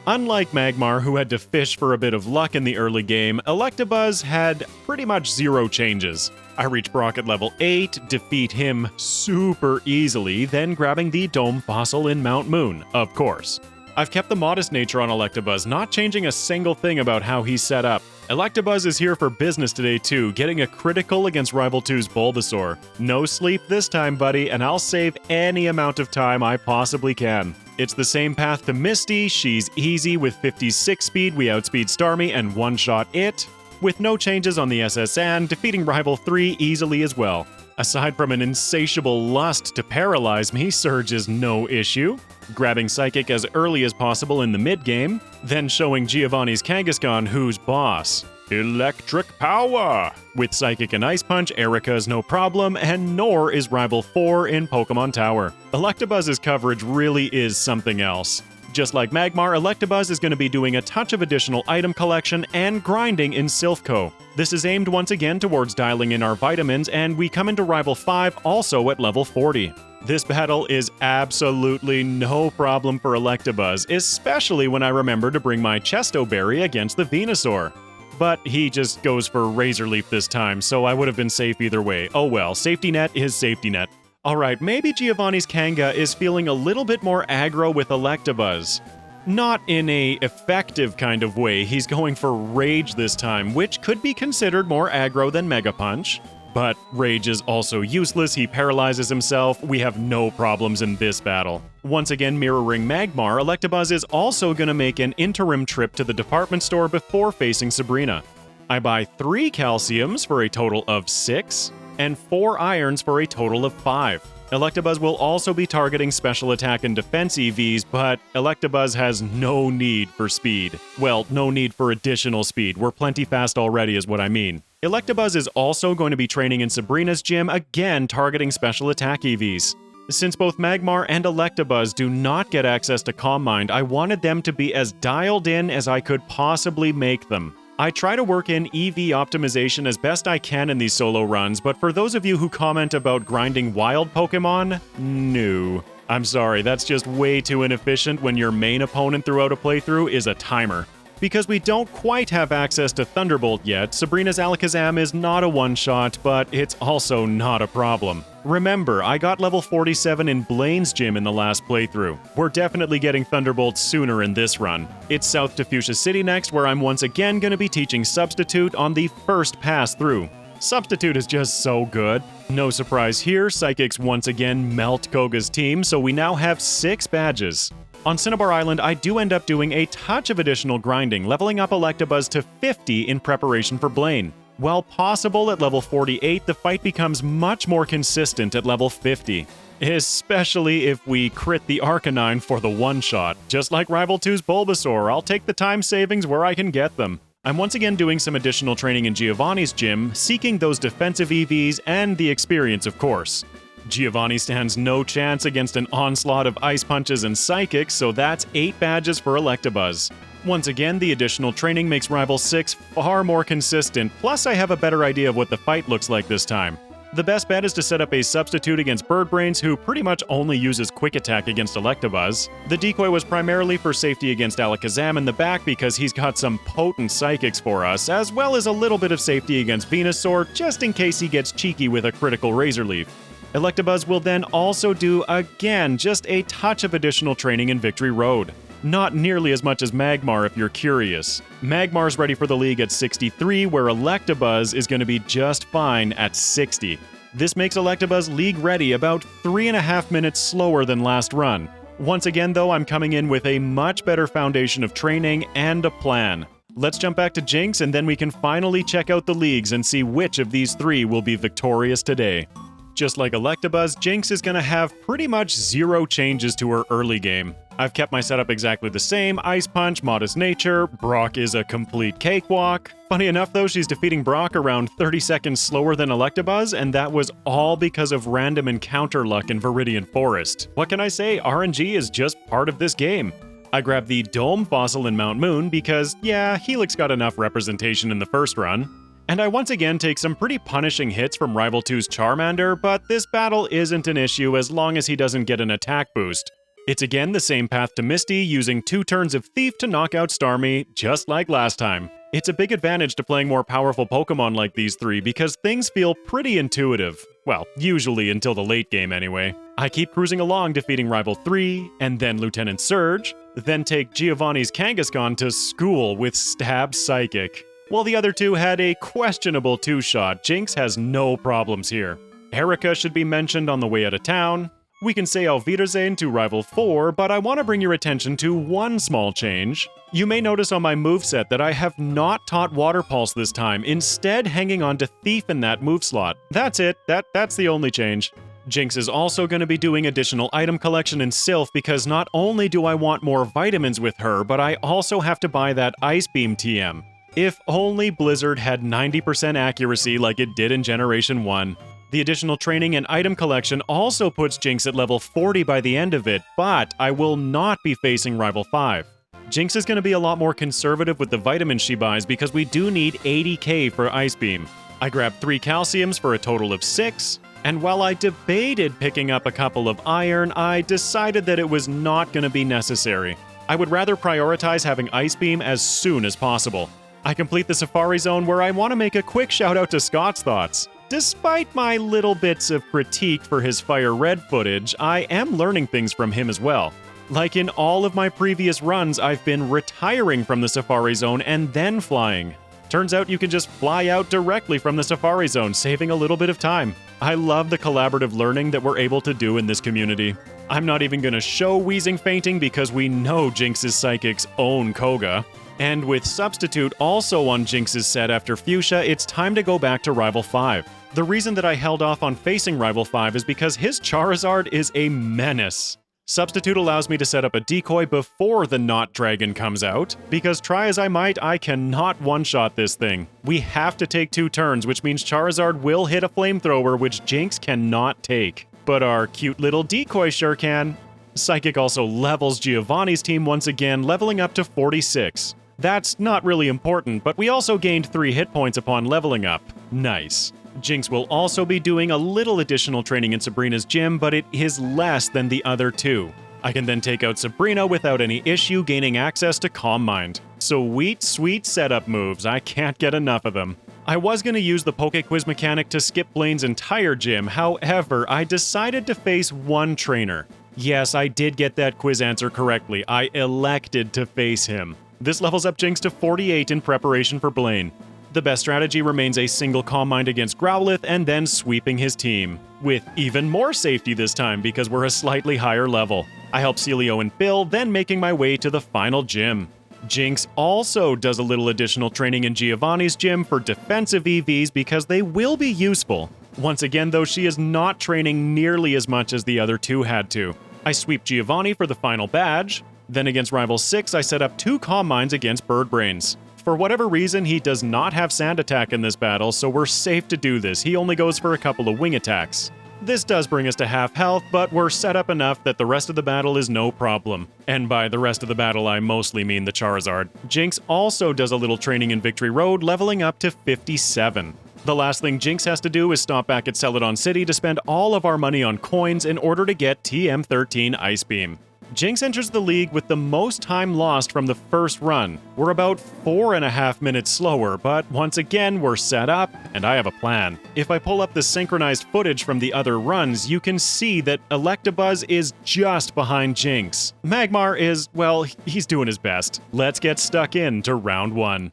Unlike Magmar, who had to fish for a bit of luck in the early game, Electabuzz had pretty much zero changes. I reach Brock at level 8, defeat him super easily, then grabbing the Dome Fossil in Mount Moon, of course. I've kept the modest nature on Electabuzz, not changing a single thing about how he's set up. Electabuzz is here for business today too, getting a critical against Rival 2's Bulbasaur. No sleep this time, buddy, and I'll save any amount of time I possibly can. It's the same path to Misty, she's easy with 56 speed, we outspeed Starmie and one-shot it. With no changes on the SSN, defeating Rival 3 easily as well. Aside from an insatiable lust to paralyze me, Surge is no issue. Grabbing Psychic as early as possible in the mid-game, then showing Giovanni's Kangaskhan who's boss. Electric Power! With Psychic and Ice Punch, Erica's no problem, and Nor is Rival 4 in Pokemon Tower. Electabuzz's coverage really is something else. Just like Magmar, Electabuzz is going to be doing a touch of additional item collection and grinding in Silphco. This is aimed once again towards dialing in our vitamins, and we come into Rival 5 also at level 40. This battle is absolutely no problem for Electabuzz, especially when I remember to bring my Chesto Berry against the Venusaur. But he just goes for Razor Leaf this time, so I would have been safe either way. Oh well, safety net is safety net. Alright, maybe Giovanni's Kanga is feeling a little bit more aggro with Electabuzz. Not in a effective kind of way, he's going for Rage this time, which could be considered more aggro than Mega Punch. But Rage is also useless, he paralyzes himself, we have no problems in this battle. Once again mirroring Magmar, Electabuzz is also going to make an interim trip to the department store before facing Sabrina. I buy 3 calciums for a total of 6, and 4 irons for a total of 5. Electabuzz will also be targeting special attack and defense EVs, but Electabuzz has no need for speed. Well, no need for additional speed, we're plenty fast already is what I mean. Electabuzz is also going to be training in Sabrina's gym, again targeting special attack EVs. Since both Magmar and Electabuzz do not get access to Calm Mind, I wanted them to be as dialed in as I could possibly make them. I try to work in EV optimization as best I can in these solo runs, but for those of you who comment about grinding wild Pokemon, no. I'm sorry, that's just way too inefficient when your main opponent throughout a playthrough is a timer. Because we don't quite have access to Thunderbolt yet, Sabrina's Alakazam is not a one-shot, but it's also not a problem. Remember, I got level 47 in Blaine's gym in the last playthrough. We're definitely getting Thunderbolt sooner in this run. It's south to Fuchsia City next, where I'm once again going to be teaching Substitute on the first pass through. Substitute is just so good. No surprise here, Psychics once again melt Koga's team, so we now have 6 badges. On Cinnabar Island, I do end up doing a touch of additional grinding, leveling up Electabuzz to 50 in preparation for Blaine. While possible at level 48, the fight becomes much more consistent at level 50. Especially if we crit the Arcanine for the one-shot. Just like Rival 2's Bulbasaur, I'll take the time savings where I can get them. I'm once again doing some additional training in Giovanni's gym, seeking those defensive EVs and the experience, of course. Giovanni stands no chance against an onslaught of Ice Punches and Psychics, so that's 8 badges for Electabuzz. Once again, the additional training makes Rival 6 far more consistent, plus I have a better idea of what the fight looks like this time. The best bet is to set up a substitute against Birdbrains, who pretty much only uses Quick Attack against Electabuzz. The decoy was primarily for safety against Alakazam in the back because he's got some potent Psychics for us, as well as a little bit of safety against Venusaur, just in case he gets cheeky with a critical Razor Leaf. Electabuzz will then also do, again, just a touch of additional training in Victory Road. Not nearly as much as Magmar if you're curious. Magmar's ready for the league at 63, where Electabuzz is going to be just fine at 60. This makes Electabuzz league ready about 3.5 minutes slower than last run. Once again though, I'm coming in with a much better foundation of training and a plan. Let's jump back to Jynx and then we can finally check out the leagues and see which of these 3 will be victorious today. Just like Electabuzz, Jynx is going to have pretty much 0 changes to her early game. I've kept my setup exactly the same: Ice Punch, Modest Nature, Brock is a complete cakewalk. Funny enough though, she's defeating Brock around 30 seconds slower than Electabuzz, and that was all because of random encounter luck in Viridian Forest. What can I say? RNG is just part of this game. I grabbed the Dome Fossil in Mount Moon because, yeah, Helix got enough representation in the first run. And I once again take some pretty punishing hits from Rival 2's Charmander, but this battle isn't an issue as long as he doesn't get an attack boost. It's again the same path to Misty, using 2 turns of Thief to knock out Starmie, just like last time. It's a big advantage to playing more powerful Pokemon like these 3 because things feel pretty intuitive. Well, usually until the late game anyway. I keep cruising along, defeating Rival 3, and then Lieutenant Surge, then take Giovanni's Kangaskhan to school with Stab Psychic. While the other 2 had a questionable 2-shot, Jynx has no problems here. Erica should be mentioned on the way out of town. We can say Auf Wiedersehen to Rival 4, but I want to bring your attention to one small change. You may notice on my moveset that I have not taught Water Pulse this time, instead hanging on to Thief in that move slot. That's it, that's the only change. Jynx is also going to be doing additional item collection in Sylph because not only do I want more vitamins with her, but I also have to buy that Ice Beam TM. If only Blizzard had 90% accuracy like it did in Generation 1. The additional training and item collection also puts Jynx at level 40 by the end of it, but I will not be facing Rival 5. Jynx is going to be a lot more conservative with the vitamins she buys because we do need 80k for Ice Beam. I grabbed 3 calciums for a total of 6, and while I debated picking up a couple of iron, I decided that it was not going to be necessary. I would rather prioritize having Ice Beam as soon as possible. I complete the Safari Zone where I want to make a quick shout out to Scott's Thoughts. Despite my little bits of critique for his FireRed footage, I am learning things from him as well. Like in all of my previous runs, I've been retiring from the Safari Zone and then flying. Turns out you can just fly out directly from the Safari Zone, saving a little bit of time. I love the collaborative learning that we're able to do in this community. I'm not even going to show Wheezing Fainting because we know Jynx's Psychic's own Koga. And with Substitute also on Jynx's set after Fuchsia, it's time to go back to Rival 5. The reason that I held off on facing Rival 5 is because his Charizard is a menace. Substitute allows me to set up a decoy before the Knot Dragon comes out, because try as I might, I cannot one-shot this thing. We have to take 2 turns, which means Charizard will hit a Flamethrower, which Jynx cannot take. But our cute little decoy sure can. Psychic also levels Giovanni's team once again, leveling up to 46. That's not really important, but we also gained 3 hit points upon leveling up. Nice. Jynx will also be doing a little additional training in Sabrina's gym, but it is less than the other 2. I can then take out Sabrina without any issue, gaining access to Calm Mind. Sweet, sweet setup moves. I can't get enough of them. I was going to use the Poké-Quiz mechanic to skip Blaine's entire gym, however, I decided to face one trainer. Yes, I did get that quiz answer correctly. I elected to face him. This levels up Jynx to 48 in preparation for Blaine. The best strategy remains a single Calm Mind against Growlithe and then sweeping his team. With even more safety this time because we're a slightly higher level. I help Celio and Bill, then making my way to the final gym. Jynx also does a little additional training in Giovanni's gym for defensive EVs because they will be useful. Once again though, she is not training nearly as much as the other 2 had to. I sweep Giovanni for the final badge. Then against Rival 6, I set up 2 Calm Minds against Birdbrains. For whatever reason, he does not have Sand Attack in this battle, so we're safe to do this. He only goes for a couple of Wing Attacks. This does bring us to half health, but we're set up enough that the rest of the battle is no problem. And by the rest of the battle, I mostly mean the Charizard. Jynx also does a little training in Victory Road, leveling up to 57. The last thing Jynx has to do is stop back at Celadon City to spend all of our money on coins in order to get TM13 Ice Beam. Jynx enters the league with the most time lost from the first run. We're about 4.5 minutes slower, but once again, we're set up, and I have a plan. If I pull up the synchronized footage from the other runs, you can see that Electabuzz is just behind Jynx. Magmar is, well, he's doing his best. Let's get stuck into round 1.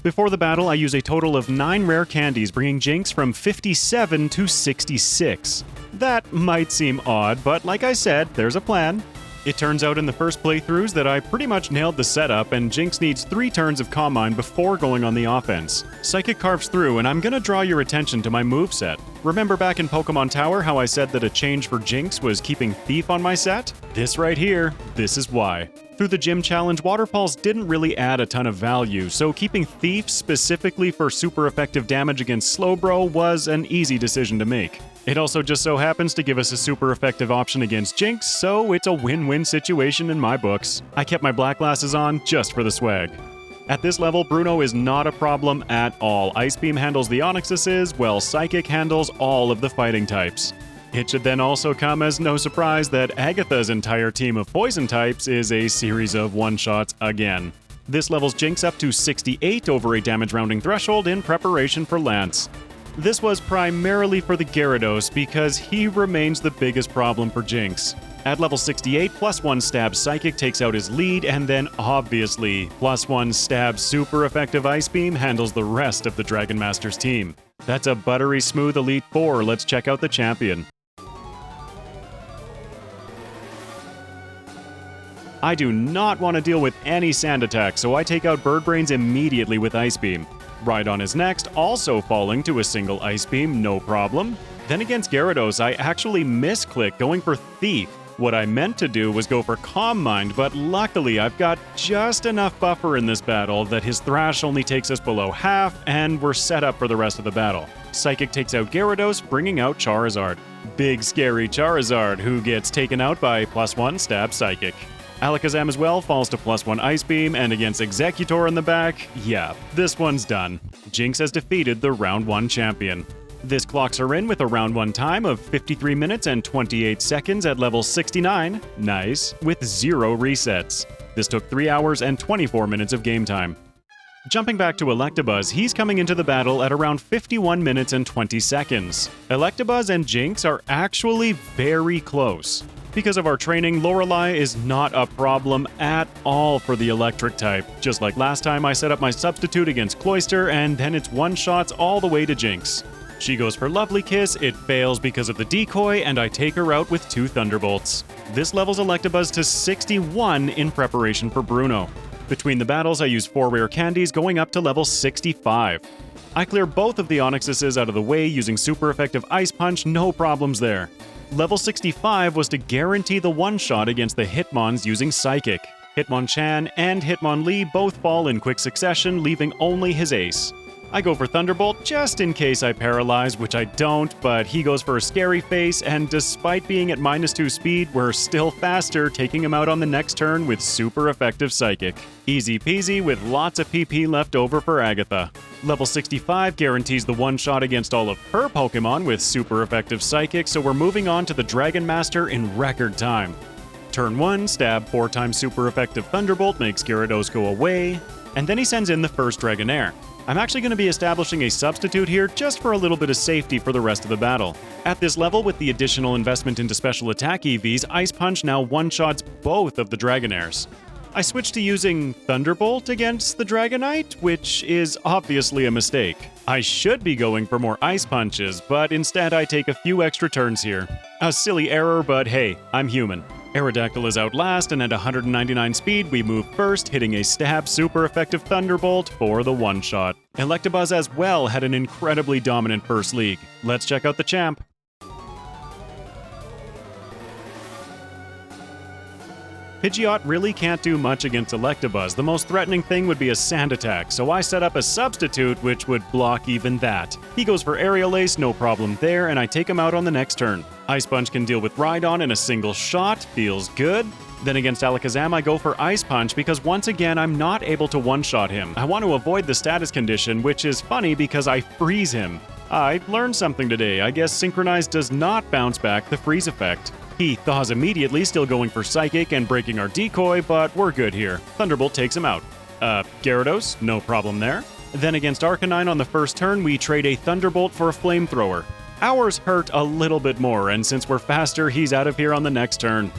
Before the battle, I use a total of 9 rare candies, bringing Jynx from 57 to 66. That might seem odd, but like I said, there's a plan. It turns out in the first playthroughs that I pretty much nailed the setup, and Jynx needs 3 turns of Calm Mind before going on the offense. Psychic carves through, and I'm gonna draw your attention to my moveset. Remember back in Pokemon Tower how I said that a change for Jynx was keeping Thief on my set? This right here, this is why. Through the gym challenge, Water Pulse didn't really add a ton of value, so keeping Thief specifically for super effective damage against Slowbro was an easy decision to make. It also just so happens to give us a super effective option against Jynx, so it's a win-win situation in my books. I kept my black glasses on just for the swag. At this level, Bruno is not a problem at all. Ice Beam handles the Onyxuses, while Psychic handles all of the fighting types. It should then also come as no surprise that Agatha's entire team of poison types is a series of one-shots again. This levels Jynx up to 68 over a damage rounding threshold in preparation for Lance. This was primarily for the Gyarados because he remains the biggest problem for Jynx. At level 68, +1 stab Psychic takes out his lead, and then obviously, +1 stab super effective Ice Beam handles the rest of the Dragon Master's team. That's a buttery smooth Elite Four. Let's check out the champion. I do not want to deal with any sand attack, so I take out Bird Brains immediately with Ice Beam. Rhydon is next, also falling to a single Ice Beam, no problem. Then against Gyarados, I actually misclick going for Thief. What I meant to do was go for Calm Mind, but luckily I've got just enough buffer in this battle that his Thrash only takes us below half, and we're set up for the rest of the battle. Psychic takes out Gyarados, bringing out Charizard. Big scary Charizard, who gets taken out by +1 stab Psychic. Alakazam as well falls to +1 Ice Beam, and against Exeggutor in the back, yeah, this one's done. Jynx has defeated the Round 1 champion. This clocks her in with a Round 1 time of 53 minutes and 28 seconds at level 69, nice, with 0 resets. This took 3 hours and 24 minutes of game time. Jumping back to Electabuzz, he's coming into the battle at around 51 minutes and 20 seconds. Electabuzz and Jynx are actually very close. Because of our training, Lorelei is not a problem at all for the electric type. Just like last time, I set up my substitute against Cloyster, and then it's one-shots all the way to Jynx. She goes for Lovely Kiss, it fails because of the decoy, and I take her out with 2 Thunderbolts. This levels Electabuzz to 61 in preparation for Bruno. Between the battles, I use 4 rare candies, going up to level 65. I clear both of the Onyxuses out of the way using super effective Ice Punch, no problems there. Level 65 was to guarantee the one-shot against the Hitmons using Psychic. Hitmonchan and Hitmonlee both fall in quick succession, leaving only his ace. I go for Thunderbolt just in case I paralyze, which I don't, but he goes for a Scary Face, and despite being at -2 speed, we're still faster, taking him out on the next turn with super effective Psychic. Easy peasy with lots of PP left over for Agatha. Level 65 guarantees the one-shot against all of her Pokemon with super effective Psychic, so we're moving on to the Dragon Master in record time. Turn 1, stab 4 times super effective Thunderbolt makes Gyarados go away, and then he sends in the first Dragonair. I'm actually going to be establishing a substitute here just for a little bit of safety for the rest of the battle. At this level, with the additional investment into special attack EVs, Ice Punch now one-shots both of the Dragonairs. I switched to using Thunderbolt against the Dragonite, which is obviously a mistake. I should be going for more Ice Punches, but instead I take a few extra turns here. A silly error, but hey, I'm human. Aerodactyl is out last, and at 199 speed, we move first, hitting a stab super effective Thunderbolt for the one-shot. Electabuzz as well had an incredibly dominant first league. Let's check out the champ. Pidgeot really can't do much against Electabuzz. The most threatening thing would be a sand attack, so I set up a substitute which would block even that. He goes for Aerial Ace, no problem there, and I take him out on the next turn. Ice Punch can deal with Rhydon in a single shot, feels good. Then against Alakazam, I go for Ice Punch because once again, I'm not able to one-shot him. I want to avoid the status condition, which is funny because I freeze him. I learned something today. I guess Synchronize does not bounce back the freeze effect. He thaws immediately, still going for Psychic and breaking our decoy, but we're good here. Thunderbolt takes him out. Gyarados, no problem there. Then against Arcanine on the first turn, we trade a Thunderbolt for a Flamethrower. Ours hurt a little bit more, and since we're faster, he's out of here on the next turn.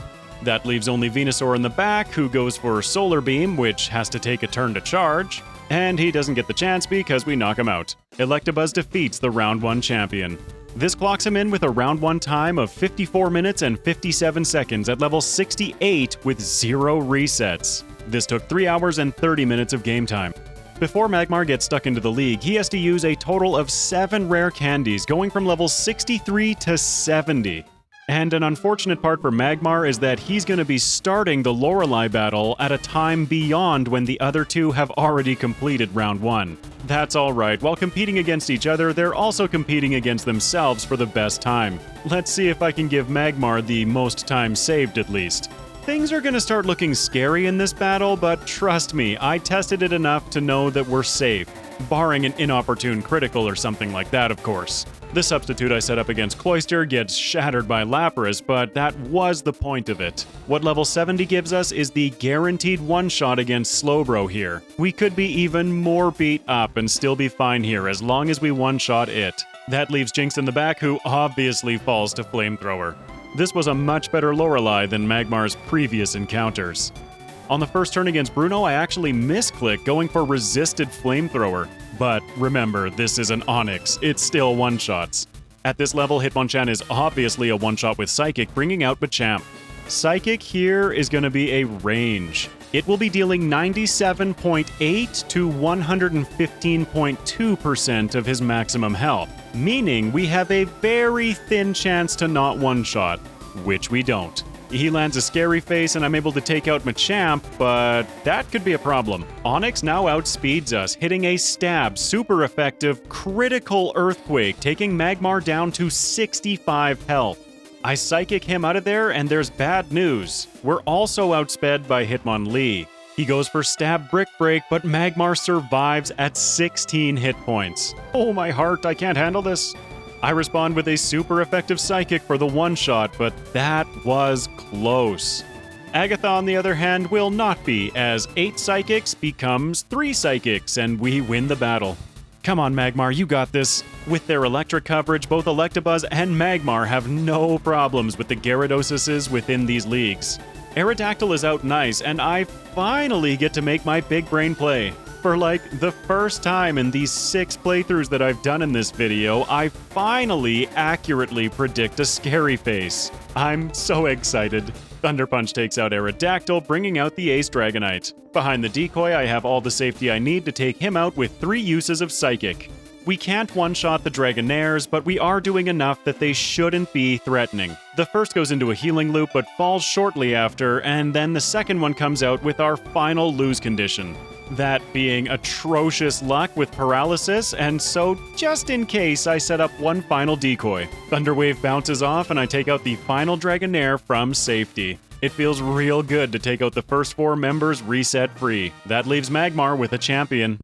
That leaves only Venusaur in the back, who goes for Solar Beam, which has to take a turn to charge, and he doesn't get the chance because we knock him out. Electabuzz defeats the Round 1 champion. This clocks him in with a round 1 time of 54 minutes and 57 seconds at level 68 with 0 resets. This took 3 hours and 30 minutes of game time. Before Magmar gets stuck into the league, he has to use a total of 7 rare candies, going from level 63 to 70. And an unfortunate part for Magmar is that he's going to be starting the Lorelei battle at a time beyond when the other two have already completed round 1. That's alright, while competing against each other, they're also competing against themselves for the best time. Let's see if I can give Magmar the most time saved at least. Things are going to start looking scary in this battle, but trust me, I tested it enough to know that we're safe. Barring an inopportune critical or something like that, of course. The substitute I set up against Cloyster gets shattered by Lapras, but that was the point of it. What level 70 gives us is the guaranteed one-shot against Slowbro here. We could be even more beat up and still be fine here as long as we one-shot it. That leaves Jynx in the back, who obviously falls to Flamethrower. This was a much better Lorelei than Magmar's previous encounters. On the first turn against Bruno, I actually misclicked going for Resisted Flamethrower. But remember, this is an Onix, it's still one-shots. At this level, Hitmonchan is obviously a one-shot with Psychic, bringing out Machamp. Psychic here is going to be a range. It will be dealing 97.8 to 115.2% of his maximum health, meaning we have a very thin chance to not one-shot, which we don't. He lands a Scary Face and I'm able to take out Machamp, but that could be a problem. Onix now outspeeds us, hitting a stab, super effective, critical Earthquake, taking Magmar down to 65 health. I Psychic him out of there, and there's bad news. We're also outsped by Hitmonlee. He goes for Stab Brick Break, but Magmar survives at 16 hit points. Oh my heart, I can't handle this. I respond with a super effective Psychic for the one-shot, but that was close. Agatha, on the other hand, will not be, as 8 Psychics becomes 3 Psychics, and we win the battle. Come on, Magmar, you got this. With their electric coverage, both Electabuzz and Magmar have no problems with the Gyarados within these leagues. Aerodactyl is out nice, and I finally get to make my big brain play. For like the first time in these 6 playthroughs that I've done in this video, I finally accurately predict a Scary Face. I'm so excited. Thunder Punch takes out Aerodactyl, bringing out the Ace Dragonite. Behind the decoy, I have all the safety I need to take him out with 3 uses of Psychic. We can't one-shot the Dragonairs, but we are doing enough that they shouldn't be threatening. The first goes into a healing loop but falls shortly after, and then the second one comes out with our final lose condition. That being atrocious luck with paralysis, and so just in case I set up one final decoy. Thunderwave bounces off and I take out the final Dragonair from safety. It feels real good to take out the first 4 members reset free. That leaves Magmar with a champion.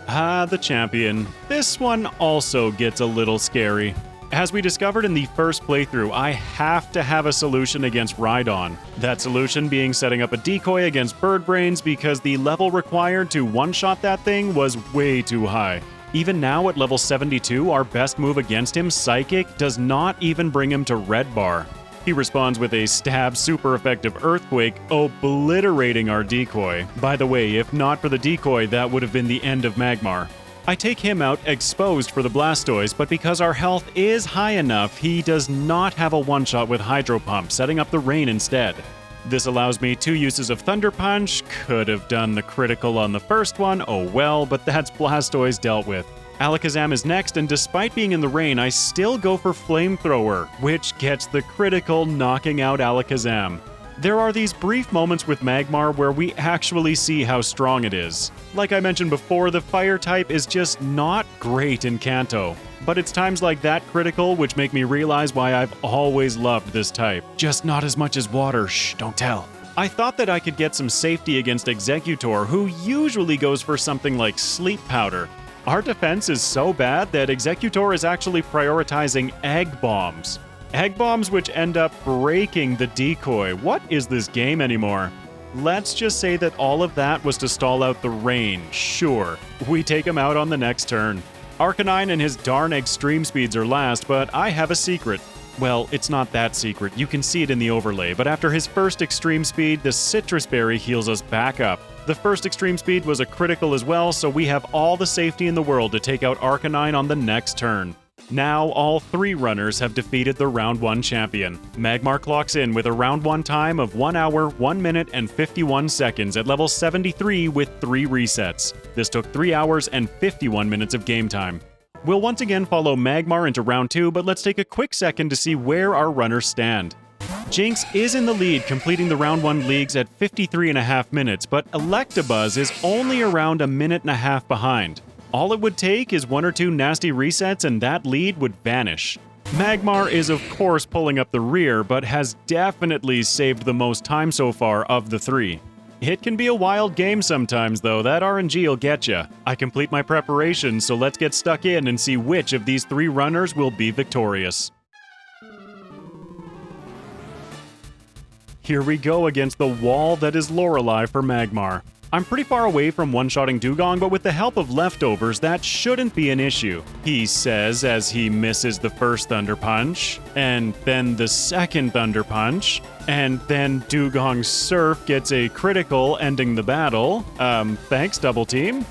Ah, the champion. This one also gets a little scary. As we discovered in the first playthrough, I have to have a solution against Rhydon. That solution being setting up a decoy against Bird Brains because the level required to one-shot that thing was way too high. Even now at level 72, our best move against him, Psychic, does not even bring him to Red Bar. He responds with a stab super effective Earthquake, obliterating our decoy. By the way, if not for the decoy, that would have been the end of Magmar. I take him out exposed for the Blastoise, but because our health is high enough, he does not have a one-shot with Hydro Pump, setting up the Rain instead. This allows me 2 uses of Thunder Punch. Could have done the critical on the first one, oh well, but that's Blastoise dealt with. Alakazam is next, and despite being in the rain, I still go for Flamethrower, which gets the critical, knocking out Alakazam. There are these brief moments with Magmar where we actually see how strong it is. Like I mentioned before, the fire type is just not great in Kanto. But it's times like that critical which make me realize why I've always loved this type. Just not as much as water, shh, don't tell. I thought that I could get some safety against Exeggutor, who usually goes for something like Sleep Powder. Our defense is so bad that Exeggutor is actually prioritizing Egg Bombs. Egg Bombs which end up breaking the decoy. What is this game anymore? Let's just say that all of that was to stall out the rain. Sure, we take him out on the next turn. Arcanine and his darn extreme speeds are last, but I have a secret. Well, it's not that secret. You can see it in the overlay, but after his first extreme speed, the Citrus Berry heals us back up. The first Extreme Speed was a critical as well, so we have all the safety in the world to take out Arcanine on the next turn. Now, all 3 runners have defeated the Round 1 champion. Magmar clocks in with a Round 1 time of 1 hour, 1 minute, and 51 seconds at level 73 with 3 resets. This took 3 hours and 51 minutes of game time. We'll once again follow Magmar into Round 2, but let's take a quick second to see where our runners stand. Jynx is in the lead, completing the Round 1 leagues at 53.5 minutes, but Electabuzz is only around a minute and a half behind. All it would take is 1 or 2 nasty resets and that lead would vanish. Magmar is of course pulling up the rear, but has definitely saved the most time so far of the 3. It can be a wild game sometimes though, that RNG will get ya. I complete my preparations, so let's get stuck in and see which of these 3 runners will be victorious. Here we go against the wall that is Lorelei for Magmar. I'm pretty far away from one-shotting Dugong, but with the help of leftovers, that shouldn't be an issue, he says as he misses the first Thunder Punch, and then the second Thunder Punch, and then Dugong's Surf gets a critical, ending the battle. Thanks, Double Team.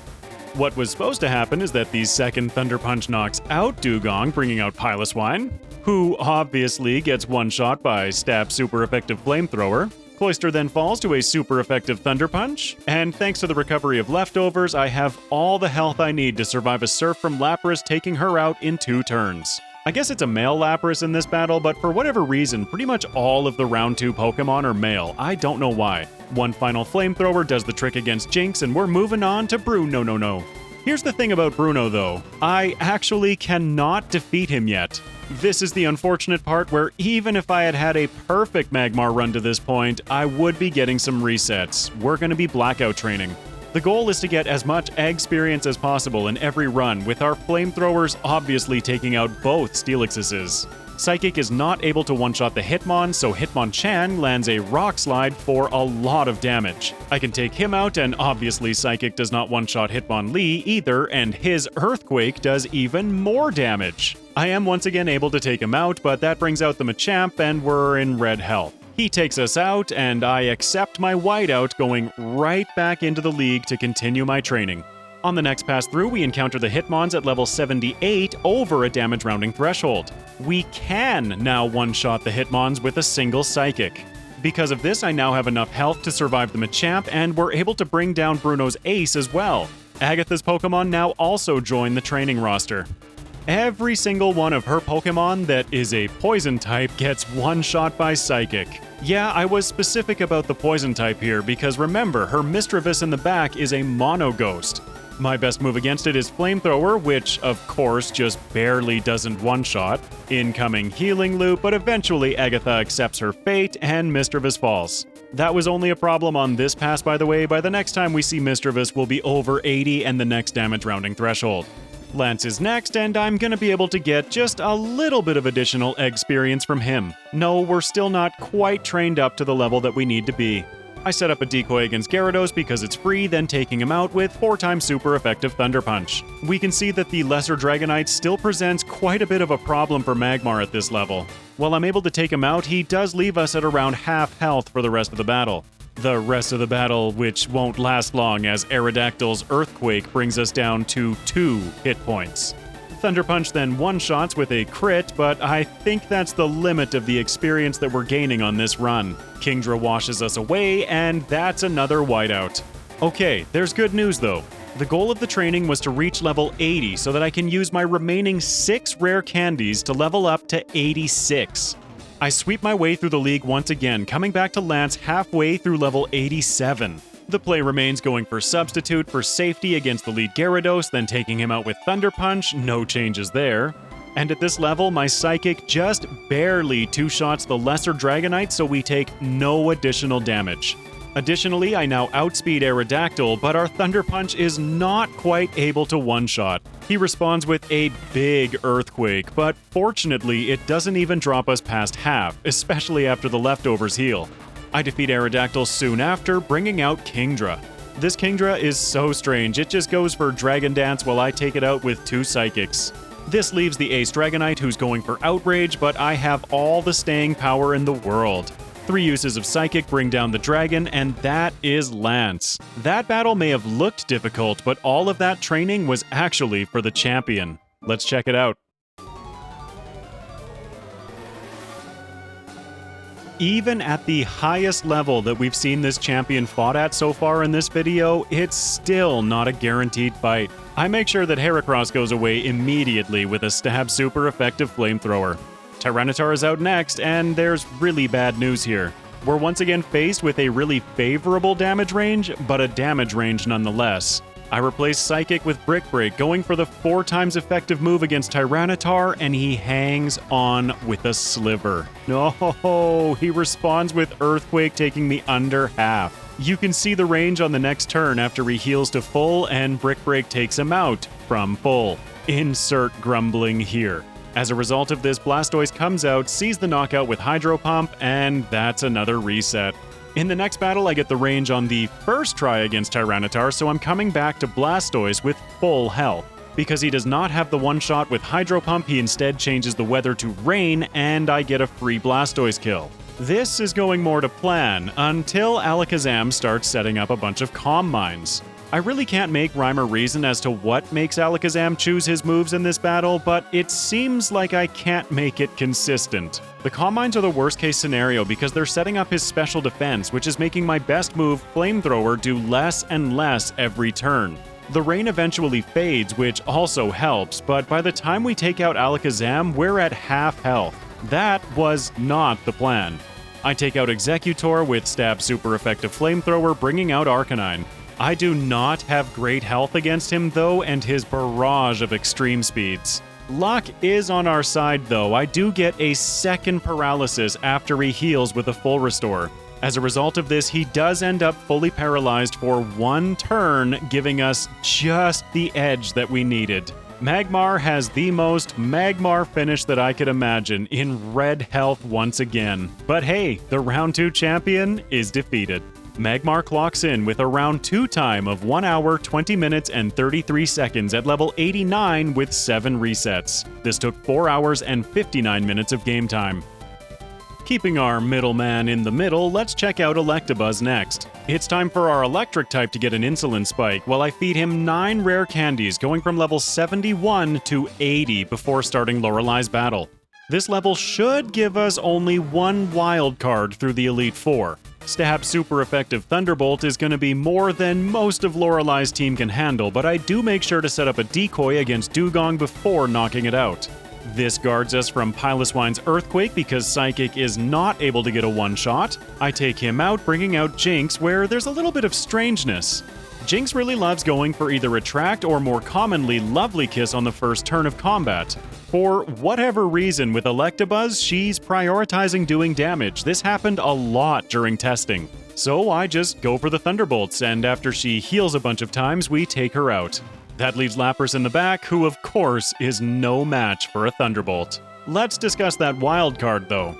What was supposed to happen is that the second Thunder Punch knocks out Dugong, bringing out Piloswine, who obviously gets one-shot by Stab's super effective Flamethrower. Cloyster then falls to a super effective Thunder Punch, and thanks to the recovery of leftovers, I have all the health I need to survive a Surf from Lapras, taking her out in 2 turns. I guess it's a male Lapras in this battle, but for whatever reason, pretty much all of the Round 2 Pokemon are male. I don't know why. One final Flamethrower does the trick against Jynx, and we're moving on to Bruno. Here's the thing about Bruno though, I actually cannot defeat him yet. This is the unfortunate part where even if I had had a perfect Magmar run to this point, I would be getting some resets. We're going to be blackout training. The goal is to get as much experience as possible in every run, with our Flamethrowers obviously taking out both Steelixes. Psychic is not able to one-shot the Hitmon, so Hitmonchan lands a Rock Slide for a lot of damage. I can take him out, and obviously Psychic does not one-shot Hitmonlee either, and his Earthquake does even more damage. I am once again able to take him out, but that brings out the Machamp, and we're in red health. He takes us out, and I accept my whiteout, going right back into the league to continue my training. On the next pass through, we encounter the Hitmons at level 78 over a damage rounding threshold. We can now one-shot the Hitmons with a single Psychic. Because of this, I now have enough health to survive the Machamp, and we're able to bring down Bruno's ace as well. Agatha's Pokemon now also join the training roster. Every single one of her Pokemon that is a Poison type gets one-shot by Psychic. Yeah, I was specific about the Poison type here, because remember, her Misdreavus in the back is a Mono Ghost. My best move against it is Flamethrower, which, of course, just barely doesn't one-shot. Incoming Healing Loop, but eventually Agatha accepts her fate and Misdreavus falls. That was only a problem on this pass, by the way. By the next time we see Misdreavus, we'll be over 80 and the next damage rounding threshold. Lance is next, and I'm gonna be able to get just a little bit of additional experience from him. No, we're still not quite trained up to the level that we need to be. I set up a decoy against Gyarados because it's free, then taking him out with 4x super effective Thunder Punch. We can see that the Lesser Dragonite still presents quite a bit of a problem for Magmar at this level. While I'm able to take him out, he does leave us at around half health for the rest of the battle. The rest of the battle, which won't last long, as Aerodactyl's Earthquake brings us down to 2 hit points. Thunder Punch then one-shots with a crit, but I think that's the limit of the experience that we're gaining on this run. Kingdra washes us away, and that's another whiteout. Okay, there's good news though. The goal of the training was to reach level 80 so that I can use my remaining 6 rare candies to level up to 86. I sweep my way through the league once again, coming back to Lance halfway through level 87. The play remains going for Substitute for safety against the lead Gyarados, then taking him out with Thunder Punch, no changes there. And at this level, my Psychic just barely two-shots the Lesser Dragonite, so we take no additional damage. Additionally, I now outspeed Aerodactyl, but our Thunder Punch is not quite able to one-shot. He responds with a big Earthquake, but fortunately, it doesn't even drop us past half, especially after the leftovers heal. I defeat Aerodactyl soon after, bringing out Kingdra. This Kingdra is so strange, it just goes for Dragon Dance while I take it out with 2 Psychics. This leaves the Ace Dragonite, who's going for Outrage, but I have all the staying power in the world. 3 uses of Psychic bring down the dragon, and that is Lance. That battle may have looked difficult, but all of that training was actually for the champion. Let's check it out. Even at the highest level that we've seen this champion fought at so far in this video, it's still not a guaranteed fight. I make sure that Heracross goes away immediately with a stab super effective flamethrower. Tyranitar is out next, and there's really bad news here. We're once again faced with a really favorable damage range, but a damage range nonetheless. I replace Psychic with Brick Break, going for the 4 times effective move against Tyranitar, and he hangs on with a sliver. No, he responds with Earthquake, taking me under half. You can see the range on the next turn after he heals to full, and Brick Break takes him out from full. Insert grumbling here. As a result of this, Blastoise comes out, sees the knockout with Hydro Pump, and that's another reset. In the next battle, I get the range on the first try against Tyranitar, so I'm coming back to Blastoise with full health. Because he does not have the one-shot with Hydro Pump, he instead changes the weather to rain, and I get a free Blastoise kill. This is going more to plan, until Alakazam starts setting up a bunch of Calm Mines. I really can't make rhyme or reason as to what makes Alakazam choose his moves in this battle, but it seems like I can't make it consistent. The Calm Mines are the worst case scenario because they're setting up his special defense, which is making my best move, Flamethrower, do less and less every turn. The rain eventually fades, which also helps, but by the time we take out Alakazam, we're at half health. That was not the plan. I take out Executor with Stab Super Effective Flamethrower, bringing out Arcanine. I do not have great health against him though, and his barrage of extreme speeds. Luck is on our side though. I do get a second paralysis after he heals with a full restore. As a result of this, he does end up fully paralyzed for 1 turn, giving us just the edge that we needed. Magmar has the most Magmar finish that I could imagine, in red health once again. But hey, the round 2 champion is defeated. Magmar clocks in with a round 2 time of 1 hour, 20 minutes, and 33 seconds at level 89 with 7 resets. This took 4 hours and 59 minutes of game time. Keeping our middleman in the middle, let's check out Electabuzz next. It's time for our electric type to get an insulin spike, while I feed him 9 rare candies, going from level 71 to 80 before starting Lorelei's battle. This level should give us only 1 wild card through the Elite Four. Stab Super Effective Thunderbolt is going to be more than most of Lorelei's team can handle, but I do make sure to set up a decoy against Dugong before knocking it out. This guards us from Piloswine's Earthquake because Psychic is not able to get a one-shot. I take him out, bringing out Jynx, where there's a little bit of strangeness. Jynx really loves going for either Attract or more commonly Lovely Kiss on the first turn of combat. For whatever reason with Electabuzz, she's prioritizing doing damage. This happened a lot during testing. So I just go for the Thunderbolts, and after she heals a bunch of times, we take her out. That leaves Lapras in the back, who of course is no match for a Thunderbolt. Let's discuss that wild card though.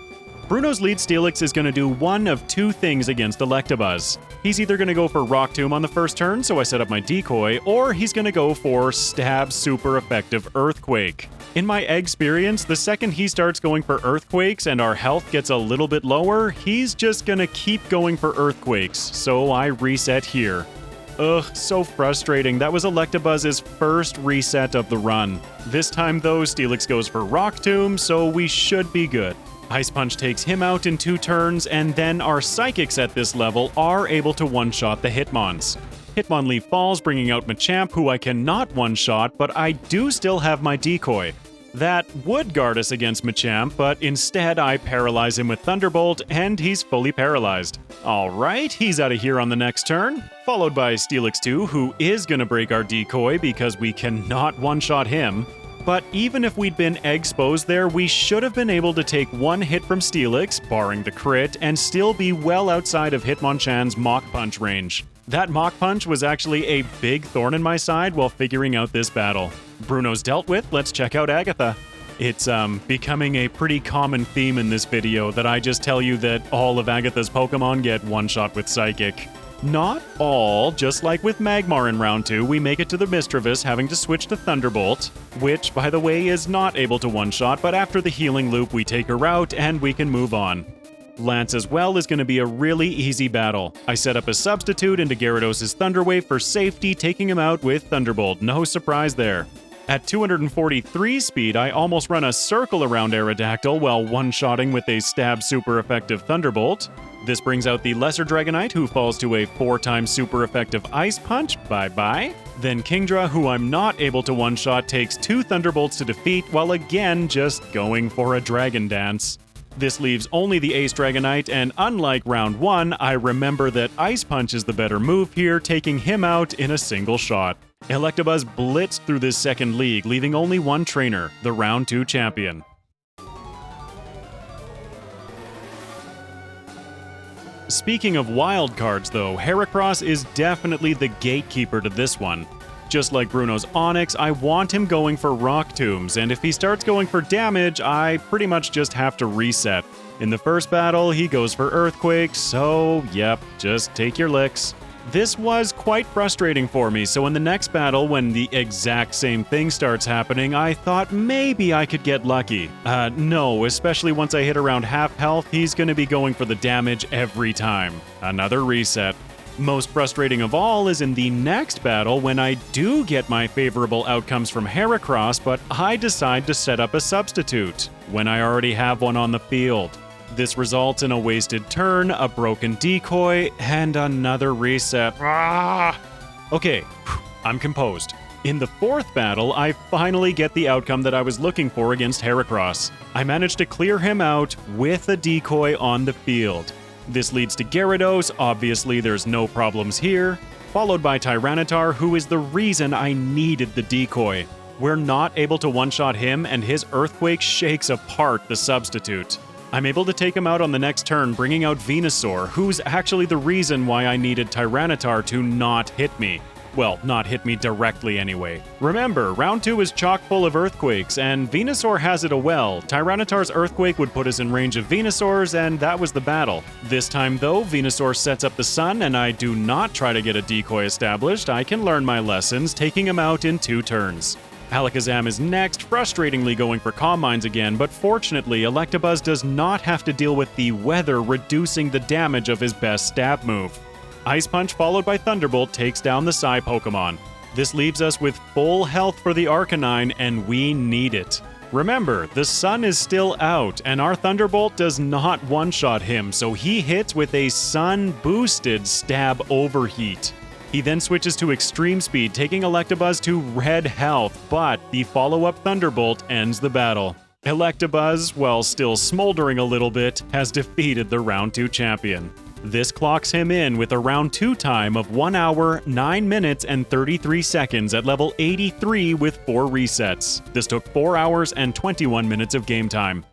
Bruno's lead Steelix is going to do one of 2 things against Electabuzz. He's either going to go for Rock Tomb on the first turn, so I set up my decoy, or he's going to go for Stab Super Effective Earthquake. In my experience, the second he starts going for Earthquakes and our health gets a little bit lower, he's just going to keep going for Earthquakes, so I reset here. Ugh, so frustrating. That was Electabuzz's first reset of the run. This time though, Steelix goes for Rock Tomb, so we should be good. Ice Punch takes him out in 2 turns, and then our Psychics at this level are able to one-shot the Hitmons. Hitmonlee falls, bringing out Machamp, who I cannot one-shot, but I do still have my decoy. That would guard us against Machamp, but instead I paralyze him with Thunderbolt, and he's fully paralyzed. Alright, he's out of here on the next turn, followed by Steelix 2, who is gonna break our decoy because we cannot one-shot him. But even if we'd been exposed there, we should have been able to take 1 hit from Steelix, barring the crit, and still be well outside of Hitmonchan's Mach Punch range. That Mach Punch was actually a big thorn in my side while figuring out this battle. Bruno's dealt with, let's check out Agatha. It's becoming a pretty common theme in this video that I just tell you that all of Agatha's Pokemon get one-shot with Psychic. Not all, just like with Magmar in round 2, we make it to the Misdreavus having to switch to Thunderbolt, which, by the way, is not able to one-shot, but after the healing loop we take her out and we can move on. Lance as well is going to be a really easy battle. I set up a substitute into Gyarados' Thunder Wave for safety, taking him out with Thunderbolt. No surprise there. At 243 speed, I almost run a circle around Aerodactyl while one-shotting with a stab super effective Thunderbolt. This brings out the Lesser Dragonite, who falls to a 4-time super effective Ice Punch. Bye-bye. Then Kingdra, who I'm not able to one-shot, takes 2 Thunderbolts to defeat, while again just going for a Dragon Dance. This leaves only the Ace Dragonite, and unlike round 1, I remember that Ice Punch is the better move here, taking him out in a single shot. Electabuzz blitzed through this second league, leaving only one trainer, the round 2 champion. Speaking of wild cards though, Heracross is definitely the gatekeeper to this one. Just like Bruno's Onix, I want him going for Rock Tombs, and if he starts going for damage, I pretty much just have to reset. In the first battle, he goes for Earthquake, so yep, just take your licks. This was quite frustrating for me, so in the next battle, when the exact same thing starts happening, I thought maybe I could get lucky. No, especially once I hit around half health, he's gonna be going for the damage every time. Another reset. Most frustrating of all is in the next battle when I do get my favorable outcomes from Heracross, but I decide to set up a substitute when I already have one on the field. This results in a wasted turn, a broken decoy, and another reset. Okay, I'm composed. In the fourth battle, I finally get the outcome that I was looking for against Heracross. I managed to clear him out with a decoy on the field. This leads to Gyarados, obviously there's no problems here, followed by Tyranitar, who is the reason I needed the decoy. We're not able to one-shot him, and his Earthquake shakes apart the substitute. I'm able to take him out on the next turn, bringing out Venusaur, who's actually the reason why I needed Tyranitar to not hit me. Well, not hit me directly anyway. Remember, round 2 is chock full of Earthquakes, and Venusaur has it a well. Tyranitar's Earthquake would put us in range of Venusaur's, and that was the battle. This time though, Venusaur sets up the sun, and I do not try to get a decoy established. I can learn my lessons, taking him out in 2 turns. Alakazam is next, frustratingly going for Calm Minds again, but fortunately, Electabuzz does not have to deal with the weather reducing the damage of his best stab move. Ice Punch followed by Thunderbolt takes down the Psy Pokémon. This leaves us with full health for the Arcanine, and we need it. Remember, the sun is still out, and our Thunderbolt does not one-shot him, so he hits with a sun-boosted Stab Overheat. He then switches to Extreme Speed, taking Electabuzz to red health, but the follow-up Thunderbolt ends the battle. Electabuzz, while still smoldering a little bit, has defeated the round 2 champion. This clocks him in with a round 2 time of 1 hour, 9 minutes, and 33 seconds at level 83 with 4 resets. This took 4 hours and 21 minutes of game time.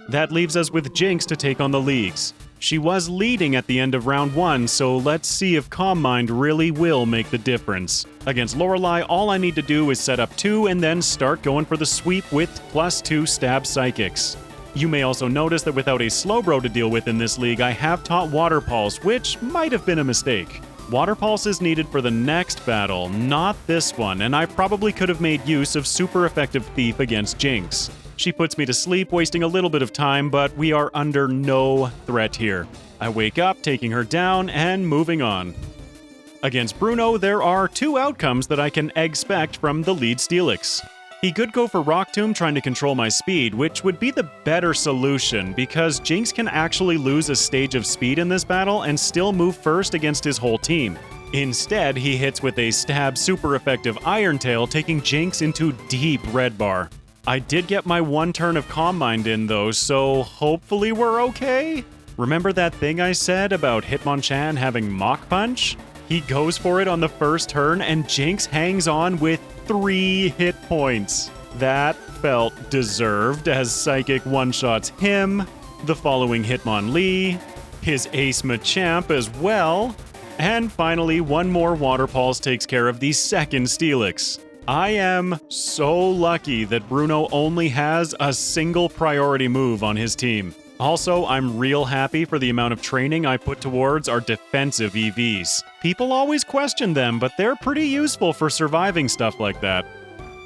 That leaves us with Jynx to take on the leagues. She was leading at the end of round 1, so let's see if Calm Mind really will make the difference. Against Lorelei, all I need to do is set up 2 and then start going for the sweep with +2 stab psychics. You may also notice that without a Slowbro to deal with in this league, I have taught Water Pulse, which might have been a mistake. Water Pulse is needed for the next battle, not this one, and I probably could have made use of super effective Thief against Jynx. She puts me to sleep, wasting a little bit of time, but we are under no threat here. I wake up, taking her down, and moving on. Against Bruno, there are 2 outcomes that I can expect from the lead Steelix. He could go for Rock Tomb trying to control my speed, which would be the better solution, because Jynx can actually lose a stage of speed in this battle and still move first against his whole team. Instead, he hits with a stab super effective Iron Tail, taking Jynx into deep red bar. I did get my 1 turn of Calm Mind in though, so hopefully we're okay? Remember that thing I said about Hitmonchan having Mach Punch? He goes for it on the first turn, and Jynx hangs on with 3 hit points. That felt deserved, as Psychic one-shots him, the following Hitmonlee, his Ace Machamp as well, and finally, 1 more Water Pulse takes care of the second Steelix. I am so lucky that Bruno only has a single priority move on his team. Also, I'm real happy for the amount of training I put towards our defensive EVs. People always question them, but they're pretty useful for surviving stuff like that.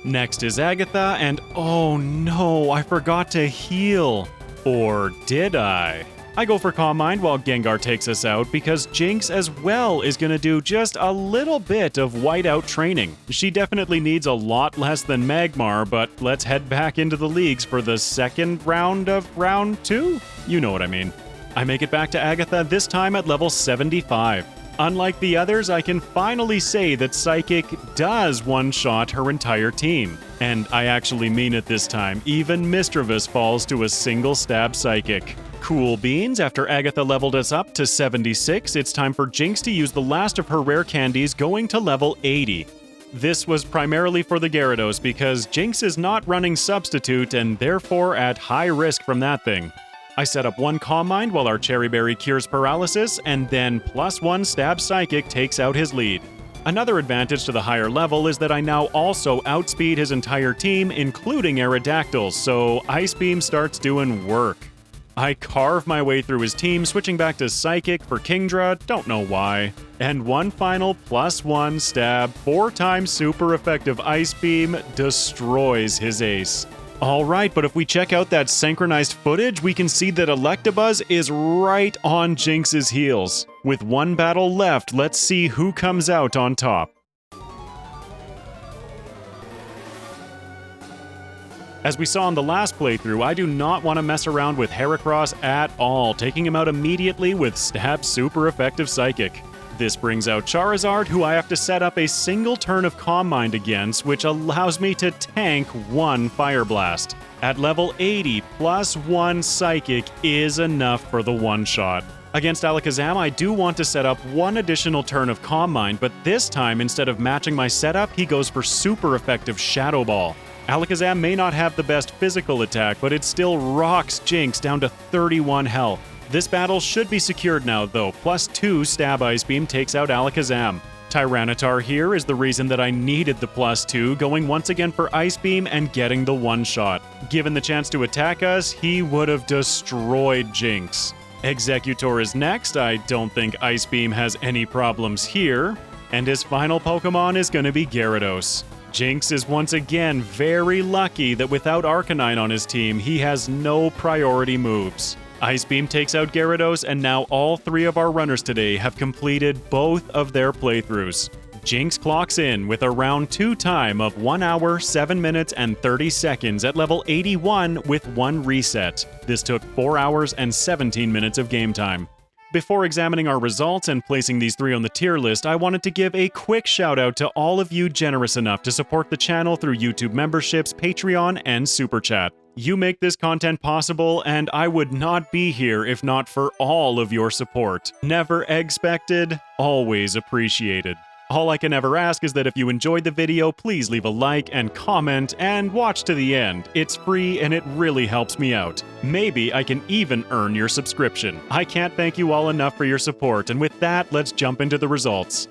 Next is Agatha, and oh no, I forgot to heal. Or did I? I go for Calm Mind while Gengar takes us out because Jynx as well is going to do just a little bit of whiteout training. She definitely needs a lot less than Magmar, but let's head back into the leagues for the second round of round 2? You know what I mean. I make it back to Agatha, this time at level 75. Unlike the others, I can finally say that Psychic does one-shot her entire team. And I actually mean it this time. Even Misdreavus falls to a single stab Psychic. Cool beans, after Agatha leveled us up to 76, it's time for Jynx to use the last of her rare candies, going to level 80. This was primarily for the Gyarados because Jynx is not running Substitute and therefore at high risk from that thing. I set up one Calm Mind while our Cherry Berry cures paralysis, and then +1 stab Psychic takes out his lead. Another advantage to the higher level is that I now also outspeed his entire team, including Aerodactyls, so Ice Beam starts doing work. I carve my way through his team, switching back to Psychic for Kingdra, don't know why. And one final +1 stab, 4 times super effective Ice Beam, destroys his ace. Alright, but if we check out that synchronized footage, we can see that Electabuzz is right on Jynx's heels. With one battle left, let's see who comes out on top. As we saw in the last playthrough, I do not want to mess around with Heracross at all, taking him out immediately with Stab super effective Psychic. This brings out Charizard, who I have to set up a single turn of Calm Mind against, which allows me to tank one Fire Blast. At level 80, +1 Psychic is enough for the one-shot. Against Alakazam, I do want to set up one additional turn of Calm Mind, but this time, instead of matching my setup, he goes for super effective Shadow Ball. Alakazam may not have the best physical attack, but it still rocks Jynx down to 31 health. This battle should be secured now, though. +2 Stab Ice Beam takes out Alakazam. Tyranitar here is the reason that I needed the +2, going once again for Ice Beam and getting the one-shot. Given the chance to attack us, he would have destroyed Jynx. Executor is next. I don't think Ice Beam has any problems here. And his final Pokemon is going to be Gyarados. Jynx is once again very lucky that without Arcanine on his team, he has no priority moves. Ice Beam takes out Gyarados, and now all 3 of our runners today have completed both of their playthroughs. Jynx clocks in with a round 2 time of 1 hour, 7 minutes, and 30 seconds at level 81 with 1 reset. This took 4 hours and 17 minutes of game time. Before examining our results and placing these 3 on the tier list, I wanted to give a quick shout out to all of you generous enough to support the channel through YouTube memberships, Patreon, and Super Chat. You make this content possible, and I would not be here if not for all of your support. Never expected, always appreciated. All I can ever ask is that if you enjoyed the video, please leave a like and comment and watch to the end. It's free and it really helps me out. Maybe I can even earn your subscription. I can't thank you all enough for your support, and with that, let's jump into the results.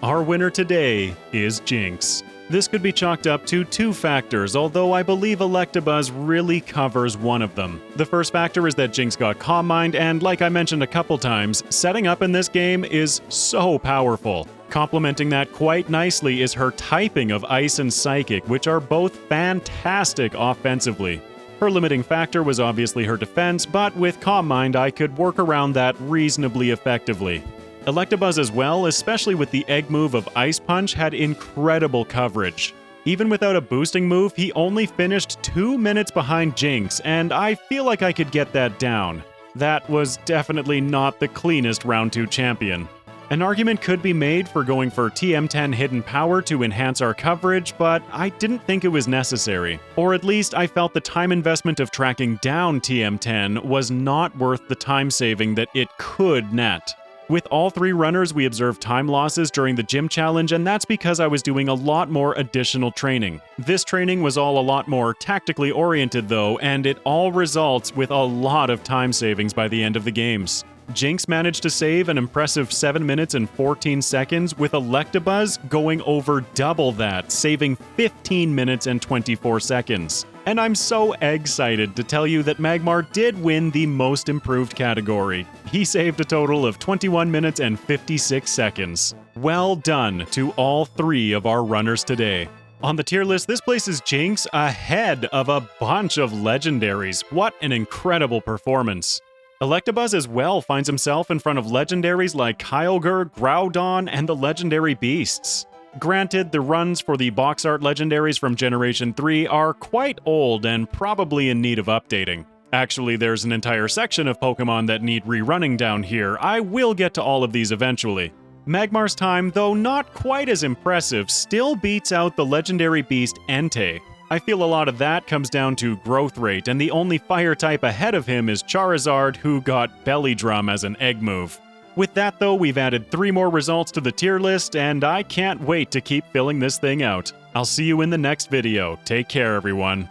Our winner today is Jynx. This could be chalked up to 2 factors, although I believe Electabuzz really covers one of them. The first factor is that Jynx got Calm Mind, and like I mentioned a couple times, setting up in this game is so powerful. Complementing that quite nicely is her typing of Ice and Psychic, which are both fantastic offensively. Her limiting factor was obviously her defense, but with Calm Mind I could work around that reasonably effectively. Electabuzz as well, especially with the egg move of Ice Punch, had incredible coverage. Even without a boosting move, he only finished 2 minutes behind Jynx, and I feel like I could get that down. That was definitely not the cleanest round 2 champion. An argument could be made for going for TM10 Hidden Power to enhance our coverage, but I didn't think it was necessary. Or at least I felt the time investment of tracking down TM10 was not worth the time saving that it could net. With all 3 runners, we observed time losses during the gym challenge, and that's because I was doing a lot more additional training. This training was all a lot more tactically oriented though, and it all results with a lot of time savings by the end of the games. Jynx managed to save an impressive 7 minutes and 14 seconds, with Electabuzz going over double that, saving 15 minutes and 24 seconds. And I'm so excited to tell you that Magmar did win the Most Improved category. He saved a total of 21 minutes and 56 seconds. Well done to all 3 of our runners today. On the tier list, this places Jynx ahead of a bunch of legendaries. What an incredible performance. Electabuzz as well finds himself in front of legendaries like Kyogre, Groudon, and the legendary beasts. Granted, the runs for the box art legendaries from Generation 3 are quite old and probably in need of updating. Actually, there's an entire section of Pokemon that need rerunning down here. I will get to all of these eventually. Magmar's time, though not quite as impressive, still beats out the legendary beast Entei. I feel a lot of that comes down to growth rate, and the only fire type ahead of him is Charizard, who got Belly Drum as an egg move. With that though, we've added 3 more results to the tier list, and I can't wait to keep filling this thing out. I'll see you in the next video. Take care, everyone.